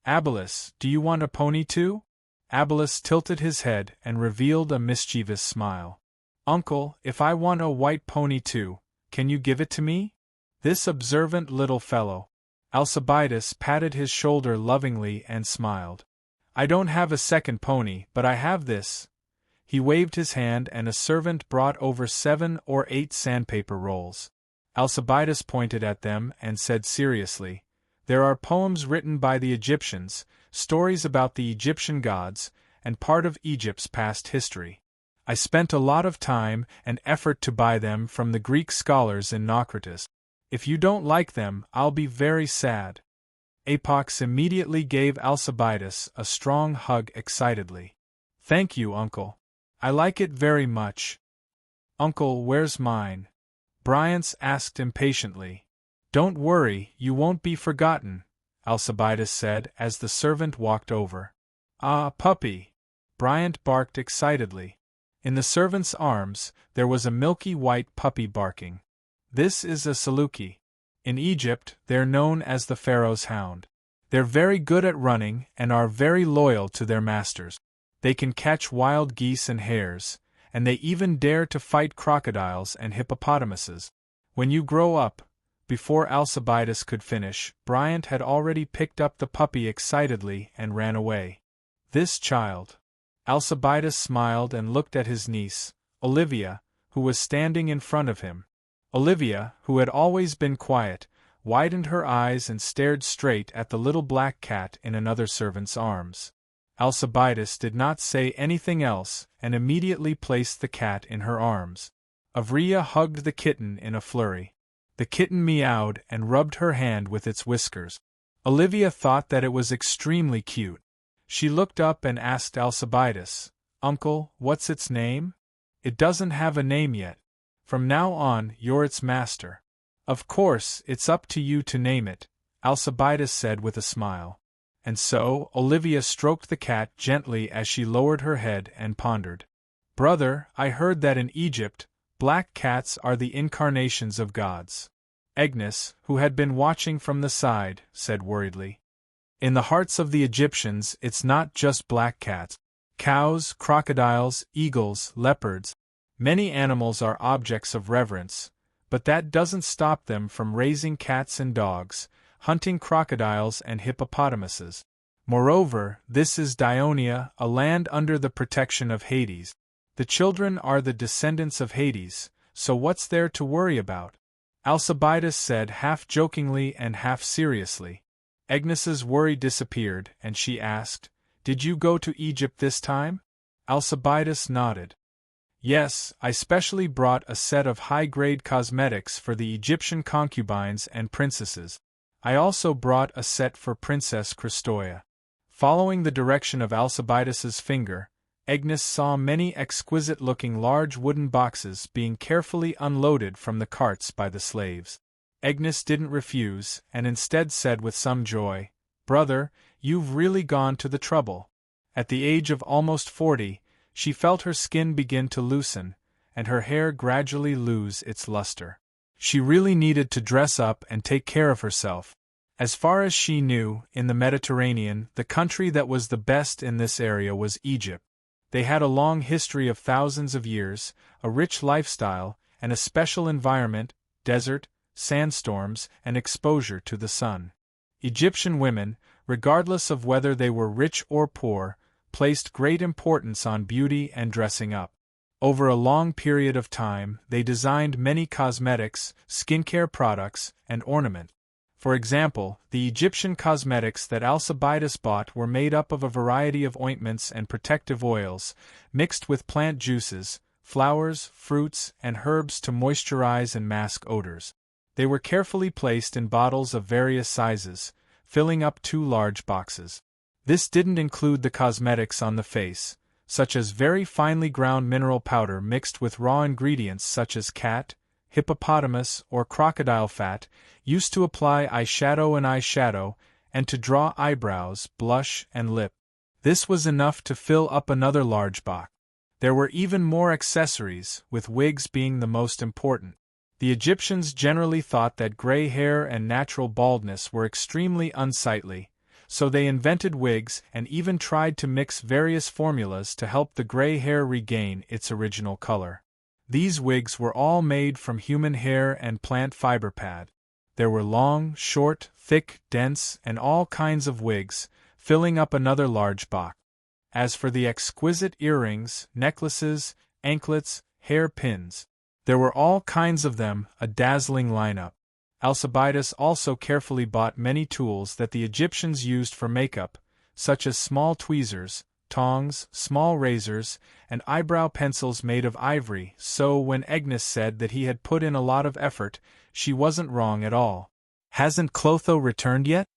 "Abalus, do you want a pony too?" Abalus tilted his head and revealed a mischievous smile. "Uncle, if I want a white pony too, can you give it to me?" This observant little fellow. Alcibiades patted his shoulder lovingly and smiled. "I don't have a second pony, but I have this." He waved his hand and a servant brought over 7 or 8 sandpaper rolls. Alcibiades pointed at them and said seriously, "There are poems written by the Egyptians, stories about the Egyptian gods, and part of Egypt's past history. I spent a lot of time and effort to buy them from the Greek scholars in Naucratis. If you don't like them, I'll be very sad." Apox immediately gave Alcibiades a strong hug excitedly. "Thank you, Uncle. I like it very much." "Uncle, where's mine?" Bryance asked impatiently. "Don't worry, you won't be forgotten," Alcibiades said as the servant walked over. "Ah, puppy!" Bryant barked excitedly. In the servant's arms, there was a milky white puppy barking. This is a saluki. In Egypt, they're known as the Pharaoh's hound. They're very good at running and are very loyal to their masters. They can catch wild geese and hares, and they even dare to fight crocodiles and hippopotamuses. When you grow up, before Alcibiades could finish, Bryant had already picked up the puppy excitedly and ran away. This child. Alcibiades smiled and looked at his niece, Olivia, who was standing in front of him. Olivia, who had always been quiet, widened her eyes and stared straight at the little black cat in another servant's arms. Alcibiades did not say anything else and immediately placed the cat in her arms. Avria hugged the kitten in a flurry. The kitten meowed and rubbed her hand with its whiskers. Olivia thought that it was extremely cute. She looked up and asked Alcibiades, "Uncle, what's its name?" "It doesn't have a name yet. From now on, you're its master." "Of course, it's up to you to name it," Alcibiades said with a smile. And so, Olivia stroked the cat gently as she lowered her head and pondered. Brother, I heard that in Egypt, black cats are the incarnations of gods. Agnes, who had been watching from the side, said worriedly. In the hearts of the Egyptians, it's not just black cats. Cows, crocodiles, eagles, leopards. Many animals are objects of reverence, but that doesn't stop them from raising cats and dogs, hunting crocodiles and hippopotamuses. Moreover, this is Dionia, a land under the protection of Hades. The children are the descendants of Hades, so what's there to worry about? Alcibiades said half jokingly and half seriously. Agnes's worry disappeared, and she asked, Did you go to Egypt this time? Alcibiades nodded. Yes, I specially brought a set of high-grade cosmetics for the Egyptian concubines and princesses. I also brought a set for Princess Christoia. Following the direction of Alcibides's finger, Agnes saw many exquisite-looking large wooden boxes being carefully unloaded from the carts by the slaves. Agnes didn't refuse, and instead said with some joy, Brother, you've really gone to the trouble. At the age of almost 40, she felt her skin begin to loosen, and her hair gradually lose its luster. She really needed to dress up and take care of herself. As far as she knew, in the Mediterranean, the country that was the best in this area was Egypt. They had a long history of thousands of years, a rich lifestyle, and a special environment, desert, sandstorms, and exposure to the sun. Egyptian women, regardless of whether they were rich or poor, placed great importance on beauty and dressing up. Over a long period of time, they designed many cosmetics, skincare products, and ornament. For example, the Egyptian cosmetics that Alcibiades bought were made up of a variety of ointments and protective oils, mixed with plant juices, flowers, fruits, and herbs to moisturize and mask odors. They were carefully placed in bottles of various sizes, filling up 2 large boxes. This didn't include the cosmetics on the face, such as very finely ground mineral powder mixed with raw ingredients such as cat, hippopotamus, or crocodile fat, used to apply eyeshadow and to draw eyebrows, blush, and lip. This was enough to fill up another large box. There were even more accessories, with wigs being the most important. The Egyptians generally thought that gray hair and natural baldness were extremely unsightly, so they invented wigs and even tried to mix various formulas to help the gray hair regain its original color. These wigs were all made from human hair and plant fiber pad. There were long, short, thick, dense, and all kinds of wigs, filling up another large box. As for the exquisite earrings, necklaces, anklets, hair pins, there were all kinds of them, a dazzling lineup. Alcibiades also carefully bought many tools that the Egyptians used for makeup, such as small tweezers, tongs, small razors, and eyebrow pencils made of ivory, so when Agnes said that he had put in a lot of effort, she wasn't wrong at all. Hasn't Clotho returned yet?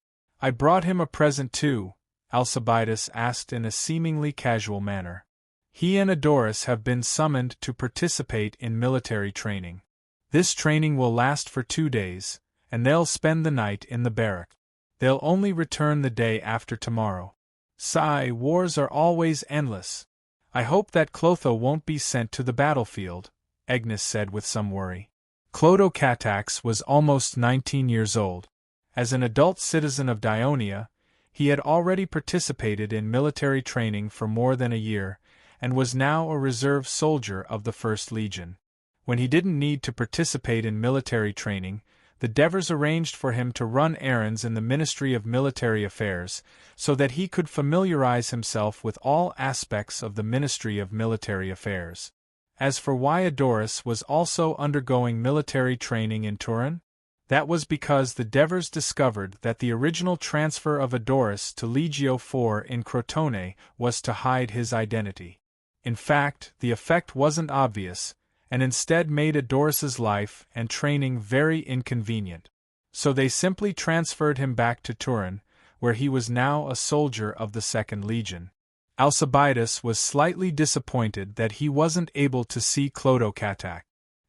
I brought him a present too, Alcibiades asked in a seemingly casual manner. He and Adoris have been summoned to participate in military training. This training will last for 2 days, and they'll spend the night in the barrack. They'll only return the day after tomorrow. Sigh, wars are always endless. I hope that Clotho won't be sent to the battlefield, Agnes said with some worry. Clotho Catax was almost 19 years old. As an adult citizen of Dionia, he had already participated in military training for more than a year, and was now a reserve soldier of the 1st Legion. When he didn't need to participate in military training, the Devers arranged for him to run errands in the Ministry of Military Affairs, so that he could familiarize himself with all aspects of the Ministry of Military Affairs. As for why Adoris was also undergoing military training in Turin, that was because the Devers discovered that the original transfer of Adoris to Legio IV in Crotone was to hide his identity. In fact, the effect wasn't obvious, and instead made Adoris's life and training very inconvenient. So they simply transferred him back to Turin, where he was now a soldier of the 2nd Legion. Alcibiades was slightly disappointed that he wasn't able to see Clotho Catax.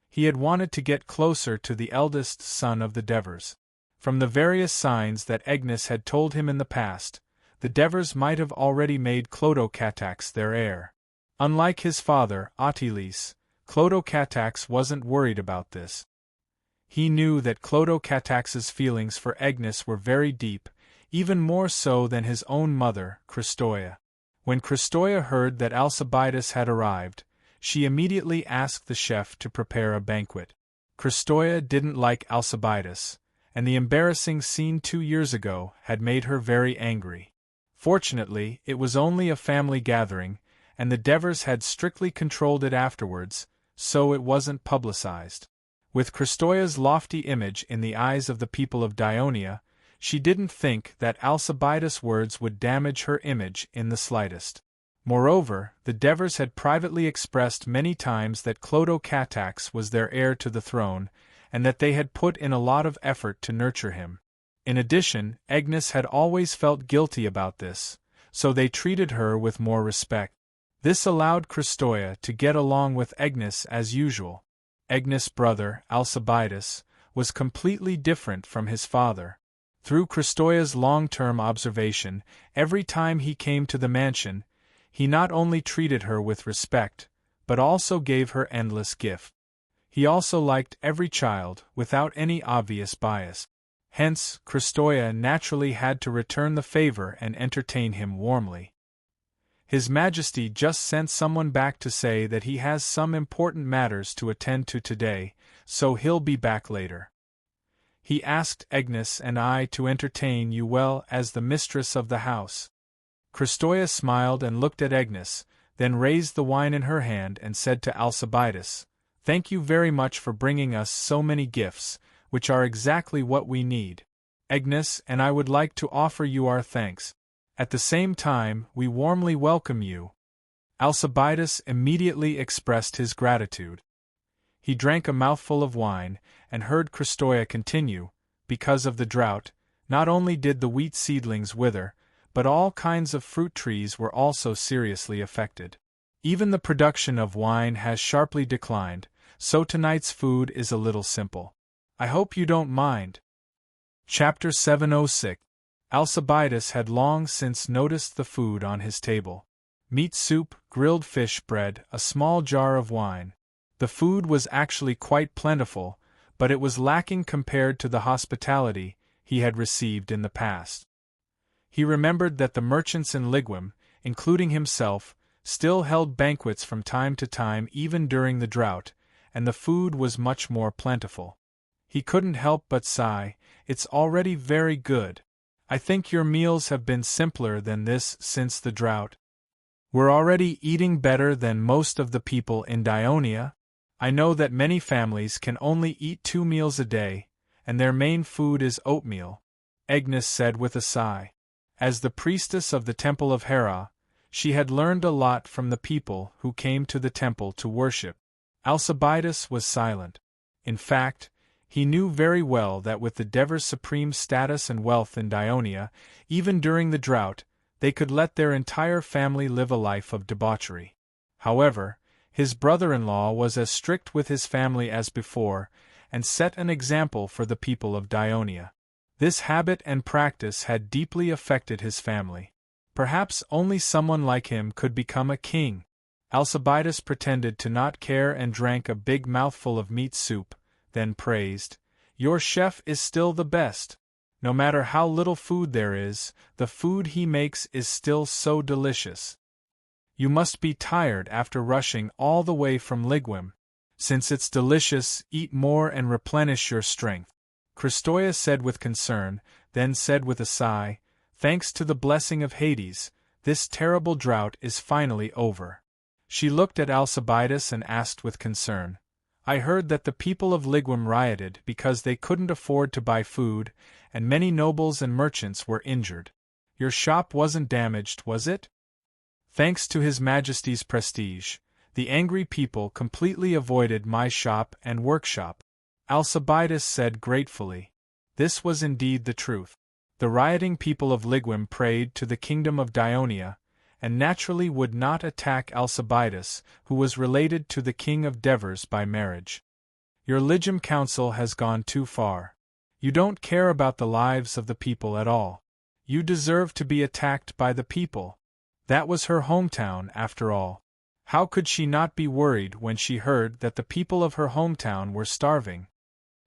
He had wanted to get closer to the eldest son of the Devers. From the various signs that Agnes had told him in the past, the Devers might have already made Clodocatax their heir. Unlike his father, Achilles, Clodocatax wasn't worried about this. He knew that Clodocatax's feelings for Agnes were very deep, even more so than his own mother, Chrystoia. When Chrystoia heard that Alcibiades had arrived, she immediately asked the chef to prepare a banquet. Chrystoia didn't like Alcibiades, and the embarrassing scene 2 years ago had made her very angry. Fortunately, it was only a family gathering, and the Devers had strictly controlled it afterwards, so it wasn't publicized. With Chrystoia's lofty image in the eyes of the people of Dionia, she didn't think that Alcibiades' words would damage her image in the slightest. Moreover, the Devers had privately expressed many times that Clodocatax was their heir to the throne, and that they had put in a lot of effort to nurture him. In addition, Agnes had always felt guilty about this, so they treated her with more respect. This allowed Chrystoia to get along with Agnes as usual. Agnes' brother, Alcibiades, was completely different from his father. Through Chrystoia's long-term observation, every time he came to the mansion, he not only treated her with respect, but also gave her endless gifts. He also liked every child, without any obvious bias. Hence, Chrystoia naturally had to return the favor and entertain him warmly. His Majesty just sent someone back to say that he has some important matters to attend to today, so he'll be back later. He asked Agnes and I to entertain you well as the mistress of the house. Chrystoia smiled and looked at Agnes, then raised the wine in her hand and said to Alcibiades, "Thank you very much for bringing us so many gifts, which are exactly what we need. Agnes and I would like to offer you our thanks. At the same time, we warmly welcome you." Alcibiades immediately expressed his gratitude. He drank a mouthful of wine, and heard Chrystoia continue, because of the drought, not only did the wheat seedlings wither, but all kinds of fruit trees were also seriously affected. Even the production of wine has sharply declined, so tonight's food is a little simple. I hope you don't mind. Chapter 706. Alcibiades had long since noticed the food on his table. Meat soup, grilled fish bread, a small jar of wine. The food was actually quite plentiful, but it was lacking compared to the hospitality he had received in the past. He remembered that the merchants in Liguim, including himself, still held banquets from time to time even during the drought, and the food was much more plentiful. He couldn't help but sigh, "It's already very good. I think your meals have been simpler than this since the drought. We're already eating better than most of the people in Dionia. I know that many families can only eat 2 meals a day, and their main food is oatmeal," Agnes said with a sigh. As the priestess of the Temple of Hera, she had learned a lot from the people who came to the temple to worship. Alcibiades was silent. In fact, he knew very well that with the Devers' supreme status and wealth in Dionia, even during the drought, they could let their entire family live a life of debauchery. However, his brother-in-law was as strict with his family as before, and set an example for the people of Dionia. This habit and practice had deeply affected his family. Perhaps only someone like him could become a king. Alcibiades pretended to not care and drank a big mouthful of meat soup, then praised, "Your chef is still the best. No matter how little food there is, the food he makes is still so delicious. You must be tired after rushing all the way from Liguim. Since it's delicious, eat more and replenish your strength." Chrystoia said with concern, then said with a sigh, "Thanks to the blessing of Hades, this terrible drought is finally over." She looked at Alcibiades and asked with concern, "I heard that the people of Liguim rioted because they couldn't afford to buy food, and many nobles and merchants were injured. Your shop wasn't damaged, was it?" "Thanks to His Majesty's prestige, the angry people completely avoided my shop and workshop," Alcibiades said gratefully. This was indeed the truth. The rioting people of Liguim prayed to the kingdom of Dionia, and naturally would not attack Alcibiades, who was related to the king of Devers by marriage. "Your Liguim council has gone too far. You don't care about the lives of the people at all. You deserve to be attacked by the people. That was her hometown, after all. How could she not be worried when she heard that the people of her hometown were starving?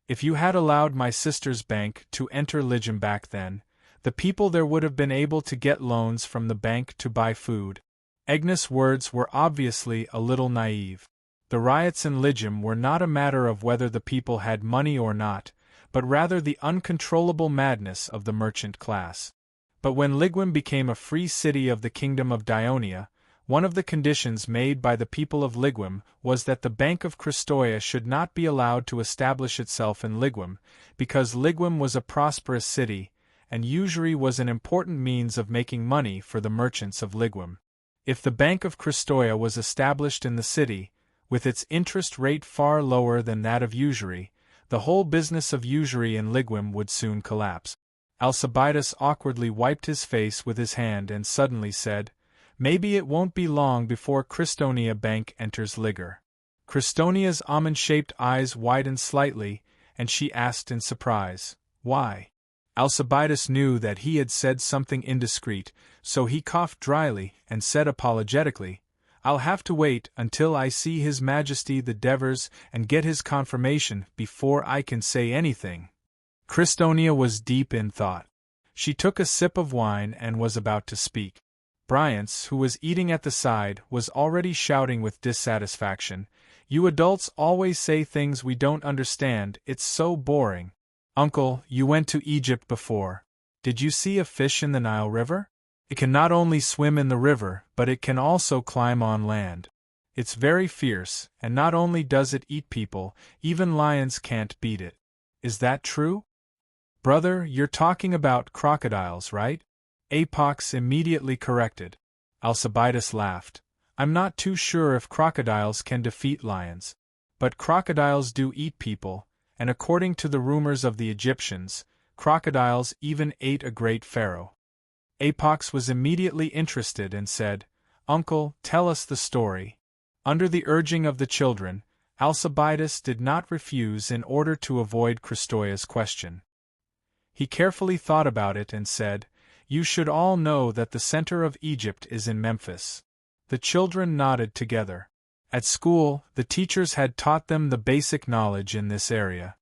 If you had allowed my sister's bank to enter Ligium back then, the people there would have been able to get loans from the bank to buy food. Agnes' words were obviously a little naive. The riots in Ligium were not a matter of whether the people had money or not, but rather the uncontrollable madness of the merchant class. But when Ligium became a free city of the kingdom of Dionia, one of the conditions made by the people of Ligium was that the Bank of Christoia should not be allowed to establish itself in Ligium, because Ligium was a prosperous city, and usury was an important means of making money for the merchants of Ligium. If the Bank of Christoia was established in the city, with its interest rate far lower than that of usury, the whole business of usury in Ligium would soon collapse. Alcibiades awkwardly wiped his face with his hand and suddenly said, "Maybe it won't be long before Christonia Bank enters Liger." Christonia's almond-shaped eyes widened slightly, and she asked in surprise, "Why?" Alcibiades knew that he had said something indiscreet, so he coughed dryly and said apologetically, "I'll have to wait until I see His Majesty the Devers and get his confirmation before I can say anything." Christonia was deep in thought. She took a sip of wine and was about to speak. Bryance, who was eating at the side, was already shouting with dissatisfaction, "You adults always say things we don't understand, it's so boring." "Uncle, you went to Egypt before. Did you see a fish in the Nile River? It can not only swim in the river, but it can also climb on land. It's very fierce, and not only does it eat people, even lions can't beat it. Is that true?" "Brother, you're talking about crocodiles, right?" Apox immediately corrected. Alcibiades laughed. "I'm not too sure if crocodiles can defeat lions. But crocodiles do eat people, and according to the rumors of the Egyptians, crocodiles even ate a great pharaoh." Apox was immediately interested and said, "Uncle, tell us the story." Under the urging of the children, Alcibiades did not refuse in order to avoid Christoia's question. He carefully thought about it and said, "You should all know that the center of Egypt is in Memphis." The children nodded together. At school, the teachers had taught them the basic knowledge in this area.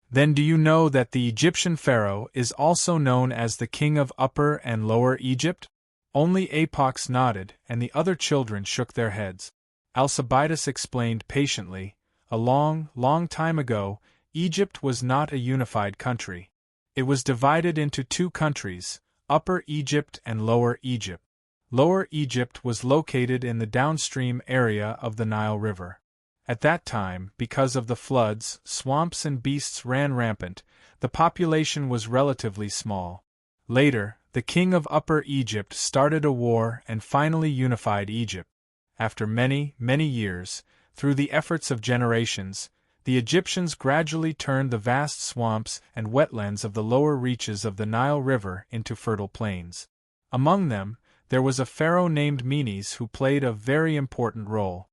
"Then do you know that the Egyptian pharaoh is also known as the king of Upper and Lower Egypt?" Only Apox nodded, and the other children shook their heads. Alcibiades explained patiently, "A long, long time ago, Egypt was not a unified country. It was divided into two countries, Upper Egypt and Lower Egypt. Lower Egypt was located in the downstream area of the Nile River. At that time, because of the floods, swamps and beasts ran rampant, the population was relatively small. Later, the king of Upper Egypt started a war and finally unified Egypt. After many, many years, through the efforts of generations, the Egyptians gradually turned the vast swamps and wetlands of the lower reaches of the Nile River into fertile plains. Among them, there was a pharaoh named Menes who played a very important role.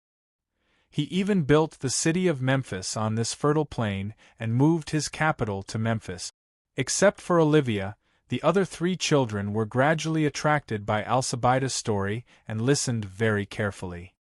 He even built the city of Memphis on this fertile plain and moved his capital to Memphis. Except for Olivia, the other three children were gradually attracted by Alcibiades' story and listened very carefully.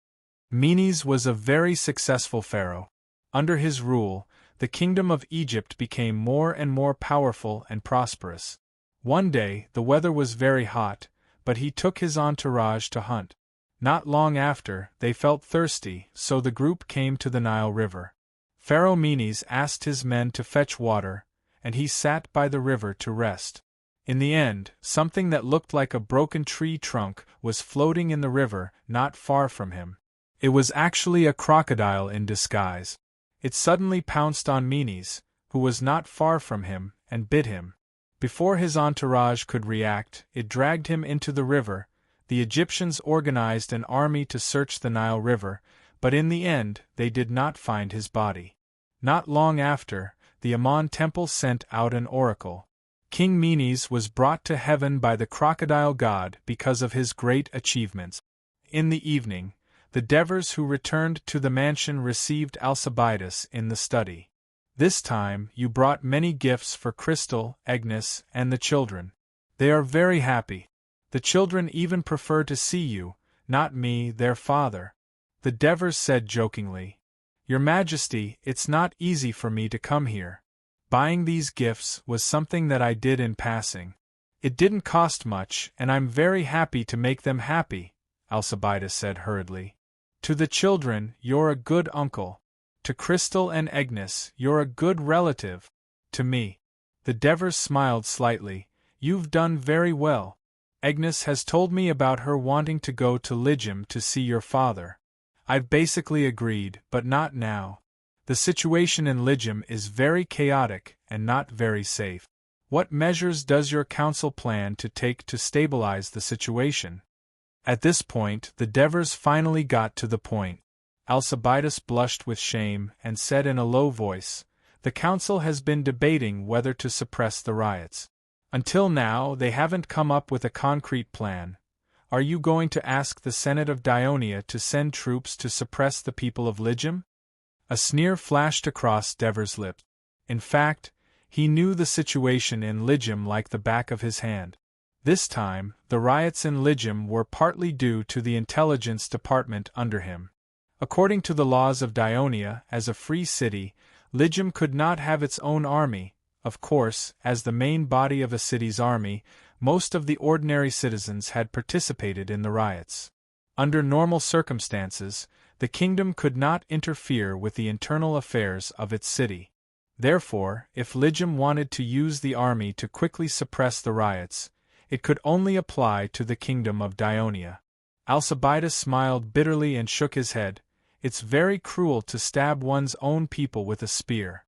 Menes was a very successful pharaoh. Under his rule, the kingdom of Egypt became more and more powerful and prosperous. One day, the weather was very hot, but he took his entourage to hunt. Not long after, they felt thirsty, so the group came to the Nile River. Pharaoh Menes asked his men to fetch water, and he sat by the river to rest. In the end, something that looked like a broken tree trunk was floating in the river not far from him. It was actually a crocodile in disguise. It suddenly pounced on Menes, who was not far from him, and bit him. Before his entourage could react, it dragged him into the river. The Egyptians organized an army to search the Nile River, but in the end they did not find his body. Not long after, the Ammon temple sent out an oracle. King Menes was brought to heaven by the crocodile god because of his great achievements. In the evening, the Devers who returned to the mansion received Alcibiades in the study. "This time you brought many gifts for Crystal, Agnes, and the children. They are very happy. The children even prefer to see you, not me, their father. The Devers said jokingly. Your Majesty, it's not easy for me to come here. Buying these gifts was something that I did in passing. It didn't cost much, and I'm very happy to make them happy, Alcibiades said hurriedly. To the children, you're a good uncle. To Crystal and Agnes, you're a good relative. To me. The Devers smiled slightly. You've done very well. Agnes has told me about her wanting to go to Ligium to see your father. I've basically agreed, but not now. The situation in Ligium is very chaotic and not very safe. What measures does your council plan to take to stabilize the situation? At this point, the Devers finally got to the point. Alcibiades blushed with shame and said in a low voice, The council has been debating whether to suppress the riots. Until now, they haven't come up with a concrete plan. Are you going to ask the Senate of Dionia to send troops to suppress the people of Ligium? A sneer flashed across Devers' lips. In fact, he knew the situation in Ligium like the back of his hand. This time, the riots in Ligium were partly due to the intelligence department under him. According to the laws of Dionia, as a free city, Ligium could not have its own army. Of course, as the main body of a city's army, most of the ordinary citizens had participated in the riots. Under normal circumstances, the kingdom could not interfere with the internal affairs of its city. Therefore, if Ligium wanted to use the army to quickly suppress the riots, it could only apply to the kingdom of Dionia. Alcibiades smiled bitterly and shook his head. It's very cruel to stab one's own people with a spear.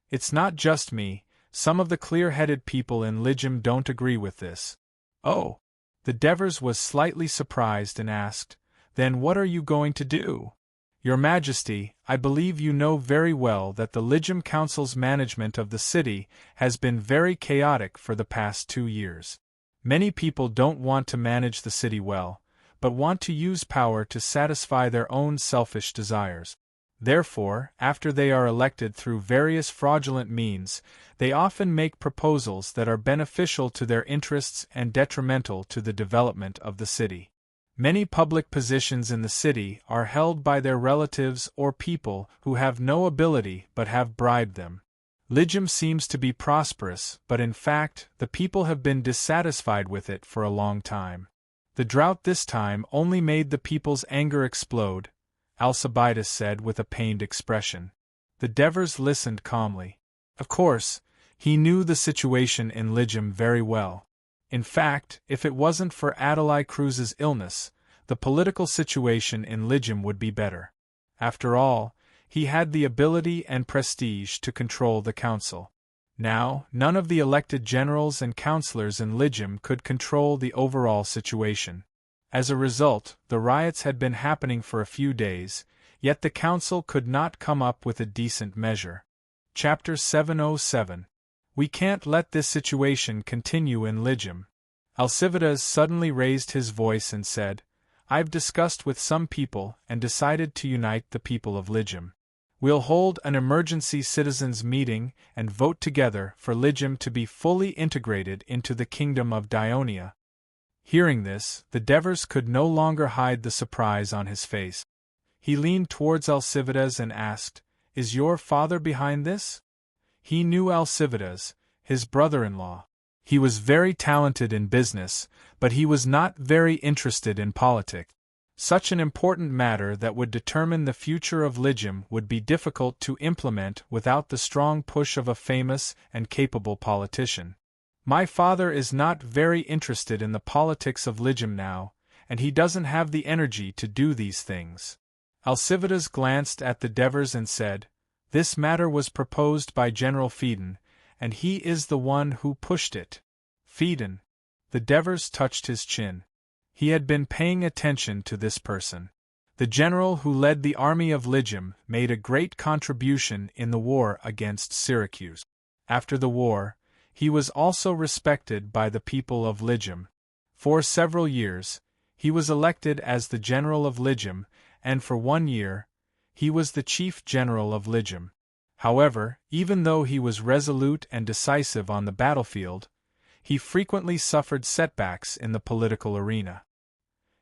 It's not just me, some of the clear-headed people in Ligium don't agree with this. Oh! The Devers was slightly surprised and asked, Then what are you going to do? Your Majesty, I believe you know very well that the Ligium Council's management of the city has been very chaotic for the past 2 years. Many people don't want to manage the city well, but want to use power to satisfy their own selfish desires. Therefore, after they are elected through various fraudulent means, they often make proposals that are beneficial to their interests and detrimental to the development of the city. Many public positions in the city are held by their relatives or people who have no ability but have bribed them. Ligium seems to be prosperous, but in fact, the people have been dissatisfied with it for a long time. The drought this time only made the people's anger explode, Alcibiades said with a pained expression. The Devers listened calmly. Of course, he knew the situation in Ligium very well. In fact, if it wasn't for Adelaide Cruz's illness, the political situation in Ligium would be better. After all, he had the ability and prestige to control the council. Now, none of the elected generals and councillors in Ligium could control the overall situation. As a result, the riots had been happening for a few days, yet the council could not come up with a decent measure. Chapter 707. We can't let this situation continue in Ligium. Alcibiades suddenly raised his voice and said, I've discussed with some people and decided to unite the people of Ligium. We'll hold an emergency citizens' meeting and vote together for Ligium to be fully integrated into the kingdom of Dionia. Hearing this, the Devers could no longer hide the surprise on his face. He leaned towards Alcibiades and asked, Is your father behind this? He knew Alcibiades, his brother-in-law. He was very talented in business, but he was not very interested in politics. Such an important matter that would determine the future of Ligium would be difficult to implement without the strong push of a famous and capable politician. My father is not very interested in the politics of Ligium now, and he doesn't have the energy to do these things. Alcibiades glanced at the Devers and said, This matter was proposed by General Phaedon, and he is the one who pushed it. Phaedon. The Devers touched his chin. He had been paying attention to this person. The general who led the army of Ligium made a great contribution in the war against Syracuse. After the war, he was also respected by the people of Ligium. For several years, he was elected as the general of Ligium, and for 1 year, he was the chief general of Ligium. However, even though he was resolute and decisive on the battlefield, he frequently suffered setbacks in the political arena.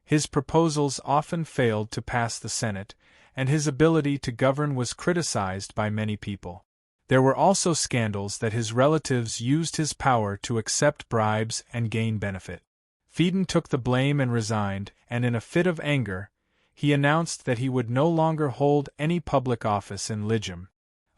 His proposals often failed to pass the Senate, and his ability to govern was criticized by many people. There were also scandals that his relatives used his power to accept bribes and gain benefit. Phaedon took the blame and resigned, and in a fit of anger, he announced that he would no longer hold any public office in Lygum.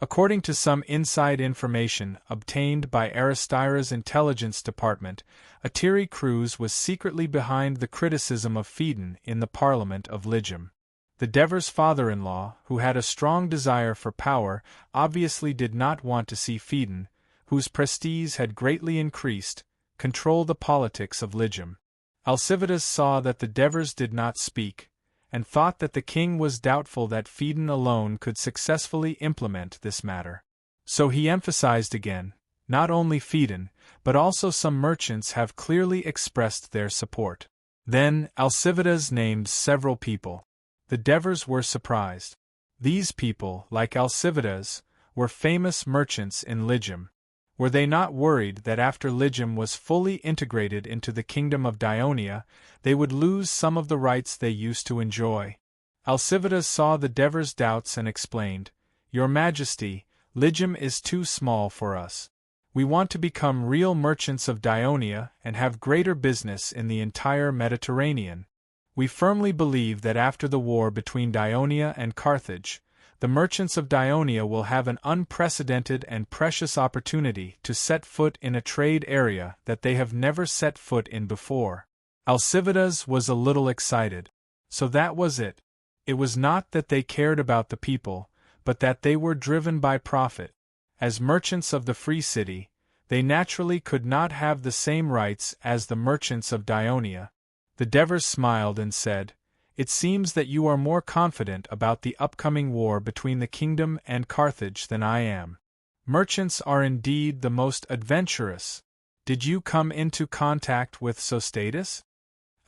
According to some inside information obtained by Aristyra's intelligence department, a Tiri Cruz was secretly behind the criticism of Phaedon in the Parliament of Lygum. The Dever's father-in-law, who had a strong desire for power, obviously did not want to see Phaedon, whose prestige had greatly increased, control the politics of Lygum. Alciviades saw that the Devers did not speak, and thought that the king was doubtful that Phaedon alone could successfully implement this matter. So he emphasized again, not only Phaedon, but also some merchants have clearly expressed their support. Then Alciviades named several people. The Devers were surprised. These people, like Alciviades, were famous merchants in Lygum. Were they not worried that after Lygum was fully integrated into the kingdom of Dionia, they would lose some of the rights they used to enjoy? Alciviades saw the Devers' doubts and explained, "Your Majesty, Lygum is too small for us. We want to become real merchants of Dionia and have greater business in the entire Mediterranean. We firmly believe that after the war between Dionia and Carthage, the merchants of Dionia will have an unprecedented and precious opportunity to set foot in a trade area that they have never set foot in before." Alciviades was a little excited. So that was it. It was not that they cared about the people, but that they were driven by profit. As merchants of the free city, they naturally could not have the same rights as the merchants of Dionia. The Devers smiled and said, "It seems that you are more confident about the upcoming war between the kingdom and Carthage than I am. Merchants are indeed the most adventurous. Did you come into contact with Sostatus?"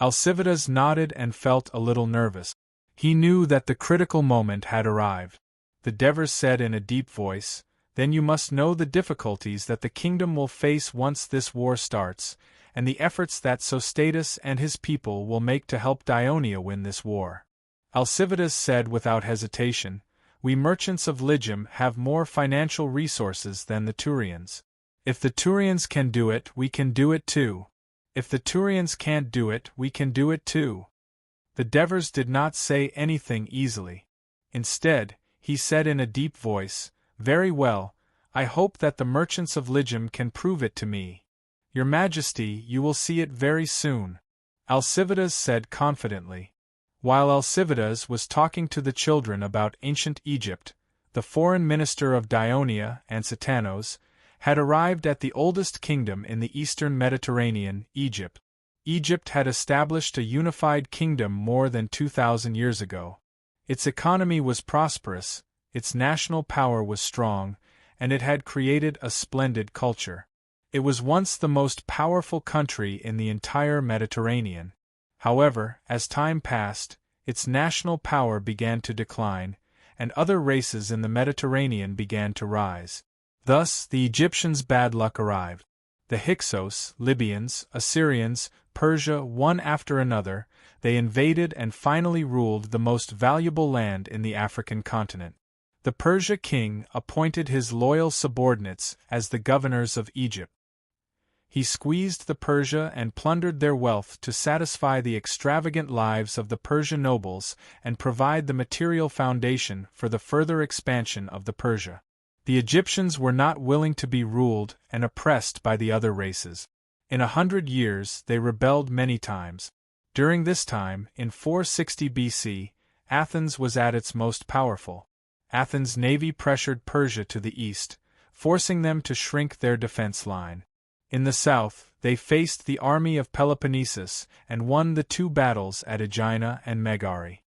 Alciviades nodded and felt a little nervous. He knew that the critical moment had arrived. The Devers said in a deep voice, "Then you must know the difficulties that the kingdom will face once this war starts, and the efforts that Sostatus and his people will make to help Dionia win this war." Alciviades said without hesitation, "We merchants of Lygum have more financial resources than the Turians. If the Turians can do it, we can do it too. If the Turians can't do it, we can do it too." The Devers did not say anything easily. Instead, he said in a deep voice, "Very well, I hope that the merchants of Lygum can prove it to me. Your Majesty, you will see it very soon," Alciviades said confidently. While Alciviades was talking to the children about ancient Egypt, the foreign minister of Dionia and Satanos had arrived at the oldest kingdom in the eastern Mediterranean, Egypt. Egypt had established a unified kingdom more than 2,000 years ago. Its economy was prosperous, its national power was strong, and it had created a splendid culture. It was once the most powerful country in the entire Mediterranean. However, as time passed, its national power began to decline, and other races in the Mediterranean began to rise. Thus, the Egyptians' bad luck arrived. The Hyksos, Libyans, Assyrians, Persia, one after another, they invaded and finally ruled the most valuable land in the African continent. The Persia king appointed his loyal subordinates as the governors of Egypt. He squeezed the Persia and plundered their wealth to satisfy the extravagant lives of the Persian nobles and provide the material foundation for the further expansion of the Persia. The Egyptians were not willing to be ruled and oppressed by the other races. In 100 years they rebelled many times. During this time, in 460 BC, Athens was at its most powerful. Athens' navy pressured Persia to the east, forcing them to shrink their defense line. In the south, they faced the army of Peloponnesus and won the 2 battles at Aegina and Megara.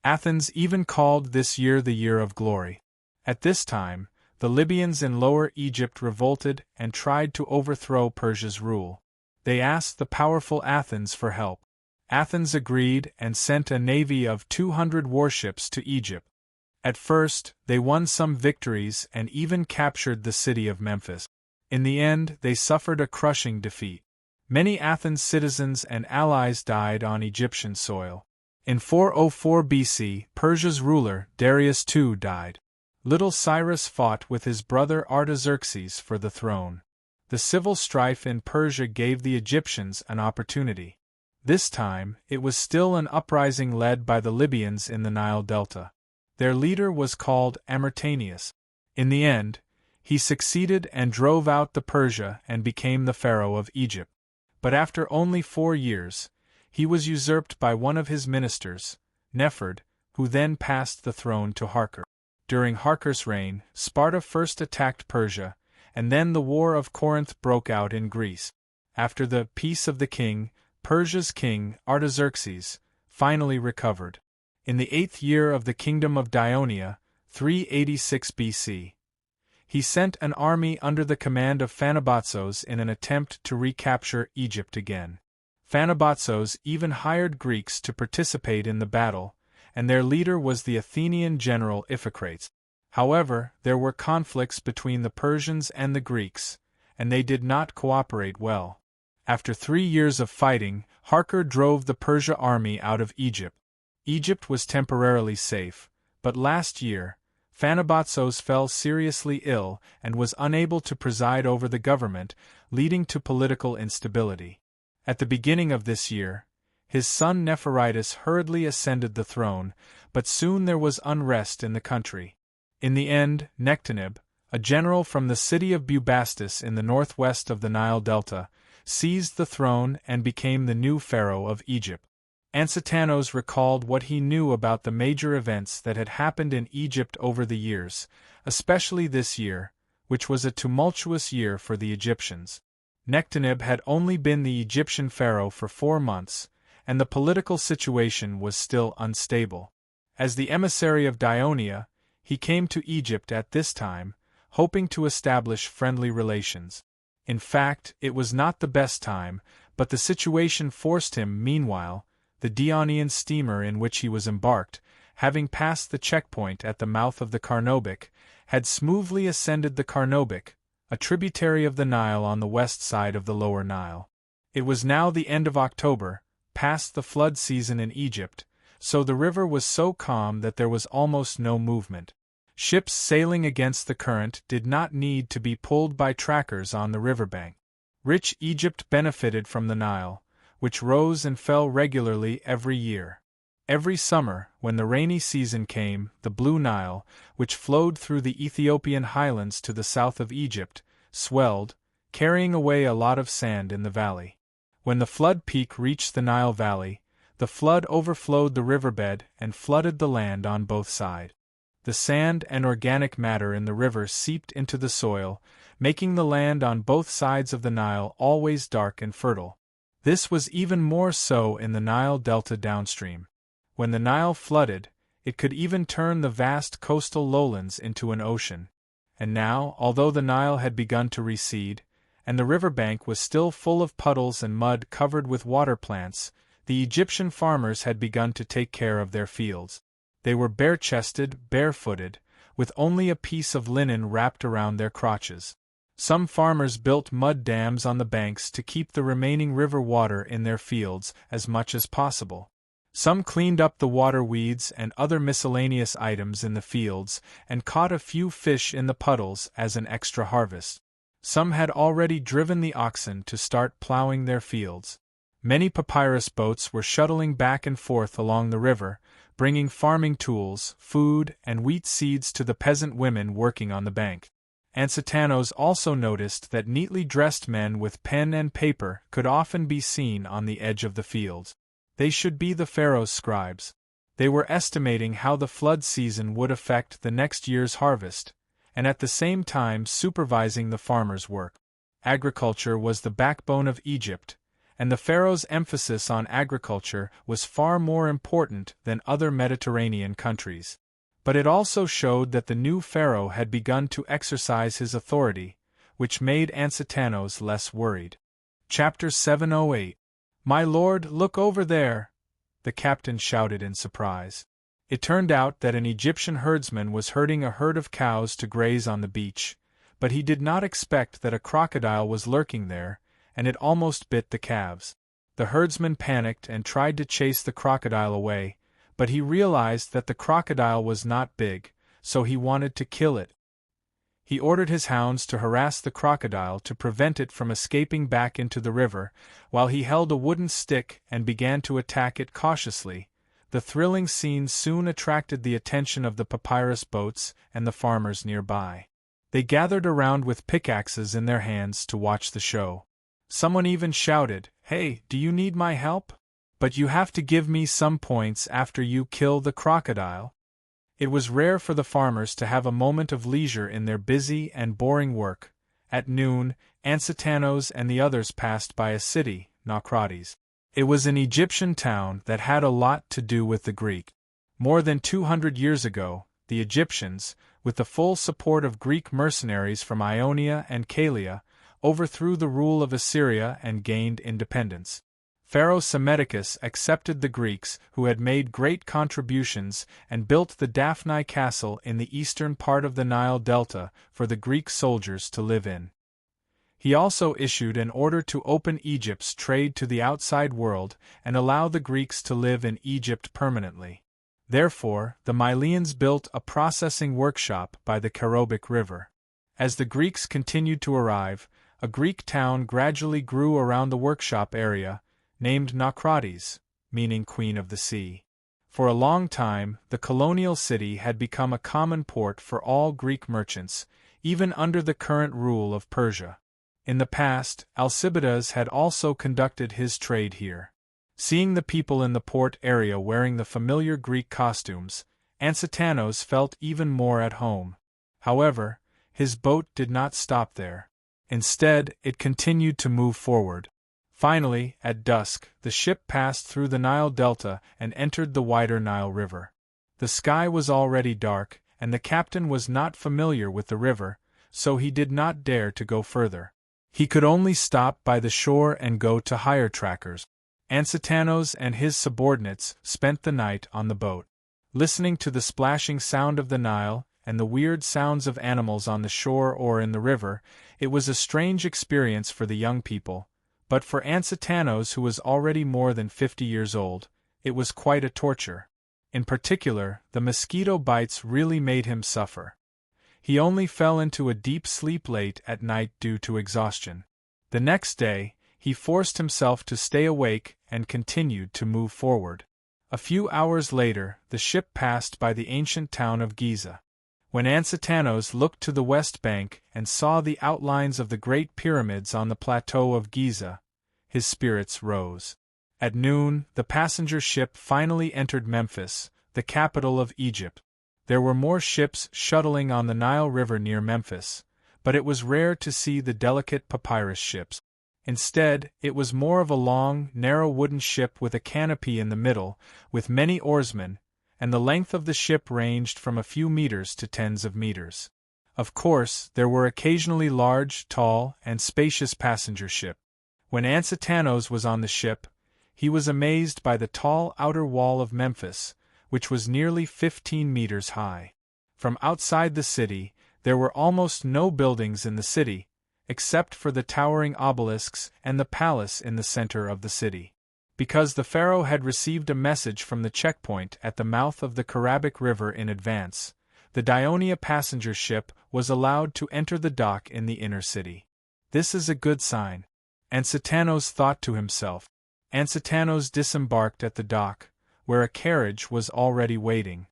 Athens even called this year the Year of Glory. At this time, the Libyans in Lower Egypt revolted and tried to overthrow Persia's rule. They asked the powerful Athens for help. Athens agreed and sent a navy of 200 warships to Egypt. At first, they won some victories and even captured the city of Memphis. In the end, they suffered a crushing defeat. Many Athens citizens and allies died on Egyptian soil. In 404 BC, Persia's ruler, Darius II, died. Little Cyrus fought with his brother Artaxerxes for the throne. The civil strife in Persia gave the Egyptians an opportunity. This time, it was still an uprising led by the Libyans in the Nile Delta. Their leader was called Amyrtanius. In the end, he succeeded and drove out the Persia and became the pharaoh of Egypt. But after only 4 years, he was usurped by one of his ministers, Nepherd, who then passed the throne to Harker. During Harker's reign, Sparta first attacked Persia, and then the War of Corinth broke out in Greece. After the Peace of the King, Persia's king, Artaxerxes, finally recovered. In the 8th year of the kingdom of Dionia, 386 BC, he sent an army under the command of Phanabazos in an attempt to recapture Egypt again. Phanabazos even hired Greeks to participate in the battle, and their leader was the Athenian general Iphicrates. However, there were conflicts between the Persians and the Greeks, and they did not cooperate well. After 3 years of fighting, Harker drove the Persia army out of Egypt. Egypt was temporarily safe, but last year, Phanabazos fell seriously ill and was unable to preside over the government, leading to political instability. At the beginning of this year, his son Nepheritis hurriedly ascended the throne, but soon there was unrest in the country. In the end, Nectaneb, a general from the city of Bubastis in the northwest of the Nile Delta, seized the throne and became the new pharaoh of Egypt. Ansianos recalled what he knew about the major events that had happened in Egypt over the years, especially this year, which was a tumultuous year for the Egyptians. Nectaneb had only been the Egyptian pharaoh for 4 months, and the political situation was still unstable. As the emissary of Dionia, he came to Egypt at this time, hoping to establish friendly relations. In fact, it was not the best time, but the situation forced him. Meanwhile, the Dionian steamer in which he was embarked, having passed the checkpoint at the mouth of the Carnaubik, had smoothly ascended the Carnaubik, a tributary of the Nile on the west side of the Lower Nile. It was now the end of October, past the flood season in Egypt, so the river was so calm that there was almost no movement. Ships sailing against the current did not need to be pulled by trackers on the riverbank. Rich Egypt benefited from the Nile, which rose and fell regularly every year. Every summer, when the rainy season came, the Blue Nile, which flowed through the Ethiopian highlands to the south of Egypt, swelled, carrying away a lot of sand in the valley. When the flood peak reached the Nile Valley, the flood overflowed the riverbed and flooded the land on both sides. The sand and organic matter in the river seeped into the soil, making the land on both sides of the Nile always dark and fertile. This was even more so in the Nile Delta downstream. When the Nile flooded, it could even turn the vast coastal lowlands into an ocean. And now, although the Nile had begun to recede, and the riverbank was still full of puddles and mud covered with water plants, the Egyptian farmers had begun to take care of their fields. They were bare-chested, barefooted, with only a piece of linen wrapped around their crotches. Some farmers built mud dams on the banks to keep the remaining river water in their fields as much as possible. Some cleaned up the water weeds and other miscellaneous items in the fields and caught a few fish in the puddles as an extra harvest. Some had already driven the oxen to start plowing their fields. Many papyrus boats were shuttling back and forth along the river, bringing farming tools, food, and wheat seeds to the peasant women working on the bank. Ansianos also noticed that neatly dressed men with pen and paper could often be seen on the edge of the fields. They should be the pharaoh's scribes. They were estimating how the flood season would affect the next year's harvest, and at the same time supervising the farmers' work. Agriculture was the backbone of Egypt, and the pharaoh's emphasis on agriculture was far more important than other Mediterranean countries. But it also showed that the new pharaoh had begun to exercise his authority, which made Ansianos less worried. Chapter 708. "My lord, look over there!" the captain shouted in surprise. It turned out that an Egyptian herdsman was herding a herd of cows to graze on the beach, but he did not expect that a crocodile was lurking there, and it almost bit the calves. The herdsman panicked and tried to chase the crocodile away, but he realized that the crocodile was not big, so he wanted to kill it. He ordered his hounds to harass the crocodile to prevent it from escaping back into the river, while he held a wooden stick and began to attack it cautiously. The thrilling scene soon attracted the attention of the papyrus boats and the farmers nearby. They gathered around with pickaxes in their hands to watch the show. Someone even shouted, "Hey, do you need my help? But you have to give me some points after you kill the crocodile." It was rare for the farmers to have a moment of leisure in their busy and boring work. At noon, Ansetanos and the others passed by a city, Naucrates. It was an Egyptian town that had a lot to do with the Greek. More than 200 years ago, the Egyptians, with the full support of Greek mercenaries from Ionia and Calia, overthrew the rule of Assyria and gained independence. Pharaoh Psammetichus accepted the Greeks who had made great contributions and built the Daphni castle in the eastern part of the Nile Delta for the Greek soldiers to live in. He also issued an order to open Egypt's trade to the outside world and allow the Greeks to live in Egypt permanently. Therefore, the Mylians built a processing workshop by the Kerobic River. As the Greeks continued to arrive, a Greek town gradually grew around the workshop area, named Naucrates, meaning Queen of the Sea. For a long time, the colonial city had become a common port for all Greek merchants, even under the current rule of Persia. In the past, Alcibiades had also conducted his trade here. Seeing the people in the port area wearing the familiar Greek costumes, Ansetanos felt even more at home. However, his boat did not stop there. Instead, it continued to move forward. Finally, at dusk, the ship passed through the Nile Delta and entered the wider Nile River. The sky was already dark, and the captain was not familiar with the river, so he did not dare to go further. He could only stop by the shore and go to hire trackers. Ansetanos and his subordinates spent the night on the boat. Listening to the splashing sound of the Nile and the weird sounds of animals on the shore or in the river, it was a strange experience for the young people, but for Ansetanos, who was already more than 50 years old, it was quite a torture. In particular, the mosquito bites really made him suffer. He only fell into a deep sleep late at night due to exhaustion. The next day, he forced himself to stay awake and continued to move forward. A few hours later, the ship passed by the ancient town of Giza. When Ansetanos looked to the west bank and saw the outlines of the great pyramids on the plateau of Giza, his spirits rose. At noon, the passenger ship finally entered Memphis, the capital of Egypt. There were more ships shuttling on the Nile River near Memphis, but it was rare to see the delicate papyrus ships. Instead, it was more of a long, narrow wooden ship with a canopy in the middle, with many oarsmen, and the length of the ship ranged from a few meters to tens of meters. Of course, there were occasionally large, tall, and spacious passenger ships. When Ansetanos was on the ship, he was amazed by the tall outer wall of Memphis, which was nearly 15 meters high. From outside the city, there were almost no buildings in the city, except for the towering obelisks and the palace in the center of the city. Because the pharaoh had received a message from the checkpoint at the mouth of the Kerobic River in advance, the Dionia passenger ship was allowed to enter the dock in the inner city. This is a good sign, Ansetanos thought to himself. Ansetanos disembarked at the dock, where a carriage was already waiting.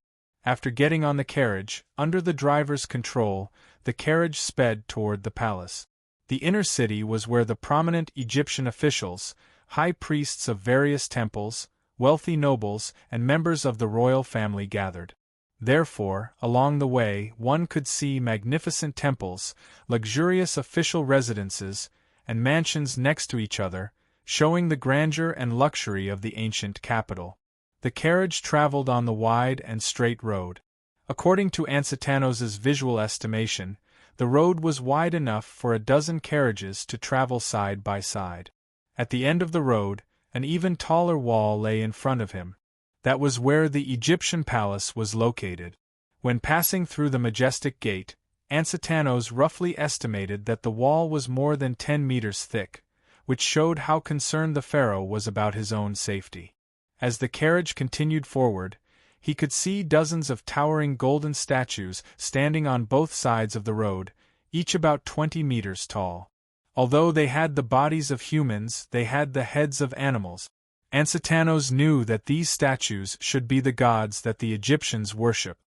After getting on the carriage, under the driver's control, the carriage sped toward the palace. The inner city was where the prominent Egyptian officials, high priests of various temples, wealthy nobles, and members of the royal family gathered. Therefore, along the way, one could see magnificent temples, luxurious official residences, and mansions next to each other, showing the grandeur and luxury of the ancient capital. The carriage traveled on the wide and straight road. According to Ansetanos's visual estimation, the road was wide enough for a dozen carriages to travel side by side. At the end of the road, an even taller wall lay in front of him. That was where the Egyptian palace was located. When passing through the majestic gate, Ansetanos roughly estimated that the wall was more than 10 meters thick, which showed how concerned the pharaoh was about his own safety. As the carriage continued forward, he could see dozens of towering golden statues standing on both sides of the road, each about 20 meters tall. Although they had the bodies of humans, they had the heads of animals. Ansetanos knew that these statues should be the gods that the Egyptians worship.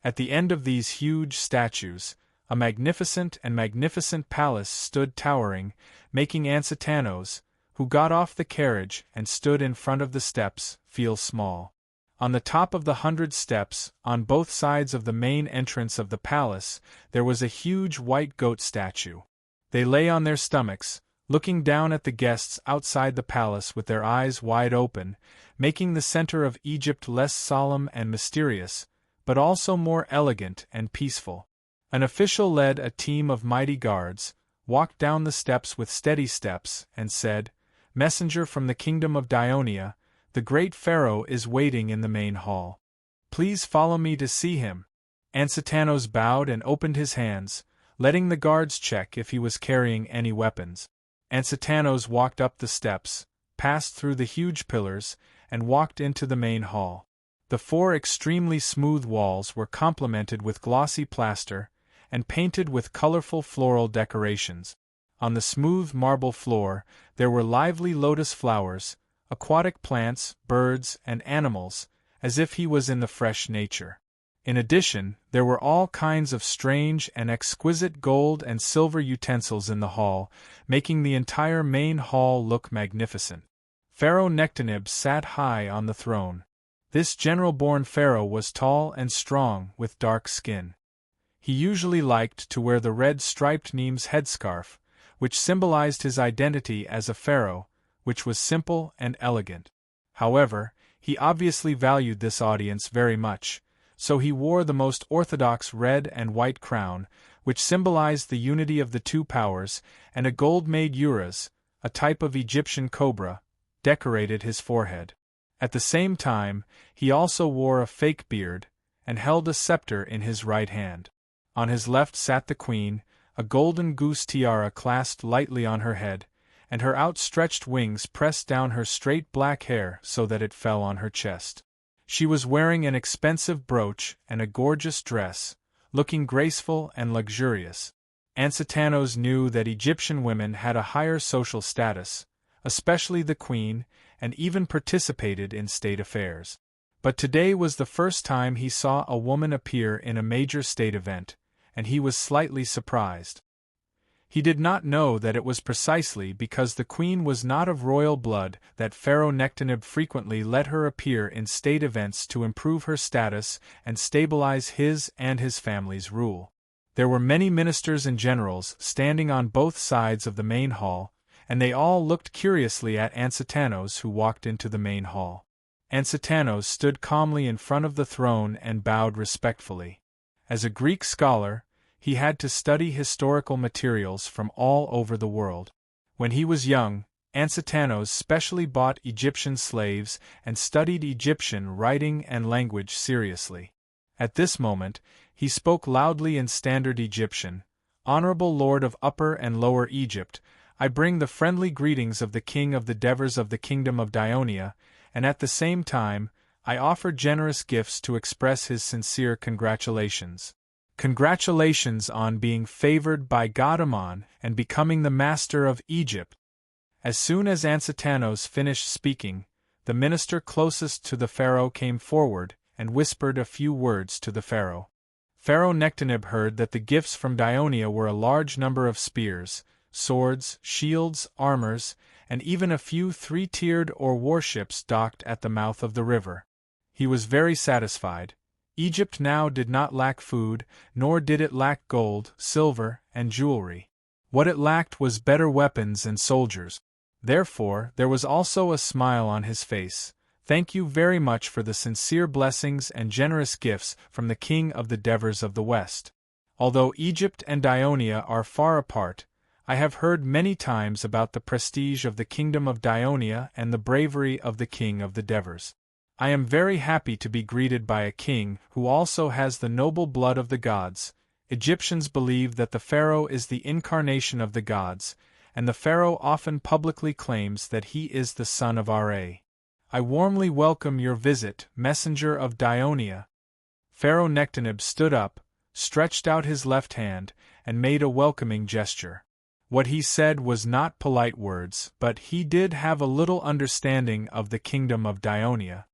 At the end of these huge statues, a magnificent palace stood towering, making Ansetanos, who got off the carriage and stood in front of the steps, feel small. On the top of the 100 steps, on both sides of the main entrance of the palace, there was a huge white goat statue. They lay on their stomachs, looking down at the guests outside the palace with their eyes wide open, making the center of Egypt less solemn and mysterious, but also more elegant and peaceful. An official led a team of mighty guards, walked down the steps with steady steps, and said, "Messenger from the kingdom of Dionia, the great pharaoh is waiting in the main hall. Please follow me to see him." Ansetanos bowed and opened his hands, letting the guards check if he was carrying any weapons. Ansetanos walked up the steps, passed through the huge pillars, and walked into the main hall. The 4 extremely smooth walls were complemented with glossy plaster, and painted with colorful floral decorations. On the smooth marble floor, there were lively lotus flowers, aquatic plants, birds, and animals, as if he was in the fresh nature. In addition, there were all kinds of strange and exquisite gold and silver utensils in the hall, making the entire main hall look magnificent. Pharaoh Nectaneb sat high on the throne. This general-born pharaoh was tall and strong, with dark skin. He usually liked to wear the red striped Nemes headscarf, which symbolized his identity as a pharaoh, which was simple and elegant. However, he obviously valued this audience very much, so he wore the most orthodox red and white crown, which symbolized the unity of the 2 powers, and a gold-made uras, a type of Egyptian cobra, decorated his forehead. At the same time, he also wore a fake beard, and held a scepter in his right hand. On his left sat the queen, a golden goose tiara clasped lightly on her head, and her outstretched wings pressed down her straight black hair so that it fell on her chest. She was wearing an expensive brooch and a gorgeous dress, looking graceful and luxurious. Ansetanos knew that Egyptian women had a higher social status, especially the queen, and even participated in state affairs. But today was the first time he saw a woman appear in a major state event, and he was slightly surprised. He did not know that it was precisely because the queen was not of royal blood that Pharaoh Nectaneb frequently let her appear in state events to improve her status and stabilize his and his family's rule. There were many ministers and generals standing on both sides of the main hall, and they all looked curiously at Ansetanos, who walked into the main hall. Ansetanos stood calmly in front of the throne and bowed respectfully. As a Greek scholar, he had to study historical materials from all over the world. When he was young, Ansetanos specially bought Egyptian slaves and studied Egyptian writing and language seriously. At this moment, he spoke loudly in standard Egyptian, "Honorable Lord of Upper and Lower Egypt, I bring the friendly greetings of the King of the Devers of the Kingdom of Dionia, and at the same time, I offer generous gifts to express his sincere congratulations. Congratulations on being favored by God Amon and becoming the master of Egypt." As soon as Ansetanos finished speaking, the minister closest to the pharaoh came forward and whispered a few words to the pharaoh. Pharaoh Nectaneb heard that the gifts from Dionia were a large number of spears, swords, shields, armors, and even a few 3-tiered or warships docked at the mouth of the river. He was very satisfied. Egypt now did not lack food, nor did it lack gold, silver, and jewelry. What it lacked was better weapons and soldiers. Therefore, there was also a smile on his face. "Thank you very much for the sincere blessings and generous gifts from the King of the Devers of the West. Although Egypt and Dionia are far apart, I have heard many times about the prestige of the Kingdom of Dionia and the bravery of the King of the Devers. I am very happy to be greeted by a king who also has the noble blood of the gods. Egyptians believe that the pharaoh is the incarnation of the gods, and the pharaoh often publicly claims that he is the son of Ra. I warmly welcome your visit, messenger of Dionia. Pharaoh Nectaneb stood up, stretched out his left hand, and made a welcoming gesture. What he said was not polite words, but he did have a little understanding of the kingdom of Dionia.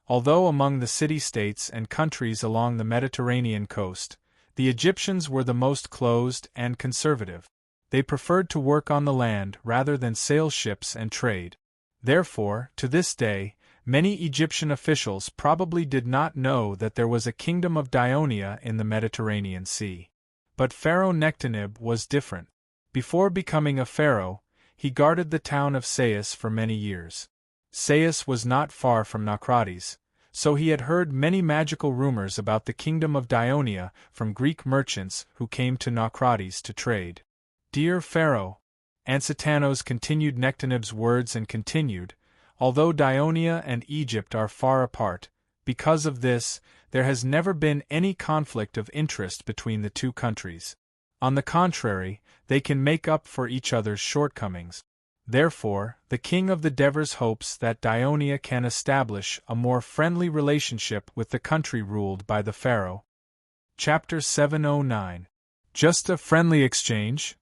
Although among the city-states and countries along the Mediterranean coast, the Egyptians were the most closed and conservative. They preferred to work on the land rather than sail ships and trade. Therefore, to this day, many Egyptian officials probably did not know that there was a kingdom of Dionia in the Mediterranean Sea. But Pharaoh Nectaneb was different. Before becoming a pharaoh, he guarded the town of Sais for many years. Sais was not far from Naucratis, so he had heard many magical rumors about the kingdom of Dionia from Greek merchants who came to Naucratis to trade. Dear Pharaoh, Ansitanos continued Nectaneb's words and continued, although Dionia and Egypt are far apart, because of this, there has never been any conflict of interest between the two countries. On the contrary, they can make up for each other's shortcomings. Therefore, the king of the Devers hopes that Dionia can establish a more friendly relationship with the country ruled by the pharaoh. Chapter 709. Just a friendly exchange?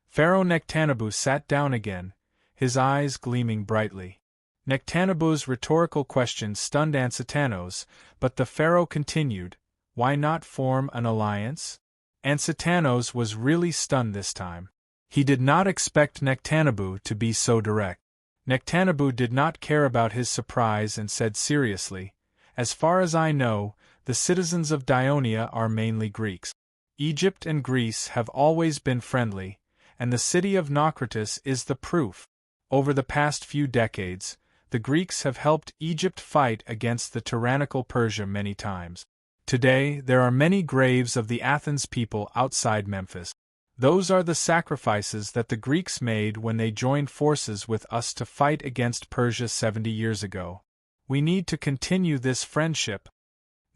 Pharaoh Nectanebus sat down again, his eyes gleaming brightly. Nectanebus's rhetorical question stunned Ansitanos, but the pharaoh continued, "Why not form an alliance?" Ansitanos was really stunned this time. He did not expect Nectanebus to be so direct. Nectanebus did not care about his surprise and said seriously, "As far as I know, the citizens of Dionia are mainly Greeks. Egypt and Greece have always been friendly, and the city of Naucratis is the proof. Over the past few decades, the Greeks have helped Egypt fight against the tyrannical Persia many times. Today, there are many graves of the Athens people outside Memphis. Those are the sacrifices that the Greeks made when they joined forces with us to fight against Persia 70 years ago. We need to continue this friendship,"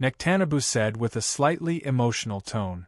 Nectanebus said with a slightly emotional tone.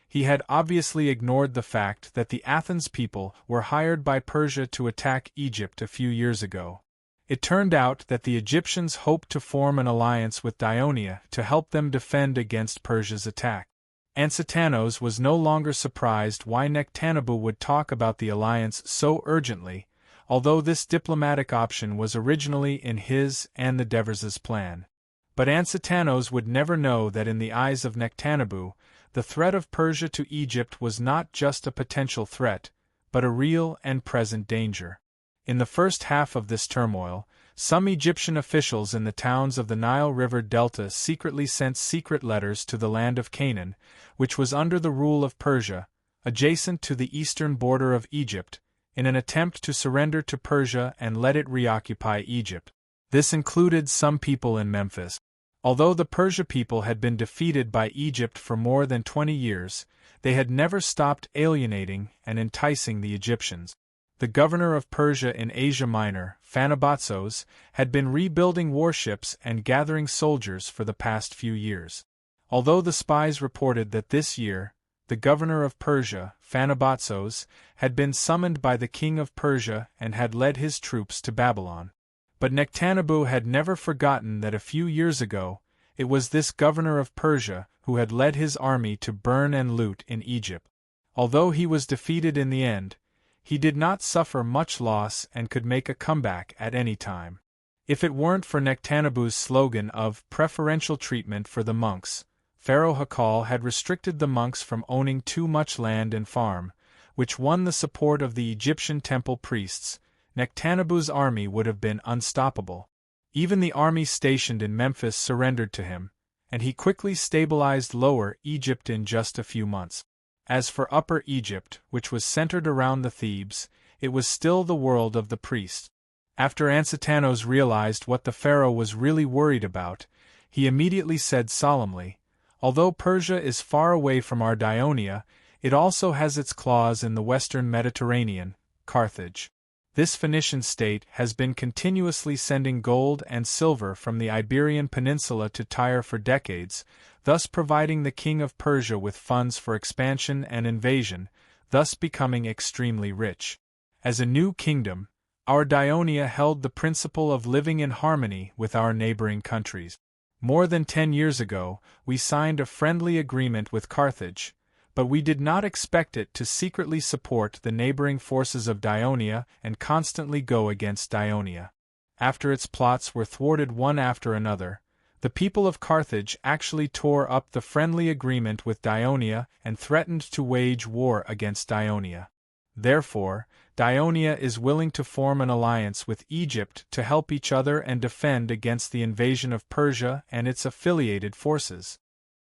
He had obviously ignored the fact that the Athens people were hired by Persia to attack Egypt a few years ago. It turned out that the Egyptians hoped to form an alliance with Dionia to help them defend against Persia's attack. Ansitanos was no longer surprised why Nectanebus would talk about the alliance so urgently, although this diplomatic option was originally in his and the Devers' plan. But Ansitanos would never know that in the eyes of Nectanebus, the threat of Persia to Egypt was not just a potential threat, but a real and present danger. In the first half of this turmoil, some Egyptian officials in the towns of the Nile River Delta secretly sent secret letters to the land of Canaan, which was under the rule of Persia, adjacent to the eastern border of Egypt, in an attempt to surrender to Persia and let it reoccupy Egypt. This included some people in Memphis. Although the Persia people had been defeated by Egypt for more than 20 years, they had never stopped alienating and enticing the Egyptians. The governor of Persia in Asia Minor, Phanabazos, had been rebuilding warships and gathering soldiers for the past few years. Although the spies reported that this year, the governor of Persia, Phanabazos, had been summoned by the king of Persia and had led his troops to Babylon. But Nectanebus had never forgotten that a few years ago, it was this governor of Persia who had led his army to burn and loot in Egypt. Although he was defeated in the end, he did not suffer much loss and could make a comeback at any time. If it weren't for Nectanebus's slogan of preferential treatment for the monks, Pharaoh Hakal had restricted the monks from owning too much land and farm, which won the support of the Egyptian temple priests. Nectanebus's army would have been unstoppable. Even the army stationed in Memphis surrendered to him, and he quickly stabilized Lower Egypt in just a few months. As for Upper Egypt, which was centered around the Thebes, it was still the world of the priests. After Ansitanos realized what the pharaoh was really worried about, he immediately said solemnly, "Although Persia is far away from our Dionia, it also has its claws in the western Mediterranean, Carthage. This Phoenician state has been continuously sending gold and silver from the Iberian Peninsula to Tyre for decades, thus providing the king of Persia with funds for expansion and invasion, thus becoming extremely rich. As a new kingdom, our Dionia held the principle of living in harmony with our neighboring countries. More than 10 years ago, we signed a friendly agreement with Carthage, but we did not expect it to secretly support the neighboring forces of Dionia and constantly go against Dionia. After its plots were thwarted one after another, the people of Carthage actually tore up the friendly agreement with Dionia and threatened to wage war against Dionia. Therefore, Dionia is willing to form an alliance with Egypt to help each other and defend against the invasion of Persia and its affiliated forces.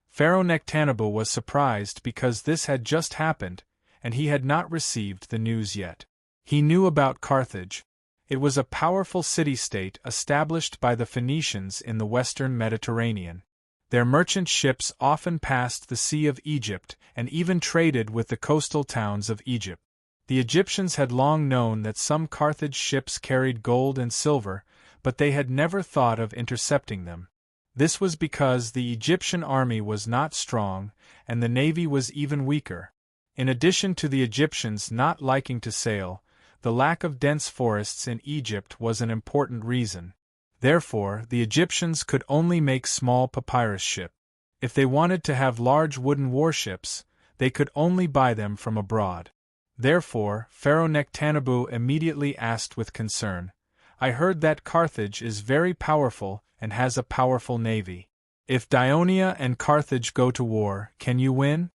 Pharaoh Nectanebo was surprised because this had just happened, and he had not received the news yet. He knew about Carthage. It was a powerful city-state established by the Phoenicians in the western Mediterranean. Their merchant ships often passed the Sea of Egypt and even traded with the coastal towns of Egypt. The Egyptians had long known that some Carthage ships carried gold and silver, but they had never thought of intercepting them. This was because the Egyptian army was not strong, and the navy was even weaker. In addition to the Egyptians not liking to sail, the lack of dense forests in Egypt was an important reason. Therefore, the Egyptians could only make small papyrus ships. If they wanted to have large wooden warships, they could only buy them from abroad. Therefore, Pharaoh Nectanebo immediately asked with concern, "I heard that Carthage is very powerful and has a powerful navy. If Dionia and Carthage go to war, can you win?"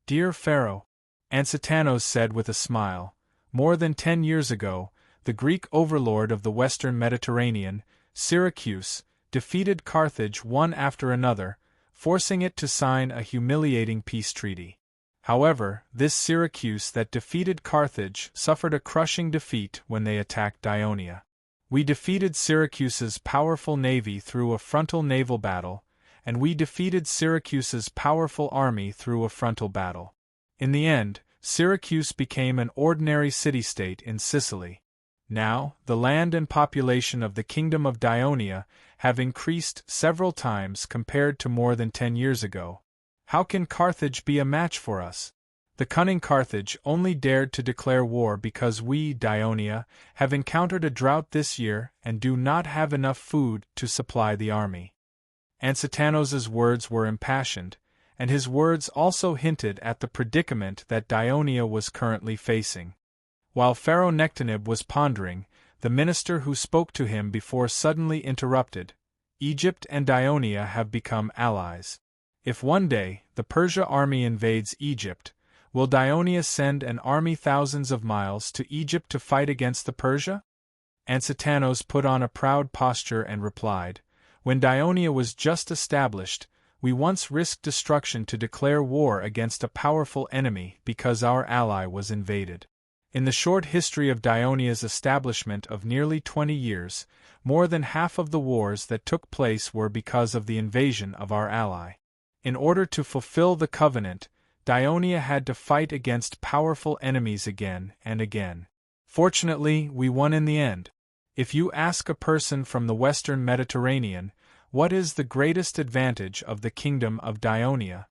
"Dear Pharaoh," Ansatanos said with a smile, "more than 10 years ago, the Greek overlord of the western Mediterranean, Syracuse, defeated Carthage one after another, forcing it to sign a humiliating peace treaty. However, this Syracuse that defeated Carthage suffered a crushing defeat when they attacked Dionia. We defeated Syracuse's powerful navy through a frontal naval battle, and we defeated Syracuse's powerful army through a frontal battle. In the end, Syracuse became an ordinary city-state in Sicily. Now, the land and population of the kingdom of Dionia have increased several times compared to more than 10 years ago. How can Carthage be a match for us? The cunning Carthage only dared to declare war because we, Dionia, have encountered a drought this year and do not have enough food to supply the army." Ansatanos's words were impassioned, and his words also hinted at the predicament that Dionia was currently facing. While Pharaoh Nectanebo was pondering, the minister who spoke to him before suddenly interrupted, "Egypt and Dionia have become allies. If one day the Persia army invades Egypt, will Dionia send an army thousands of miles to Egypt to fight against the Persia?" Ansatanos put on a proud posture and replied, "When Dionia was just established, we once risked destruction to declare war against a powerful enemy because our ally was invaded. In the short history of Dionia's establishment of nearly 20 years, more than half of the wars that took place were because of the invasion of our ally. In order to fulfill the covenant, Dionia had to fight against powerful enemies again and again. Fortunately, we won in the end. If you ask a person from the western Mediterranean, what is the greatest advantage of the kingdom of Dionia,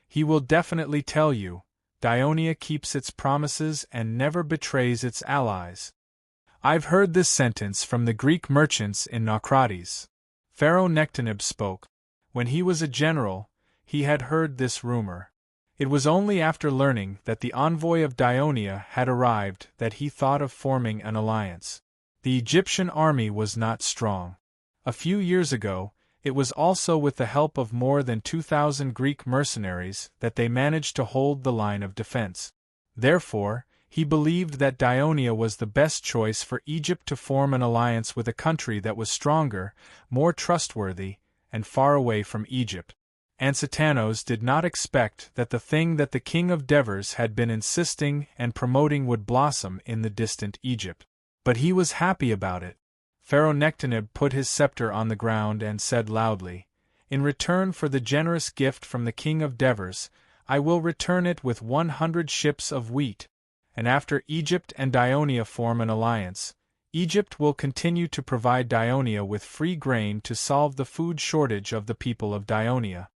he will definitely tell you, Dionia keeps its promises and never betrays its allies." "I've heard this sentence from the Greek merchants in Naucratis." Pharaoh Nectanebo spoke. When he was a general, he had heard this rumor. It was only after learning that the envoy of Dionia had arrived that he thought of forming an alliance. The Egyptian army was not strong. A few years ago, it was also with the help of more than 2,000 Greek mercenaries that they managed to hold the line of defense. Therefore, he believed that Dionia was the best choice for Egypt to form an alliance with a country that was stronger, more trustworthy, and far away from Egypt. Ansatanos did not expect that the thing that the king of Devers had been insisting and promoting would blossom in the distant Egypt. But he was happy about it. Pharaoh Nectanebo put his scepter on the ground and said loudly, "In return for the generous gift from the king of Devers, I will return it with 100 ships of wheat, and after Egypt and Dionia form an alliance, Egypt will continue to provide Dionia with free grain to solve the food shortage of the people of Dionia."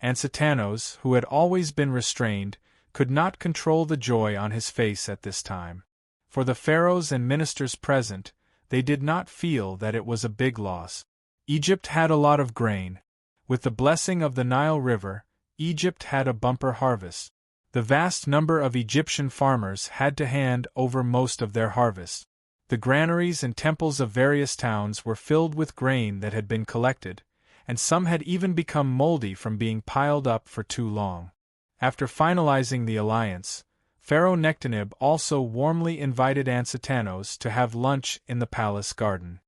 Ansatanos, who had always been restrained, could not control the joy on his face at this time. For the pharaohs and ministers present, they did not feel that it was a big loss. Egypt had a lot of grain. With the blessing of the Nile River, Egypt had a bumper harvest. The vast number of Egyptian farmers had to hand over most of their harvest. The granaries and temples of various towns were filled with grain that had been collected, and some had even become moldy from being piled up for too long. After finalizing the alliance, Pharaoh Nectaneb also warmly invited Ansatanos to have lunch in the palace garden.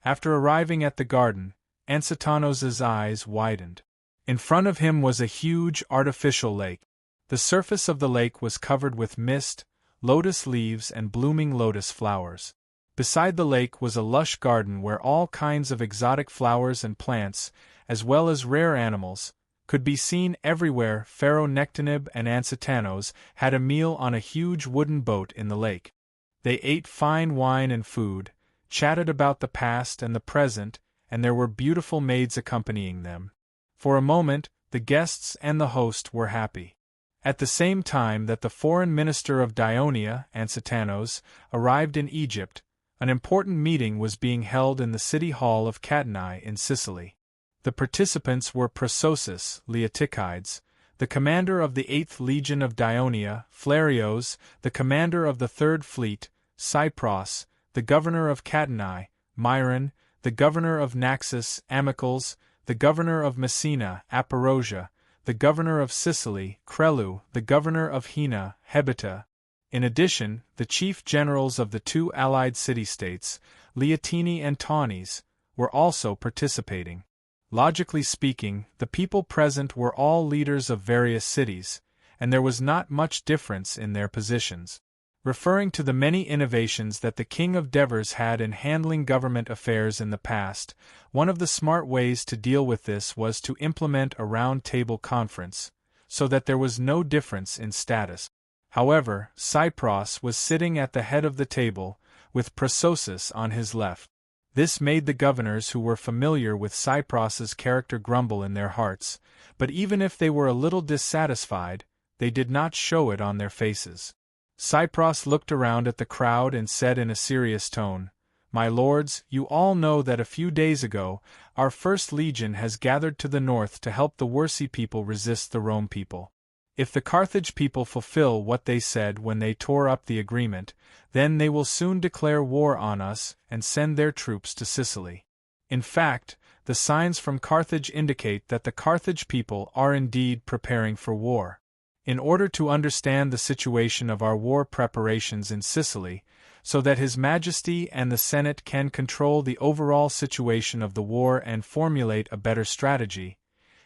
After arriving at the garden, Ansatanos's eyes widened. In front of him was a huge artificial lake. The surface of the lake was covered with mist, lotus leaves and blooming lotus flowers. Beside the lake was a lush garden where all kinds of exotic flowers and plants, as well as rare animals, could be seen everywhere. Pharaoh Nectaneb and Ansatanos had a meal on a huge wooden boat in the lake. They ate fine wine and food, chatted about the past and the present, and there were beautiful maids accompanying them. For a moment, the guests and the host were happy. At the same time that the foreign minister of Dionia, Ansatanos, arrived in Egypt, an important meeting was being held in the city hall of Catani in Sicily. The participants were Prososus, Leotychides, the commander of the 8th Legion of Dionia, Flarios, the commander of the 3rd Fleet, Cypros, the governor of Catani, Myron, the governor of Naxos, Amicles, the governor of Messina, Aperosia, the governor of Sicily, Crelu, the governor of Hena, Hebita. In addition, the chief generals of the 2 allied city-states, Leontini and Taunus, were also participating. Logically speaking, the people present were all leaders of various cities, and there was not much difference in their positions. Referring to the many innovations that the king of Devers had in handling government affairs in the past, one of the smart ways to deal with this was to implement a round-table conference, so that there was no difference in status. However, Cypros was sitting at the head of the table, with Prososus on his left. This made the governors who were familiar with Cypros's character grumble in their hearts, but even if they were a little dissatisfied, they did not show it on their faces. Cypros looked around at the crowd and said in a serious tone, "My lords, you all know that a few days ago, our 1st Legion has gathered to the north to help the Wursi people resist the Rome people. If the Carthage people fulfill what they said when they tore up the agreement, then they will soon declare war on us and send their troops to Sicily. In fact, the signs from Carthage indicate that the Carthage people are indeed preparing for war. In order to understand the situation of our war preparations in Sicily, so that His Majesty and the Senate can control the overall situation of the war and formulate a better strategy,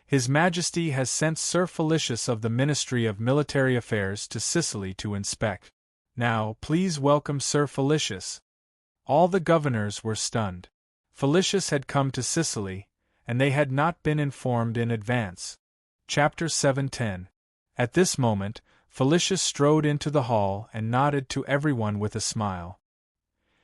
His Majesty has sent Sir Felicius of the Ministry of Military Affairs to Sicily to inspect. Now, please welcome Sir Felicius." All the governors were stunned. Felicius had come to Sicily, and they had not been informed in advance. Chapter 7:10. At this moment, Felicius strode into the hall and nodded to everyone with a smile.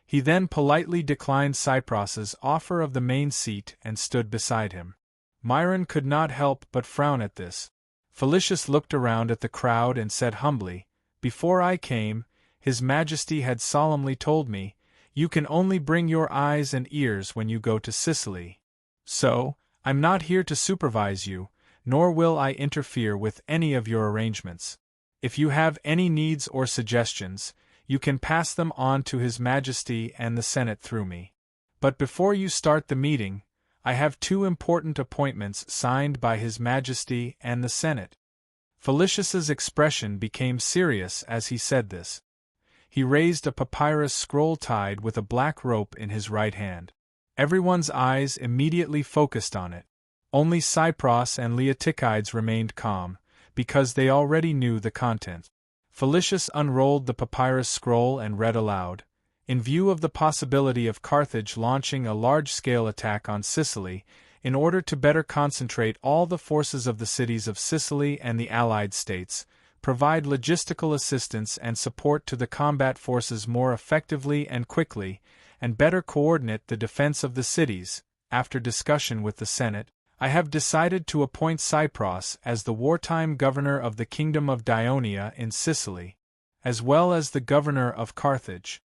He then politely declined Cypros's offer of the main seat and stood beside him. Myron could not help but frown at this. Felicius looked around at the crowd and said humbly, "Before I came, His Majesty had solemnly told me, 'You can only bring your eyes and ears when you go to Sicily.' So, I'm not here to supervise you, nor will I interfere with any of your arrangements. If you have any needs or suggestions, you can pass them on to His Majesty and the Senate through me. But before you start the meeting, I have 2 important appointments signed by His Majesty and the Senate." Felicius's expression became serious as he said this. He raised a papyrus scroll tied with a black rope in his right hand. Everyone's eyes immediately focused on it. Only Cypros and Leotychides remained calm, because they already knew the content. Felicius unrolled the papyrus scroll and read aloud, "In view of the possibility of Carthage launching a large-scale attack on Sicily, in order to better concentrate all the forces of the cities of Sicily and the Allied states, provide logistical assistance and support to the combat forces more effectively and quickly, and better coordinate the defense of the cities, after discussion with the Senate, I have decided to appoint Cypros as the wartime governor of the Kingdom of Dionia in Sicily. as well as the governor of Carthage.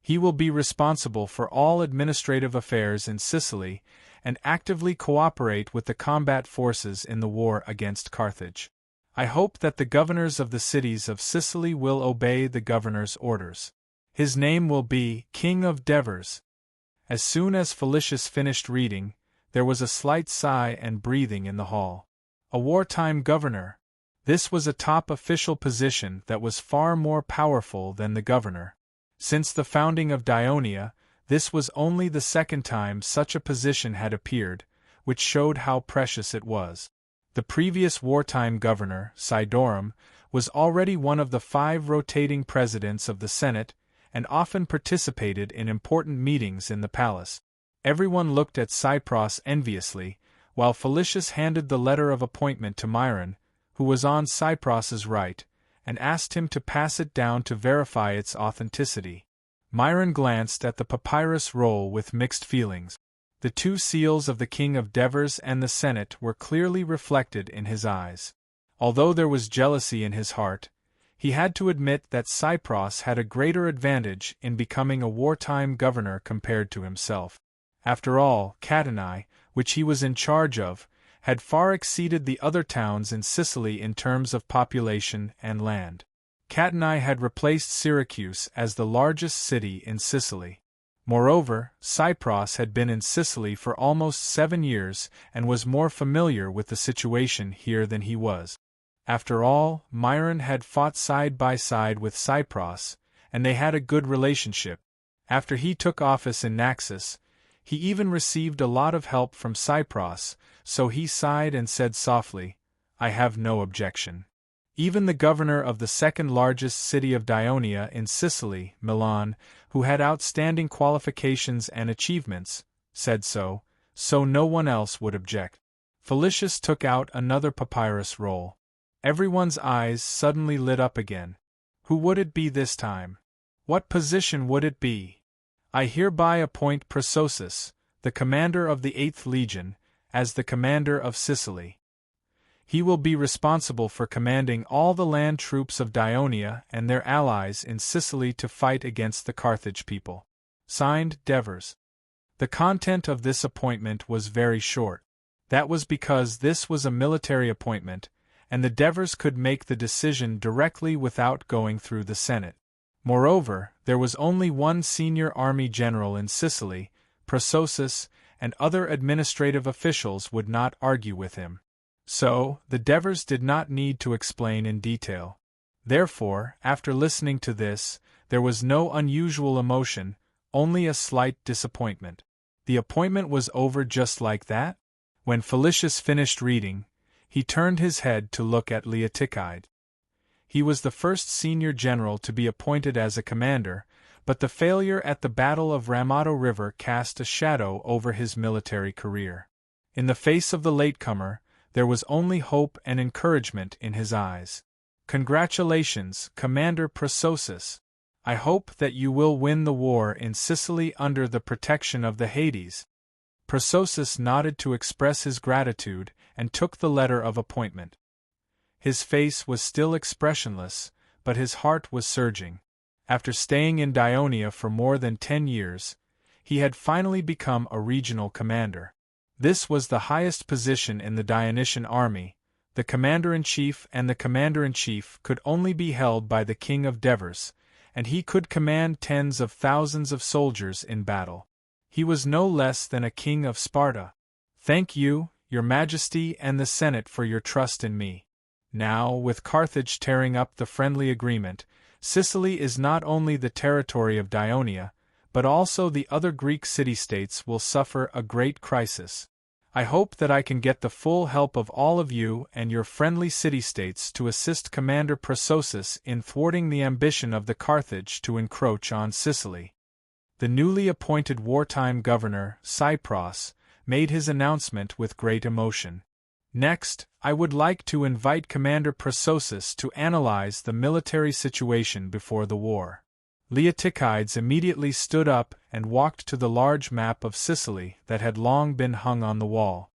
He will be responsible for all administrative affairs in Sicily and actively cooperate with the combat forces in the war against Carthage. I hope that the governors of the cities of Sicily will obey the governor's orders. His name will be King of Devers. As soon as Felicius finished reading, there was a slight sigh and breathing in the hall. A wartime governor. This was a top official position that was far more powerful than the governor. Since the founding of Dionia, this was only the second time such a position had appeared, which showed how precious it was. The previous wartime governor, Sidorum, was already one of the 5 rotating presidents of the Senate and often participated in important meetings in the palace. Everyone looked at Cypros enviously, while Felicius handed the letter of appointment to Myron, who was on Cypros's right, and asked him to pass it down to verify its authenticity. Myron glanced at the papyrus roll with mixed feelings. The 2 seals of the King of Devers and the Senate were clearly reflected in his eyes. Although there was jealousy in his heart, he had to admit that Cypros had a greater advantage in becoming a wartime governor compared to himself. After all, Catani, which he was in charge of, had far exceeded the other towns in Sicily in terms of population and land. Catani had replaced Syracuse as the largest city in Sicily. Moreover, Cypros had been in Sicily for almost 7 years and was more familiar with the situation here than he was. After all, Myron had fought side by side with Cypros, and they had a good relationship. After he took office in Naxos, he even received a lot of help from Cypros, so he sighed and said softly, "I have no objection." Even the governor of the second largest city of Dionia in Sicily, Milan, who had outstanding qualifications and achievements, said so no one else would object. Felicius took out another papyrus roll. Everyone's eyes suddenly lit up again. Who would it be this time? What position would it be? I hereby appoint Prososus, the commander of the 8th Legion, as the commander of Sicily. He will be responsible for commanding all the land troops of Dionia and their allies in Sicily to fight against the Carthage people. Signed, Devers. The content of this appointment was very short. That was because this was a military appointment, and the Devers could make the decision directly without going through the Senate. Moreover, there was only one senior army general in Sicily, Prososus, and other administrative officials would not argue with him. So, the Devers did not need to explain in detail. Therefore, after listening to this, there was no unusual emotion, only a slight disappointment. The appointment was over just like that? When Felicius finished reading, he turned his head to look at Leotychide. He was the first senior general to be appointed as a commander, but the failure at the Battle of Ramato River cast a shadow over his military career. In the face of the latecomer, there was only hope and encouragement in his eyes. Congratulations, Commander Prososus. I hope that you will win the war in Sicily under the protection of the Hades. Prososus nodded to express his gratitude and took the letter of appointment. His face was still expressionless, but his heart was surging. After staying in Dionia for more than 10 years, he had finally become a regional commander. This was the highest position in the Dionysian army. The commander-in-chief and the commander-in-chief could only be held by the King of Devers, and he could command tens of thousands of soldiers in battle. He was no less than a king of Sparta. Thank you, Your Majesty and the Senate for your trust in me. Now, with Carthage tearing up the friendly agreement, Sicily is not only the territory of Dionia, but also the other Greek city-states will suffer a great crisis. I hope that I can get the full help of all of you and your friendly city-states to assist Commander Prososus in thwarting the ambition of the Carthage to encroach on Sicily. The newly appointed wartime governor, Cypros, made his announcement with great emotion. Next, I would like to invite Commander Prososus to analyze the military situation before the war. Leotychides immediately stood up and walked to the large map of Sicily that had long been hung on the wall.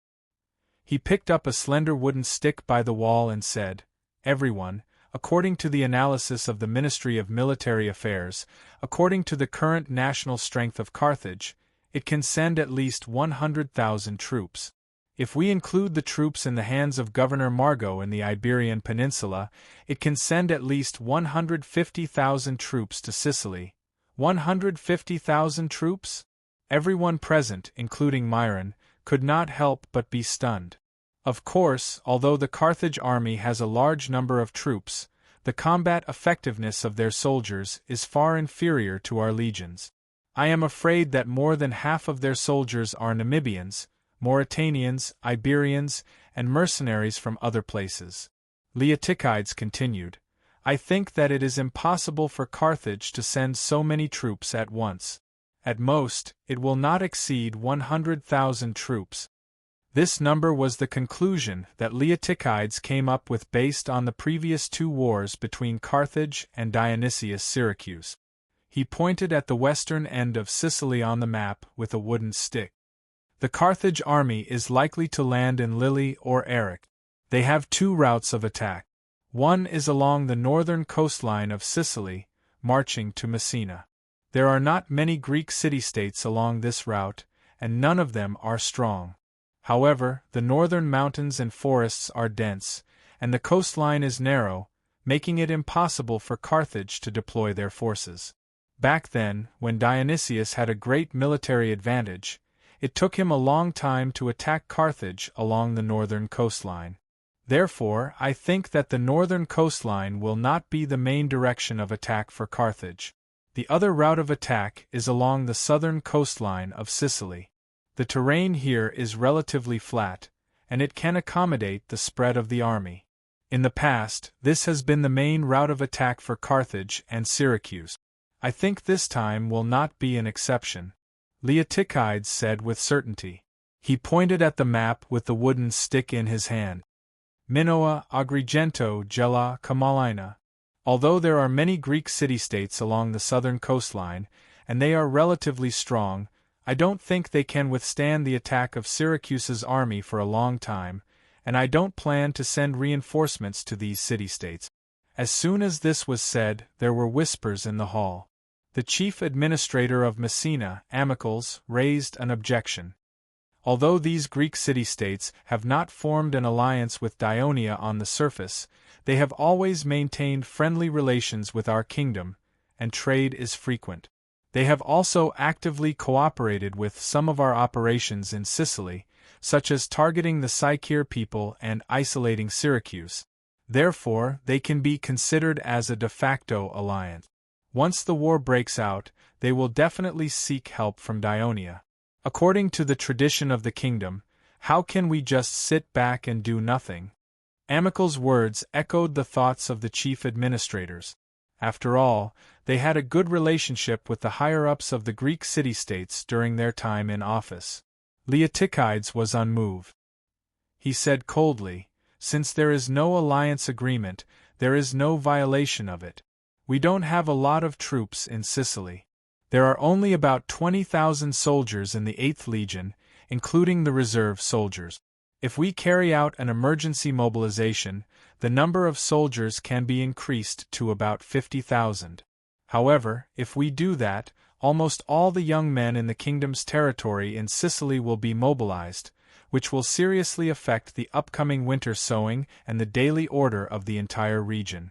He picked up a slender wooden stick by the wall and said, "Everyone, according to the analysis of the Ministry of Military Affairs, according to the current national strength of Carthage, it can send at least 100,000 troops. If we include the troops in the hands of Governor Margot in the Iberian Peninsula, it can send at least 150,000 troops to Sicily. 150,000 troops? Everyone present, including Myron, could not help but be stunned. Of course, although the Carthage army has a large number of troops, the combat effectiveness of their soldiers is far inferior to our legions. I am afraid that more than half of their soldiers are Namibians, Mauritanians, Iberians, and mercenaries from other places. Leotychides continued, I think that it is impossible for Carthage to send so many troops at once. At most, it will not exceed 100,000 troops. This number was the conclusion that Leotychides came up with based on the previous two wars between Carthage and Dionysius Syracuse. He pointed at the western end of Sicily on the map with a wooden stick. The Carthage army is likely to land in Lille or Eric. They have two routes of attack. One is along the northern coastline of Sicily, marching to Messina. There are not many Greek city-states along this route, and none of them are strong. However, the northern mountains and forests are dense, and the coastline is narrow, making it impossible for Carthage to deploy their forces. Back then, when Dionysius had a great military advantage, it took him a long time to attack Carthage along the northern coastline. Therefore, I think that the northern coastline will not be the main direction of attack for Carthage. The other route of attack is along the southern coastline of Sicily. The terrain here is relatively flat, and it can accommodate the spread of the army. In the past, this has been the main route of attack for Carthage and Syracuse. I think this time will not be an exception, Leotychides said with certainty. He pointed at the map with the wooden stick in his hand. Minoa, Agrigento, Gela, Camalina. Although there are many Greek city-states along the southern coastline, and they are relatively strong, I don't think they can withstand the attack of Syracuse's army for a long time, and I don't plan to send reinforcements to these city-states. As soon as this was said, there were whispers in the hall. The chief administrator of Messina, Amicles, raised an objection. Although these Greek city-states have not formed an alliance with Dionia on the surface, they have always maintained friendly relations with our kingdom, and trade is frequent. They have also actively cooperated with some of our operations in Sicily, such as targeting the Sicir people and isolating Syracuse. Therefore, they can be considered as a de facto alliance. Once the war breaks out, they will definitely seek help from Dionia. According to the tradition of the kingdom, how can we just sit back and do nothing? Amicle's words echoed the thoughts of the chief administrators. After all, they had a good relationship with the higher-ups of the Greek city-states during their time in office. Leotychides was unmoved. He said coldly, since there is no alliance agreement, there is no violation of it. We don't have a lot of troops in Sicily. There are only about 20,000 soldiers in the 8th Legion, including the reserve soldiers. If we carry out an emergency mobilization, the number of soldiers can be increased to about 50,000. However, if we do that, almost all the young men in the kingdom's territory in Sicily will be mobilized, which will seriously affect the upcoming winter sowing and the daily order of the entire region.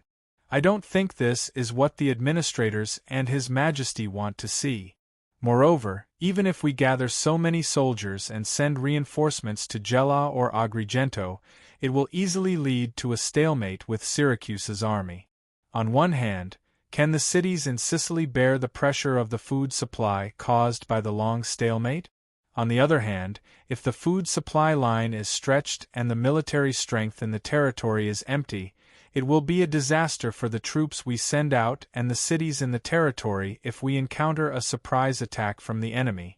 I don't think this is what the administrators and His Majesty want to see. Moreover, even if we gather so many soldiers and send reinforcements to Gela or Agrigento, it will easily lead to a stalemate with Syracuse's army. On one hand, can the cities in Sicily bear the pressure of the food supply caused by the long stalemate? On the other hand, if the food supply line is stretched and the military strength in the territory is empty, it will be a disaster for the troops we send out and the cities in the territory if we encounter a surprise attack from the enemy.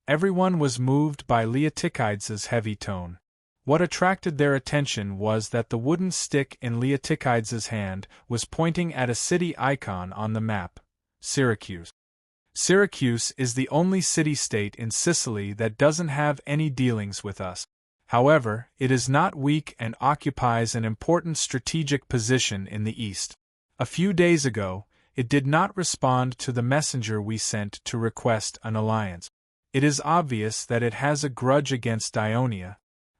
Everyone was moved by Leotychides's heavy tone. What attracted their attention was that the wooden stick in Leotychides's hand was pointing at a city icon on the map, Syracuse. Syracuse is the only city-state in Sicily that doesn't have any dealings with us. However, it is not weak and occupies an important strategic position in the east. A few days ago, it did not respond to the messenger we sent to request an alliance. It is obvious that it has a grudge against Ionia.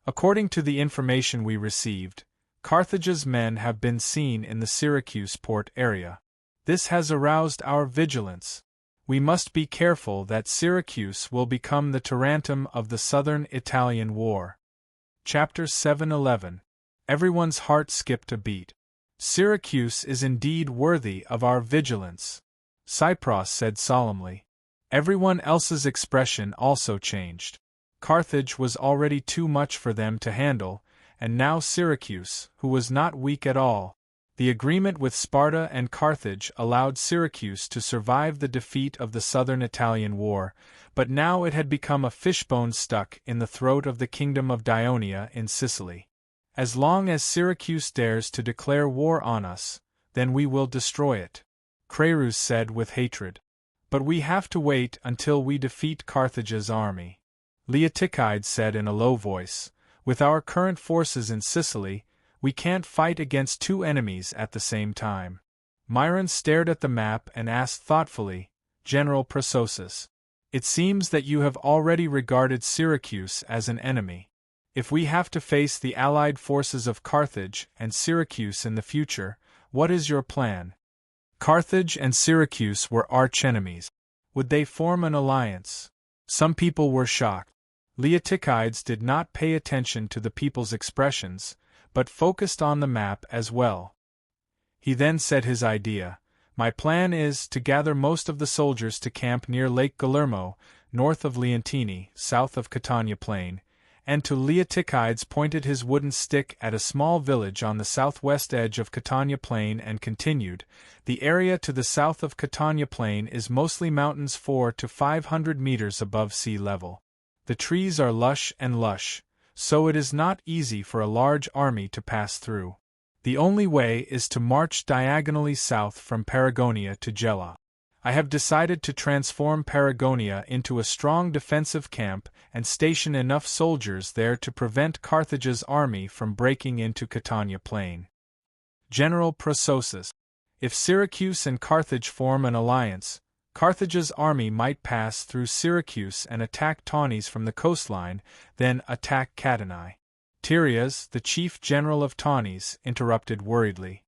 According to the information we received, Carthage's men have been seen in the Syracuse port area. This has aroused our vigilance. We must be careful that Syracuse will become the Tarentum of the southern Italian war. Chapter 7:11. Everyone's heart skipped a beat. Syracuse is indeed worthy of our vigilance, Cypros said solemnly. Everyone else's expression also changed. Carthage was already too much for them to handle, and now Syracuse, who was not weak at all. The agreement with Sparta and Carthage allowed Syracuse to survive the defeat of the southern Italian war, but now it had become a fishbone stuck in the throat of the kingdom of Ionia in Sicily. As long as Syracuse dares to declare war on us, then we will destroy it, Creus said with hatred. But we have to wait until we defeat Carthage's army. Leotychides said in a low voice, with our current forces in Sicily, we can't fight against two enemies at the same time. Myron stared at the map and asked thoughtfully, General Prososus, it seems that you have already regarded Syracuse as an enemy. If we have to face the allied forces of Carthage and Syracuse in the future, what is your plan? Carthage and Syracuse were archenemies. Would they form an alliance? Some people were shocked. Leotychides did not pay attention to the people's expressions, but focused on the map as well. He then said his idea. My plan is to gather most of the soldiers to camp near Lake Galermo, north of Leontini, south of Catania Plain, and to Leotychides pointed his wooden stick at a small village on the southwest edge of Catania Plain and continued, the area to the south of Catania Plain is mostly mountains 400 to 500 meters above sea level. The trees are lush, so it is not easy for a large army to pass through. The only way is to march diagonally south from Paragonia to Gela. I have decided to transform Paragonia into a strong defensive camp and station enough soldiers there to prevent Carthage's army from breaking into Catania Plain. General Prososus, if Syracuse and Carthage form an alliance, Carthage's army might pass through Syracuse and attack Taunus from the coastline, then attack Catanae. Tyrias, the chief general of Taunus, interrupted worriedly.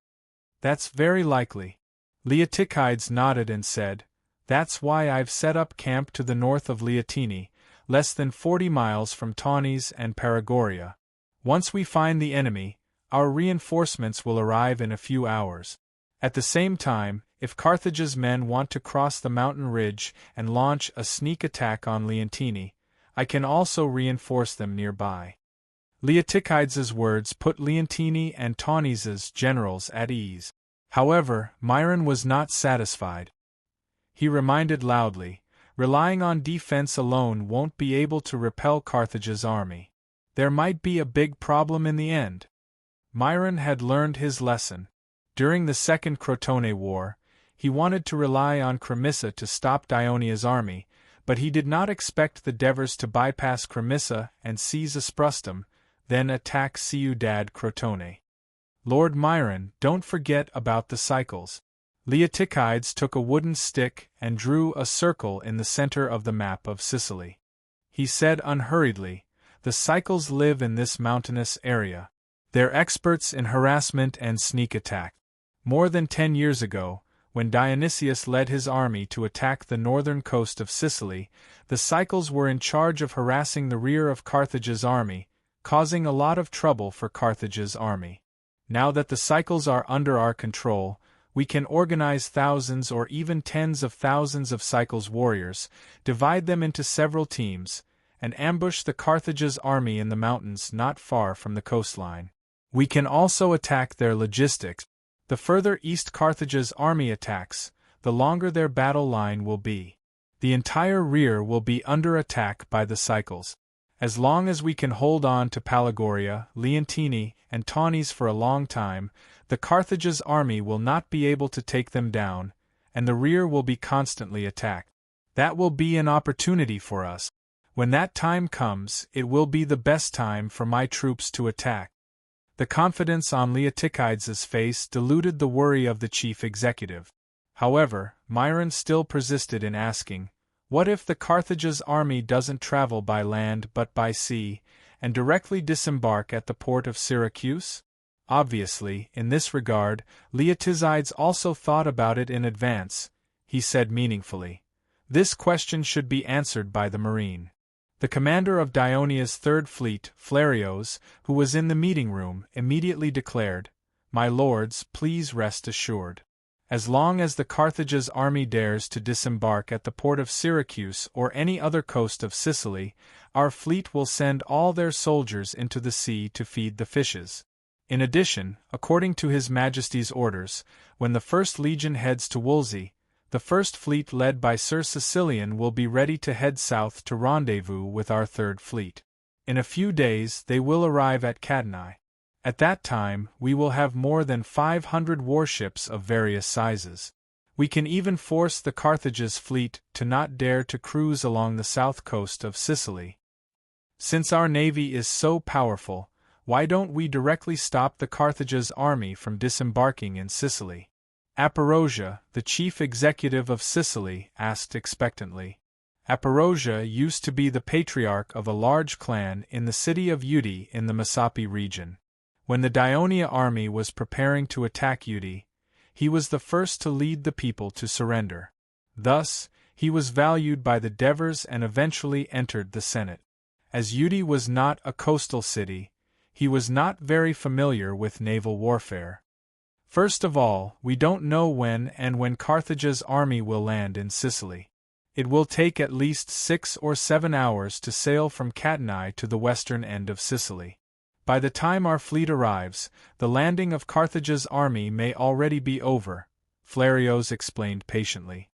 That's very likely. Leotychides nodded and said, That's why I've set up camp to the north of Leontini, less than 40 miles from Taunus and Paragoria. Once we find the enemy, our reinforcements will arrive in a few hours. At the same time, if Carthage's men want to cross the mountain ridge and launch a sneak attack on Leontini, I can also reinforce them nearby. Leotychides's words put Leontini and Taunus's generals at ease. However, Myron was not satisfied. He reminded loudly, relying on defense alone won't be able to repel Carthage's army. There might be a big problem in the end. Myron had learned his lesson. During the Second Crotone War, he wanted to rely on Cremissa to stop Dionia's army, but he did not expect the Devers to bypass Cremissa and seize Asprustum, then attack Ciudad Crotone. Lord Myron, don't forget about the cycles. Leotychides took a wooden stick and drew a circle in the center of the map of Sicily. He said unhurriedly, the cycles live in this mountainous area. They're experts in harassment and sneak attack. More than 10 years ago, when Dionysius led his army to attack the northern coast of Sicily, the cycles were in charge of harassing the rear of Carthage's army, causing a lot of trouble for Carthage's army. Now that the cycles are under our control, we can organize thousands or even tens of thousands of cycles warriors, divide them into several teams, and ambush the Carthage's army in the mountains not far from the coastline. We can also attack their logistics. The further east Carthage's army attacks, the longer their battle line will be. The entire rear will be under attack by the cycles. As long as we can hold on to Palagoria, Leontini, and Taunus for a long time, the Carthage's army will not be able to take them down, and the rear will be constantly attacked. That will be an opportunity for us. When that time comes, it will be the best time for my troops to attack. The confidence on Leotychides' face diluted the worry of the chief executive. However, Myron still persisted in asking, what if the Carthage's army doesn't travel by land but by sea, and directly disembark at the port of Syracuse? Obviously, in this regard, Leotychides also thought about it in advance, he said meaningfully. This question should be answered by the Marine. The commander of Dionia's Third Fleet, Flarios, who was in the meeting room, immediately declared, "My lords, please rest assured. As long as the Carthage's army dares to disembark at the port of Syracuse or any other coast of Sicily, our fleet will send all their soldiers into the sea to feed the fishes. In addition, according to His Majesty's orders, when the First Legion heads to Wolsey, the First Fleet led by Sir Cecilian will be ready to head south to rendezvous with our Third Fleet. In a few days they will arrive at Catani. At that time we will have more than 500 warships of various sizes. We can even force the Carthage's fleet to not dare to cruise along the south coast of Sicily. Since our navy is so powerful, why don't we directly stop the Carthage's army from disembarking in Sicily?" Aparosia, the chief executive of Sicily, asked expectantly. Aparosia used to be the patriarch of a large clan in the city of Uti in the Messapi region. When the Dionia army was preparing to attack Uti, he was the first to lead the people to surrender. Thus, he was valued by the Devers and eventually entered the Senate. As Uti was not a coastal city, he was not very familiar with naval warfare. First of all, we don't know when Carthage's army will land in Sicily. It will take at least 6 or 7 hours to sail from Catani to the western end of Sicily. By the time our fleet arrives, the landing of Carthage's army may already be over, Flarios explained patiently.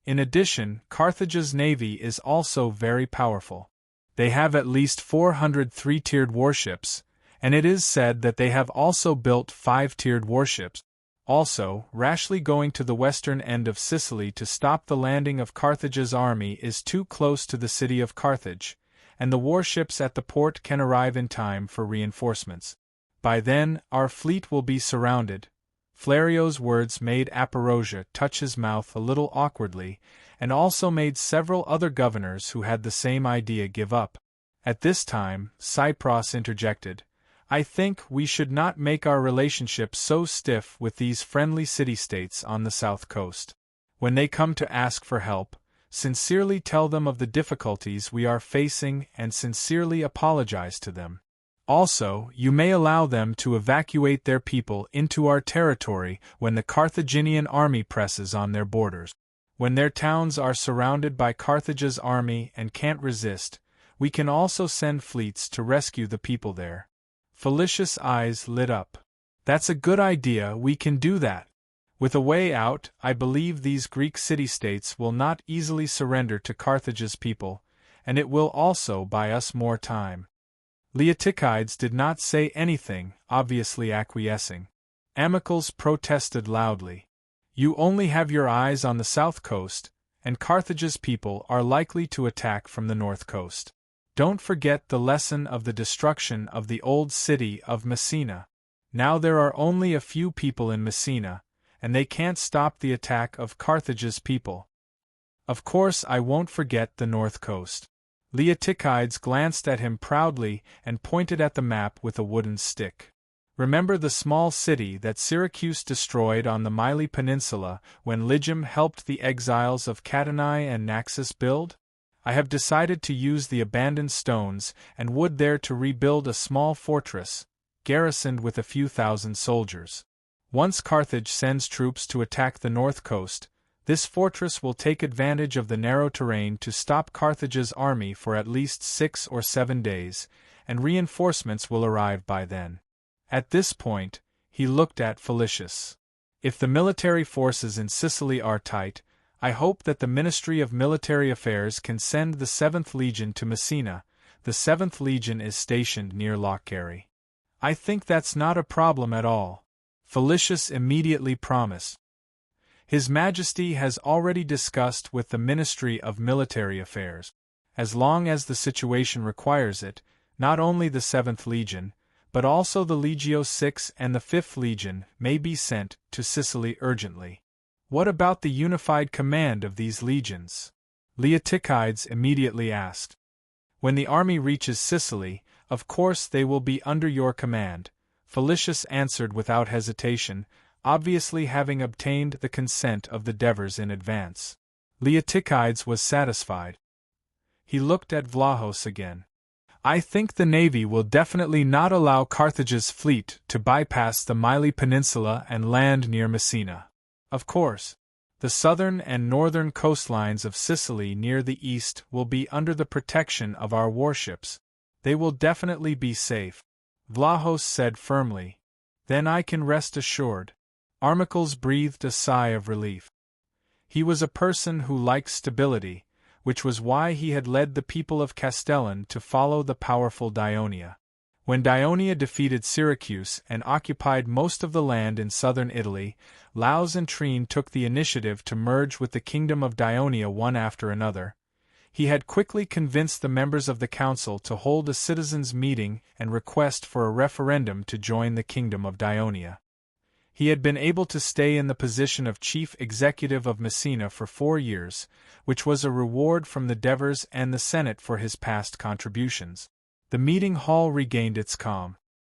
In addition, Carthage's navy is also very powerful. They have at least 400 three-tiered warships, and it is said that they have also built 5-tiered warships. Also, rashly going to the western end of Sicily to stop the landing of Carthage's army is too close to the city of Carthage, and the warships at the port can arrive in time for reinforcements. By then, our fleet will be surrounded. Flarios' words made Aparosia touch his mouth a little awkwardly, and also made several other governors who had the same idea give up. At this time, Cypros interjected, "I think we should not make our relationship so stiff with these friendly city-states on the south coast. When they come to ask for help, sincerely tell them of the difficulties we are facing and sincerely apologize to them. Also, you may allow them to evacuate their people into our territory when the Carthaginian army presses on their borders. When their towns are surrounded by Carthage's army and can't resist, we can also send fleets to rescue the people there." Felicia's eyes lit up. "That's a good idea, we can do that. With a way out, I believe these Greek city-states will not easily surrender to Carthage's people, and it will also buy us more time." Leotychides did not say anything, obviously acquiescing. Amicles protested loudly. "You only have your eyes on the south coast, and Carthage's people are likely to attack from the north coast. Don't forget the lesson of the destruction of the old city of Messina. Now there are only a few people in Messina, and they can't stop the attack of Carthage's people. Of course I won't forget the north coast." Leotychides glanced at him proudly and pointed at the map with a wooden stick. "Remember the small city that Syracuse destroyed on the Myli Peninsula when Ligyum helped the exiles of Catani and Naxos build? I have decided to use the abandoned stones and wood there to rebuild a small fortress, garrisoned with a few thousand soldiers. Once Carthage sends troops to attack the north coast, this fortress will take advantage of the narrow terrain to stop Carthage's army for at least 6 or 7 days, and reinforcements will arrive by then." At this point, he looked at Felicius. "If the military forces in Sicily are tight, I hope that the Ministry of Military Affairs can send the 7th Legion to Messina. The 7th Legion is stationed near Lochgarry." "I think that's not a problem at all," Felicius immediately promised. "His Majesty has already discussed with the Ministry of Military Affairs. as long as the situation requires it, not only the 7th Legion, but also the Legio VI and the 5th Legion may be sent to Sicily urgently. What about the unified command of these legions? Leotychides immediately asked. When the army reaches Sicily, of course they will be under your command, Felicius answered without hesitation, obviously having obtained the consent of the Devers in advance. Leotychides was satisfied. He looked at Vlahos again. I think the navy will definitely not allow Carthage's fleet to bypass the Myli Peninsula and land near Messina. Of course, the southern and northern coastlines of Sicily near the east will be under the protection of our warships. They will definitely be safe, Vlahos said firmly. Then I can rest assured. Armicles breathed a sigh of relief. He was a person who liked stability, which was why he had led the people of Castellan to follow the powerful Daionia. When Daionia defeated Syracuse and occupied most of the land in southern Italy, Laus and Trine took the initiative to merge with the kingdom of Daionia one after another. He had quickly convinced the members of the council to hold a citizens' meeting and request for a referendum to join the kingdom of Daionia. He had been able to stay in the position of chief executive of Messina for 4 years, which was a reward from the Devers and the Senate for his past contributions. The meeting hall regained its calm.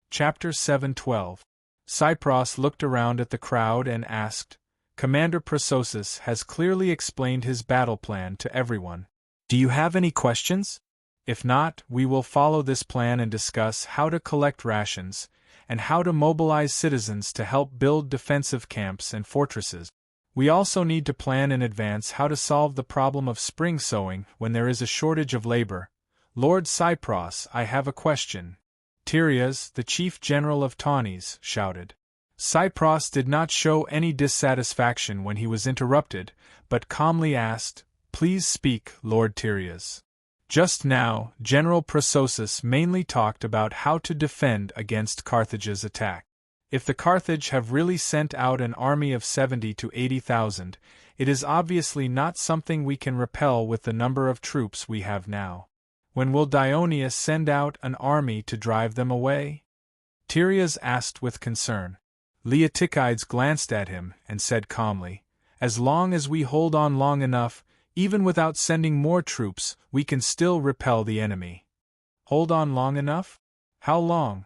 Chapter 7:12. Cypros looked around at the crowd and asked, Commander Prososus has clearly explained his battle plan to everyone. Do you have any questions? If not, we will follow this plan and discuss how to collect rations, and how to mobilize citizens to help build defensive camps and fortresses. We also need to plan in advance how to solve the problem of spring sowing when there is a shortage of labor. Lord Cypros, I have a question. Tyrias, the chief general of Taunus, shouted. Cypros did not show any dissatisfaction when he was interrupted, but calmly asked, Please speak, Lord Tyrias. Just now, General Prososus mainly talked about how to defend against Carthage's attack. If the Carthage have really sent out an army of 70 to 80,000, it is obviously not something we can repel with the number of troops we have now. When will Daionia send out an army to drive them away? Tyrias asked with concern. Leotychides glanced at him and said calmly, As long as we hold on long enough, even without sending more troops, we can still repel the enemy. Hold on long enough? How long?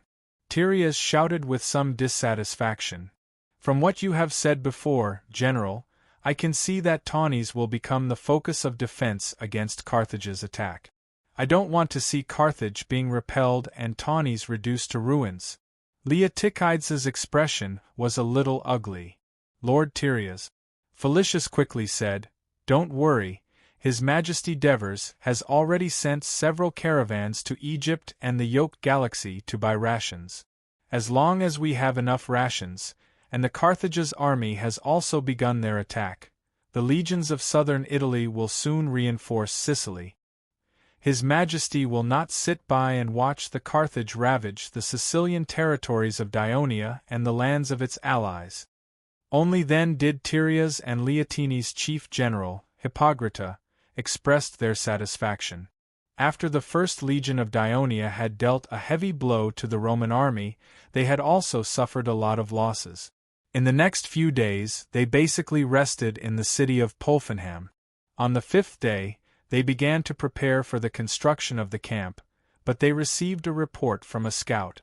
Tyrias shouted with some dissatisfaction. From what you have said before, General, I can see that Taunus will become the focus of defense against Carthage's attack. I don't want to see Carthage being repelled and Taunus reduced to ruins. Leotychides' expression was a little ugly. Lord Tyrias. Felicius quickly said, Don't worry, His Majesty Devers has already sent several caravans to Egypt and the Yoked Galaxy to buy rations. As long as we have enough rations, and the Carthage's army has also begun their attack, the legions of southern Italy will soon reinforce Sicily. His Majesty will not sit by and watch the Carthage ravage the Sicilian territories of Daionia and the lands of its allies. Only then did Tyrias and Leotine's chief general, Hippograta, expressed their satisfaction. After the first legion of Daionia had dealt a heavy blow to the Roman army, they had also suffered a lot of losses. In the next few days, they basically rested in the city of Polfinham. On the 5th day, they began to prepare for the construction of the camp, but they received a report from a scout.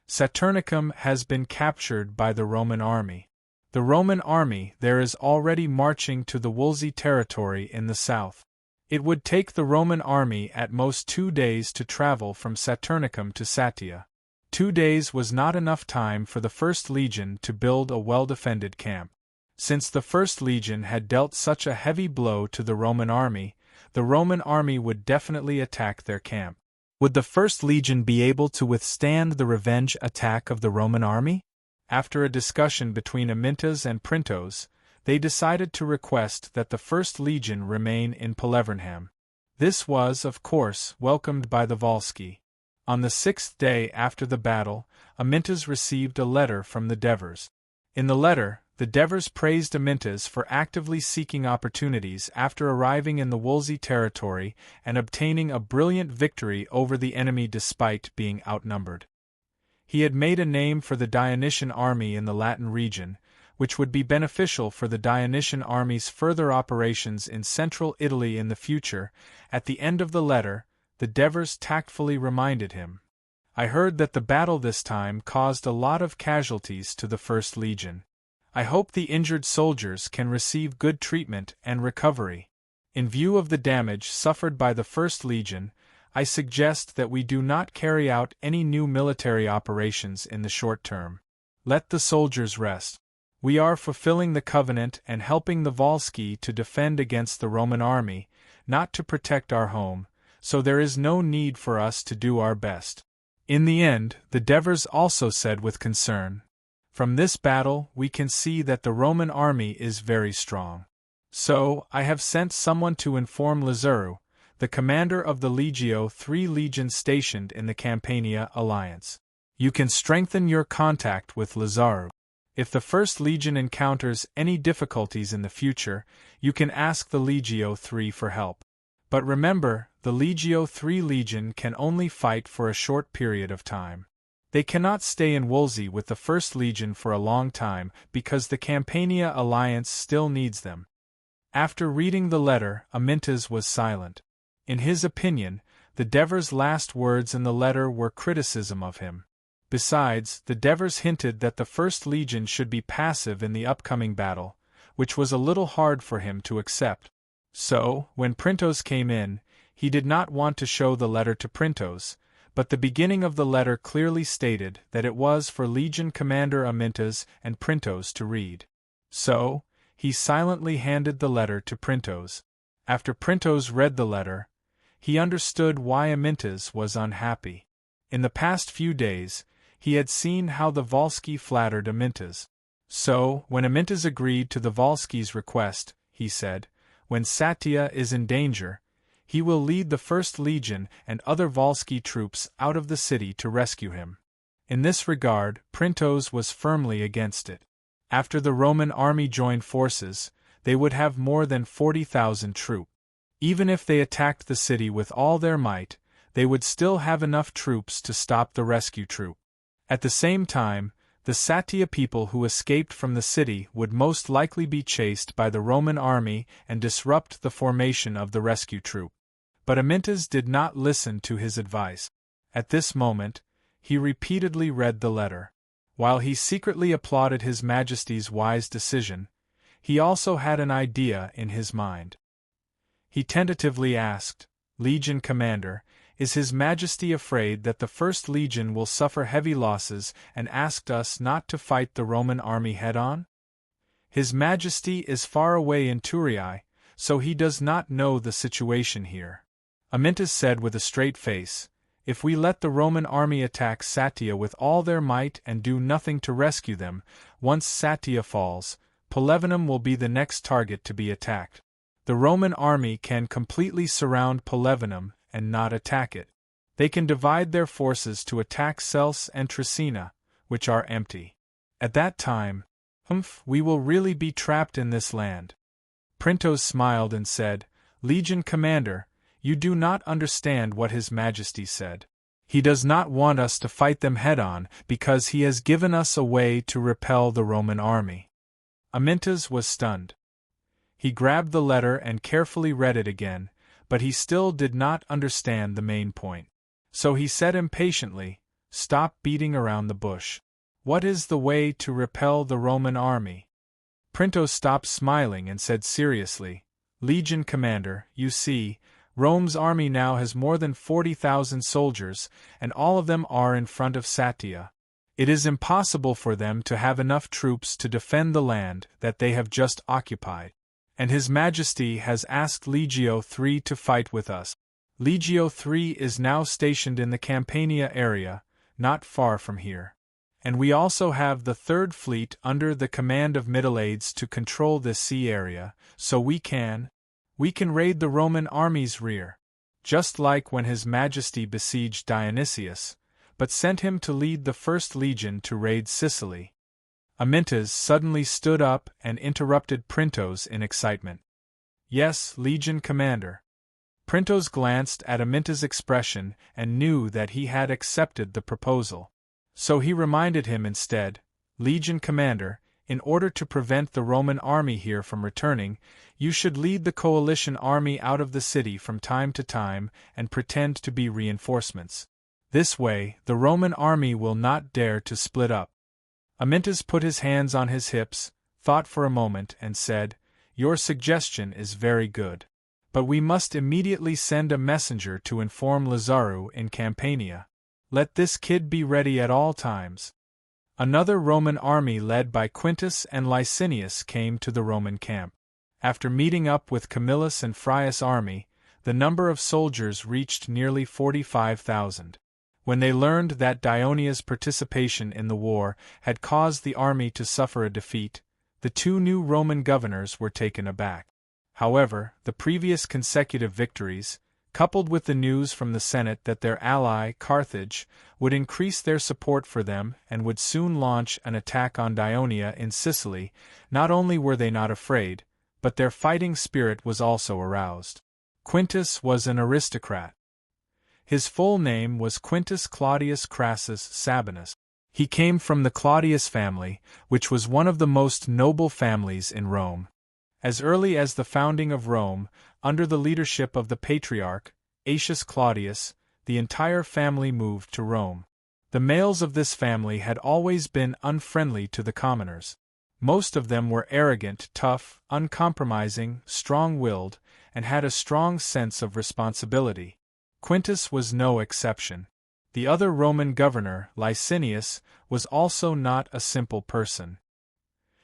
Saturnicum has been captured by the Roman army. The Roman army there is already marching to the Wolsey territory in the south. It would take the Roman army at most 2 days to travel from Saturnicum to Satia. 2 days was not enough time for the First Legion to build a well-defended camp. Since the First Legion had dealt such a heavy blow to the Roman army would definitely attack their camp. Would the First Legion be able to withstand the revenge attack of the Roman army? After a discussion between Amintas and Printos, they decided to request that the First Legion remain in Polevernham. This was, of course, welcomed by the Volsci. On the 6th day after the battle, Amintas received a letter from the Devers. In the letter, the Devers praised Amyntas for actively seeking opportunities after arriving in the Wolsey territory and obtaining a brilliant victory over the enemy despite being outnumbered. He had made a name for the Dionysian army in the Latin region, which would be beneficial for the Dionysian army's further operations in central Italy in the future. At the end of the letter, the Devers tactfully reminded him, "I heard that the battle this time caused a lot of casualties to the First Legion. I hope the injured soldiers can receive good treatment and recovery. In view of the damage suffered by the First Legion, I suggest that we do not carry out any new military operations in the short term. Let the soldiers rest. We are fulfilling the covenant and helping the Volsci to defend against the Roman army, not to protect our home, so there is no need for us to do our best." In the end, the Devers also said with concern, "From this battle we can see that the Roman army is very strong. So, I have sent someone to inform Lazzaro, the commander of the Legio 3 legions stationed in the Campania alliance. You can strengthen your contact with Lazzaro. If the First Legion encounters any difficulties in the future, you can ask the Legio 3 for help. But remember, the Legio 3 legion can only fight for a short period of time. They cannot stay in Wolsey with the First Legion for a long time because the Campania alliance still needs them." After reading the letter, Amyntas was silent. In his opinion, the Devers' last words in the letter were criticism of him. Besides, the Devers hinted that the First Legion should be passive in the upcoming battle, which was a little hard for him to accept. So, when Printos came in, he did not want to show the letter to Printos, but the beginning of the letter clearly stated that it was for Legion Commander Amyntas and Printos to read. So, he silently handed the letter to Printos. After Printos read the letter, he understood why Amyntas was unhappy. In the past few days, he had seen how the Volsci flattered Amyntas. So, when Amyntas agreed to the Volsci's request, he said, "When Satia is in danger, he will lead the First Legion and other Volsci troops out of the city to rescue him." In this regard, Printos was firmly against it. After the Roman army joined forces, they would have more than 40,000 troops. Even if they attacked the city with all their might, they would still have enough troops to stop the rescue troop. At the same time, the Satia people who escaped from the city would most likely be chased by the Roman army and disrupt the formation of the rescue troop. But Amyntas did not listen to his advice. At this moment, he repeatedly read the letter. While he secretly applauded His Majesty's wise decision, he also had an idea in his mind. He tentatively asked, "Legion Commander, is His Majesty afraid that the First Legion will suffer heavy losses and asked us not to fight the Roman army head-on? His Majesty is far away in Turiae, so he does not know the situation here." Amyntas said with a straight face, "If we let the Roman army attack Satia with all their might and do nothing to rescue them, once Satia falls, Palavenum will be the next target to be attacked. The Roman army can completely surround Palavenum and not attack it. They can divide their forces to attack Cels and Tricina, which are empty. At that time, we will really be trapped in this land." Printos smiled and said, "Legion Commander, you do not understand what His Majesty said. He does not want us to fight them head-on because he has given us a way to repel the Roman army." Amyntas was stunned. He grabbed the letter and carefully read it again, but he still did not understand the main point. So he said impatiently, "Stop beating around the bush. What is the way to repel the Roman army?" Printos stopped smiling and said seriously, "Legion Commander, you see, Rome's army now has more than 40,000 soldiers, and all of them are in front of Satia. It is impossible for them to have enough troops to defend the land that they have just occupied. And His Majesty has asked Legio 3 to fight with us. Legio 3 is now stationed in the Campania area, not far from here. And we also have the Third Fleet under the command of Middleades to control this sea area, so we can raid the Roman army's rear, just like when His Majesty besieged Dionysius, but sent him to lead the First Legion to raid Sicily." Amyntas suddenly stood up and interrupted Printos in excitement. Yes, Legion Commander. Printos glanced at Amyntas' expression and knew that he had accepted the proposal. So he reminded him instead, Legion Commander, in order to prevent the Roman army here from returning, you should lead the coalition army out of the city from time to time and pretend to be reinforcements. This way, the Roman army will not dare to split up. Amyntas put his hands on his hips, thought for a moment, and said, Your suggestion is very good. But we must immediately send a messenger to inform Lazaru in Campania. Let this kid be ready at all times. Another Roman army led by Quintus and Licinius came to the Roman camp. After meeting up with Camillus and Frius' army, the number of soldiers reached nearly 45,000. When they learned that Dionia's participation in the war had caused the army to suffer a defeat, the two new Roman governors were taken aback. However, the previous consecutive victories, coupled with the news from the Senate that their ally, Carthage, would increase their support for them and would soon launch an attack on Dionia in Sicily, not only were they not afraid, but their fighting spirit was also aroused. Quintus was an aristocrat. His full name was Quintus Claudius Crassus Sabinus. He came from the Claudius family, which was one of the most noble families in Rome. As early as the founding of Rome, under the leadership of the Patriarch, Aetius Claudius, the entire family moved to Rome. The males of this family had always been unfriendly to the commoners. Most of them were arrogant, tough, uncompromising, strong-willed, and had a strong sense of responsibility. Quintus was no exception. The other Roman governor, Licinius, was also not a simple person.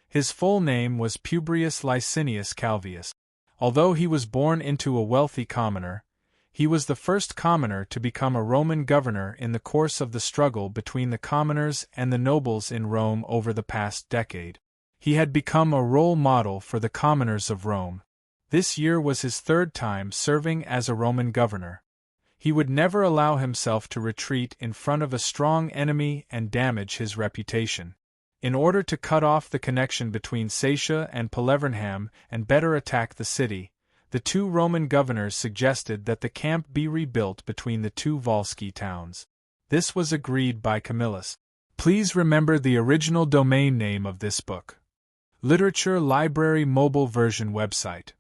His full name was Publius Licinius Calvius. Although he was born into a wealthy commoner, he was the first commoner to become a Roman governor in the course of the struggle between the commoners and the nobles in Rome over the past decade. He had become a role model for the commoners of Rome. This year was his third time serving as a Roman governor. He would never allow himself to retreat in front of a strong enemy and damage his reputation. In order to cut off the connection between Satia and Palevernham and better attack the city, the two Roman governors suggested that the camp be rebuilt between the two Volsci towns. This was agreed by Camillus. Please remember the original domain name of this book. Literature Library Mobile Version Website.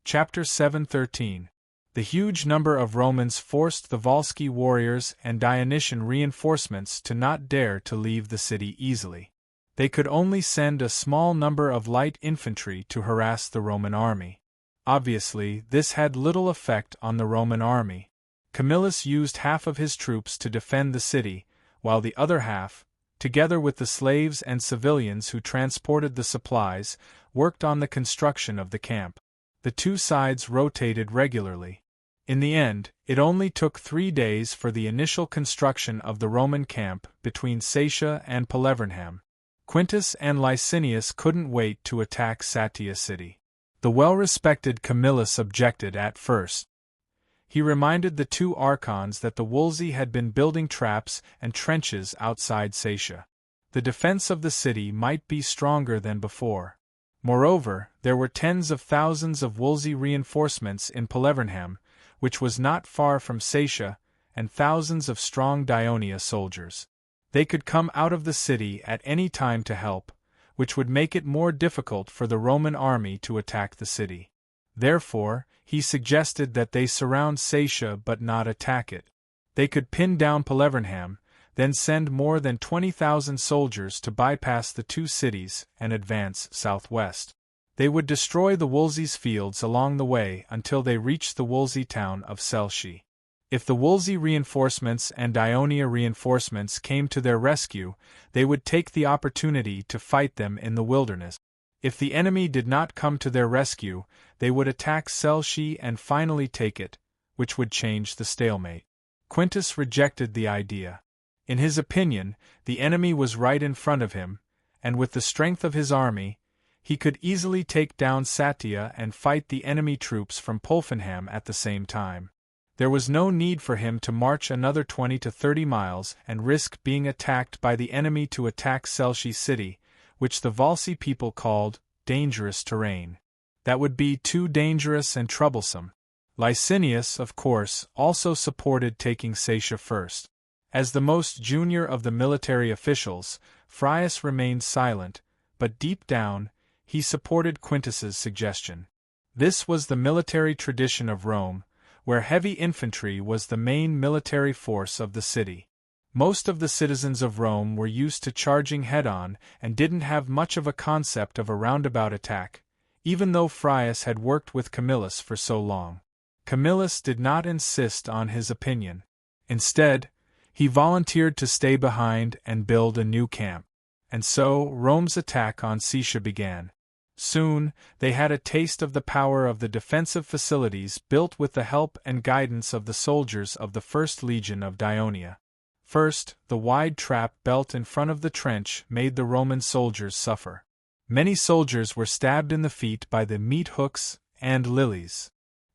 Chapter 713. The huge number of Romans forced the Volsci warriors and Dionysian reinforcements to not dare to leave the city easily. They could only send a small number of light infantry to harass the Roman army. Obviously, this had little effect on the Roman army. Camillus used half of his troops to defend the city, while the other half, together with the slaves and civilians who transported the supplies, worked on the construction of the camp. The two sides rotated regularly. In the end, it only took 3 days for the initial construction of the Roman camp between Satia and Palevernham. Quintus and Licinius couldn't wait to attack Satia city. The well-respected Camillus objected at first. He reminded the two archons that the Volsci had been building traps and trenches outside Satia. The defense of the city might be stronger than before. Moreover, there were tens of thousands of Volsci reinforcements in Palevernham, which was not far from Satia, and thousands of strong Dionia soldiers. They could come out of the city at any time to help, which would make it more difficult for the Roman army to attack the city. Therefore, he suggested that they surround Satia but not attack it. They could pin down Palevernham, then send more than 20,000 soldiers to bypass the two cities and advance southwest. They would destroy the Volsci's fields along the way until they reached the Volsci town of Selci. If the Volsci reinforcements and Dionia reinforcements came to their rescue, they would take the opportunity to fight them in the wilderness. If the enemy did not come to their rescue, they would attack Selci and finally take it, which would change the stalemate. Quintus rejected the idea. In his opinion, the enemy was right in front of him, and with the strength of his army, he could easily take down Satia and fight the enemy troops from Polfinham at the same time. There was no need for him to march another 20 to 30 miles and risk being attacked by the enemy to attack Selci city, which the Volsi people called dangerous terrain. That would be too dangerous and troublesome. Licinius, of course, also supported taking Satia first. As the most junior of the military officials, Frius remained silent, but deep down, he supported Quintus's suggestion. This was the military tradition of Rome, where heavy infantry was the main military force of the city. Most of the citizens of Rome were used to charging head-on and didn't have much of a concept of a roundabout attack, even though Frius had worked with Camillus for so long. Camillus did not insist on his opinion. Instead, he volunteered to stay behind and build a new camp. And so, Rome's attack on Satia began. Soon, they had a taste of the power of the defensive facilities built with the help and guidance of the soldiers of the First Legion of Dionia. First, the wide trap belt in front of the trench made the Roman soldiers suffer. Many soldiers were stabbed in the feet by the meat hooks and lilies.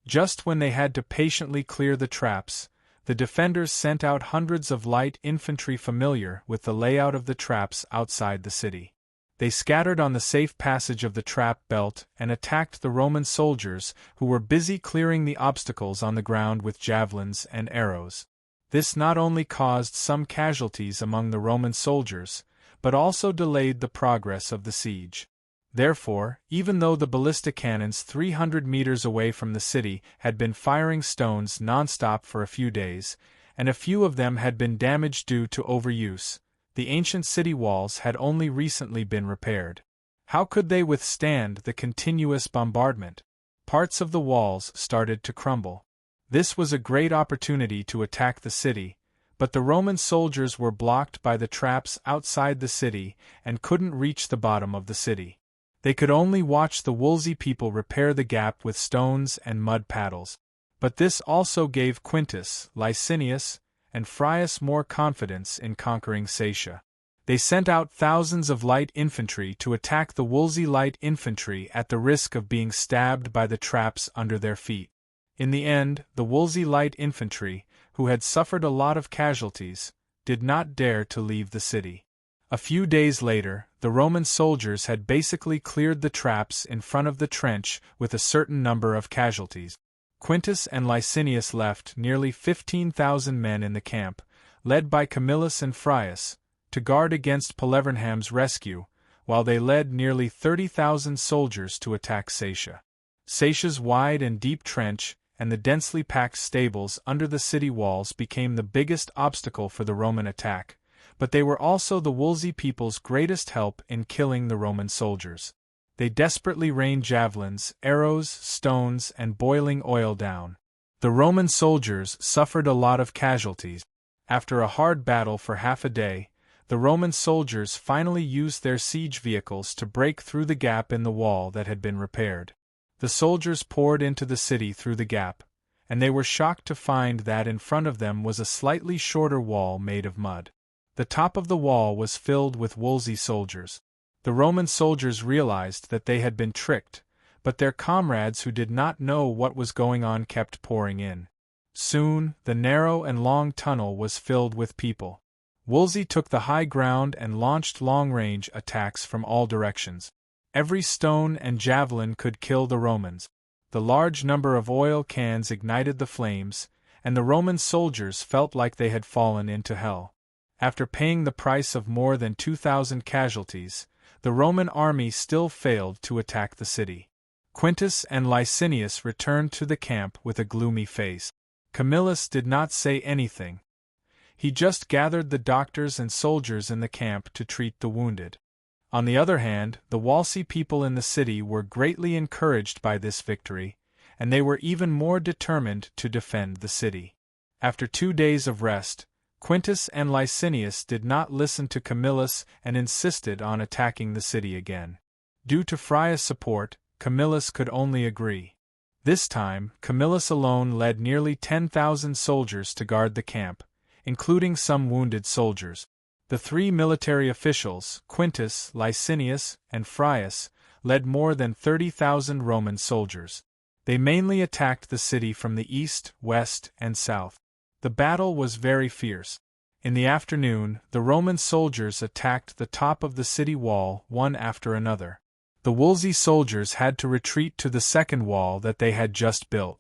Just when they had to patiently clear the traps, the defenders sent out hundreds of light infantry familiar with the layout of the traps outside the city. They scattered on the safe passage of the trap belt and attacked the Roman soldiers who were busy clearing the obstacles on the ground with javelins and arrows. This not only caused some casualties among the Roman soldiers, but also delayed the progress of the siege. Therefore, even though the ballistic cannons 300 meters away from the city had been firing stones non-stop for a few days, and a few of them had been damaged due to overuse, the ancient city walls had only recently been repaired. How could they withstand the continuous bombardment? Parts of the walls started to crumble. This was a great opportunity to attack the city, but the Roman soldiers were blocked by the traps outside the city and couldn't reach the bottom of the city. They could only watch the Wolsey people repair the gap with stones and mud paddles. But this also gave Quintus, Licinius, and Frius more confidence in conquering Satia. They sent out thousands of light infantry to attack the Wolsey light infantry at the risk of being stabbed by the traps under their feet. In the end, the Wolsey light infantry, who had suffered a lot of casualties, did not dare to leave the city. A few days later, the Roman soldiers had basically cleared the traps in front of the trench with a certain number of casualties. Quintus and Licinius left nearly 15,000 men in the camp, led by Camillus and Frius, to guard against Polevernham's rescue, while they led nearly 30,000 soldiers to attack Satia. Satia's wide and deep trench and the densely packed stables under the city walls became the biggest obstacle for the Roman attack, but they were also the Wolsey people's greatest help in killing the Roman soldiers. They desperately rained javelins, arrows, stones, and boiling oil down. The Roman soldiers suffered a lot of casualties. After a hard battle for half a day, the Roman soldiers finally used their siege vehicles to break through the gap in the wall that had been repaired. The soldiers poured into the city through the gap, and they were shocked to find that in front of them was a slightly shorter wall made of mud. The top of the wall was filled with Wolsey soldiers. The Roman soldiers realized that they had been tricked, but their comrades who did not know what was going on kept pouring in. Soon, the narrow and long tunnel was filled with people. Wolsey took the high ground and launched long-range attacks from all directions. Every stone and javelin could kill the Romans. The large number of oil cans ignited the flames, and the Roman soldiers felt like they had fallen into hell. After paying the price of more than 2,000 casualties, the Roman army still failed to attack the city. Quintus and Licinius returned to the camp with a gloomy face. Camillus did not say anything. He just gathered the doctors and soldiers in the camp to treat the wounded. On the other hand, the Wolsey people in the city were greatly encouraged by this victory, and they were even more determined to defend the city. After 2 days of rest, Quintus and Licinius did not listen to Camillus and insisted on attacking the city again. Due to Frius' support, Camillus could only agree. This time, Camillus alone led nearly 10,000 soldiers to guard the camp, including some wounded soldiers. The 3 military officials, Quintus, Licinius, and Frius, led more than 30,000 Roman soldiers. They mainly attacked the city from the east, west, and south. The battle was very fierce. In the afternoon, the Roman soldiers attacked the top of the city wall one after another. The Wolsey soldiers had to retreat to the second wall that they had just built.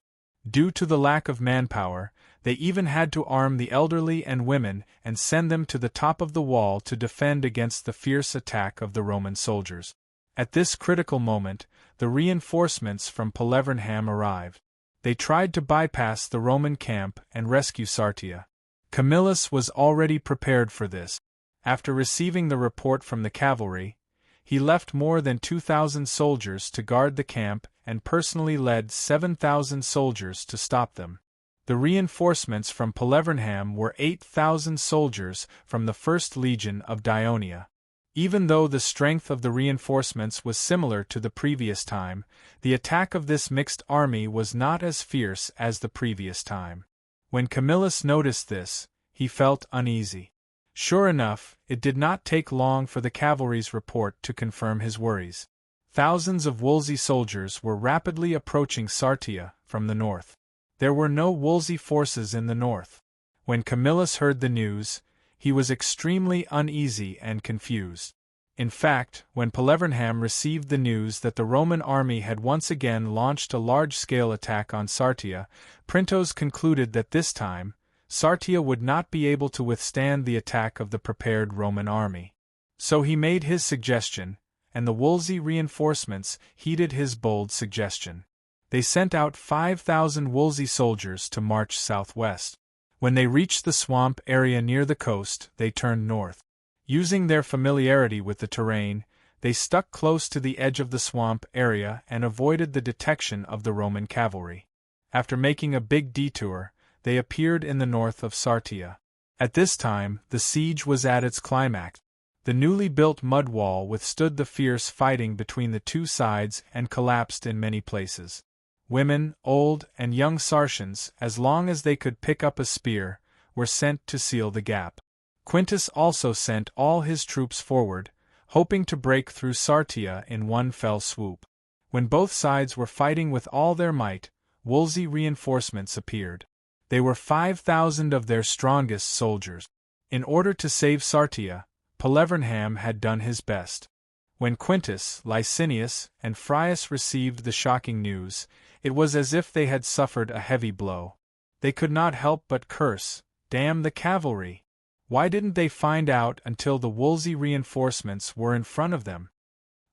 Due to the lack of manpower, they even had to arm the elderly and women and send them to the top of the wall to defend against the fierce attack of the Roman soldiers. At this critical moment, the reinforcements from Polevernham arrived. They tried to bypass the Roman camp and rescue Sartia. Camillus was already prepared for this. After receiving the report from the cavalry, he left more than 2,000 soldiers to guard the camp and personally led 7,000 soldiers to stop them. The reinforcements from Polevernham were 8,000 soldiers from the 1st Legion of Dionia. Even though the strength of the reinforcements was similar to the previous time, the attack of this mixed army was not as fierce as the previous time. When Camillus noticed this, he felt uneasy. Sure enough, it did not take long for the cavalry's report to confirm his worries. Thousands of Wolsey soldiers were rapidly approaching Sartia from the north. There were no Wolsey forces in the north. When Camillus heard the news, he was extremely uneasy and confused. In fact, when Polevernham received the news that the Roman army had once again launched a large-scale attack on Sartia, Printos concluded that this time, Sartia would not be able to withstand the attack of the prepared Roman army. So he made his suggestion, and the Wolsey reinforcements heeded his bold suggestion. They sent out 5,000 Wolsey soldiers to march southwest. When they reached the swamp area near the coast, they turned north. Using their familiarity with the terrain, they stuck close to the edge of the swamp area and avoided the detection of the Roman cavalry. After making a big detour, they appeared in the north of Sartia. At this time, the siege was at its climax. The newly built mud wall withstood the fierce fighting between the two sides and collapsed in many places. Women, old and young Sartians, as long as they could pick up a spear, were sent to seal the gap. Quintus also sent all his troops forward, hoping to break through Sartia in one fell swoop. When both sides were fighting with all their might, Wolsey reinforcements appeared. They were 5,000 of their strongest soldiers. In order to save Sartia, Polevernham had done his best. When Quintus, Licinius, and Frius received the shocking news, it was as if they had suffered a heavy blow. They could not help but curse, "Damn the cavalry! Why didn't they find out until the Wolsey reinforcements were in front of them?"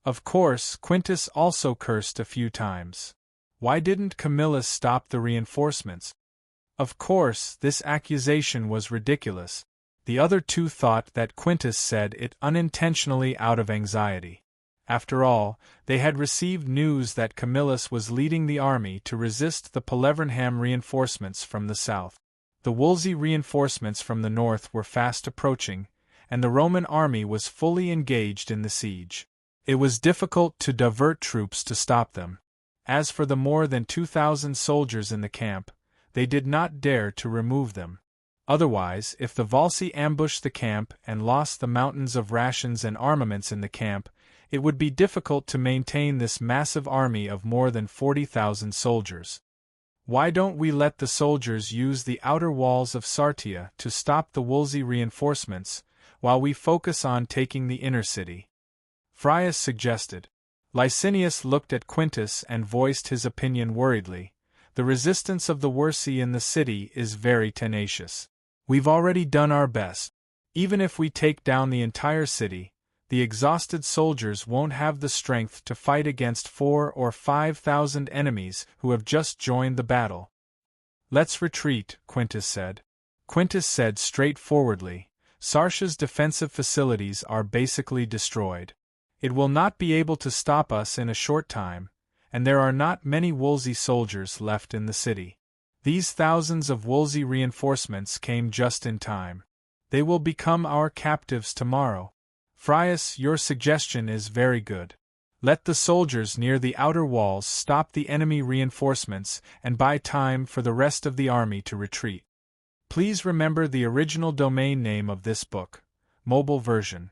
Of course, Quintus also cursed a few times. Why didn't Camillus stop the reinforcements? Of course, this accusation was ridiculous. The other two thought that Quintus said it unintentionally out of anxiety. After all, they had received news that Camillus was leading the army to resist the Polevernham reinforcements from the south. The Wolsey reinforcements from the north were fast approaching, and the Roman army was fully engaged in the siege. It was difficult to divert troops to stop them. As for the more than 2,000 soldiers in the camp, they did not dare to remove them. Otherwise, if the Volsci ambushed the camp and lost the mountains of rations and armaments in the camp, it would be difficult to maintain this massive army of more than 40,000 soldiers. Why don't we let the soldiers use the outer walls of Sartia to stop the Wolsey reinforcements, while we focus on taking the inner city? Frius suggested. Licinius looked at Quintus and voiced his opinion worriedly. The resistance of the Wolsci in the city is very tenacious. We've already done our best. Even if we take down the entire city, the exhausted soldiers won't have the strength to fight against 4,000 or 5,000 enemies who have just joined the battle. Let's retreat, Quintus said. Quintus said straightforwardly, Sartia's defensive facilities are basically destroyed. It will not be able to stop us in a short time, and there are not many Wolsey soldiers left in the city. These thousands of Wolsey reinforcements came just in time. They will become our captives tomorrow. Frius, your suggestion is very good. Let the soldiers near the outer walls stop the enemy reinforcements and buy time for the rest of the army to retreat. Please remember the original domain name of this book, mobile version.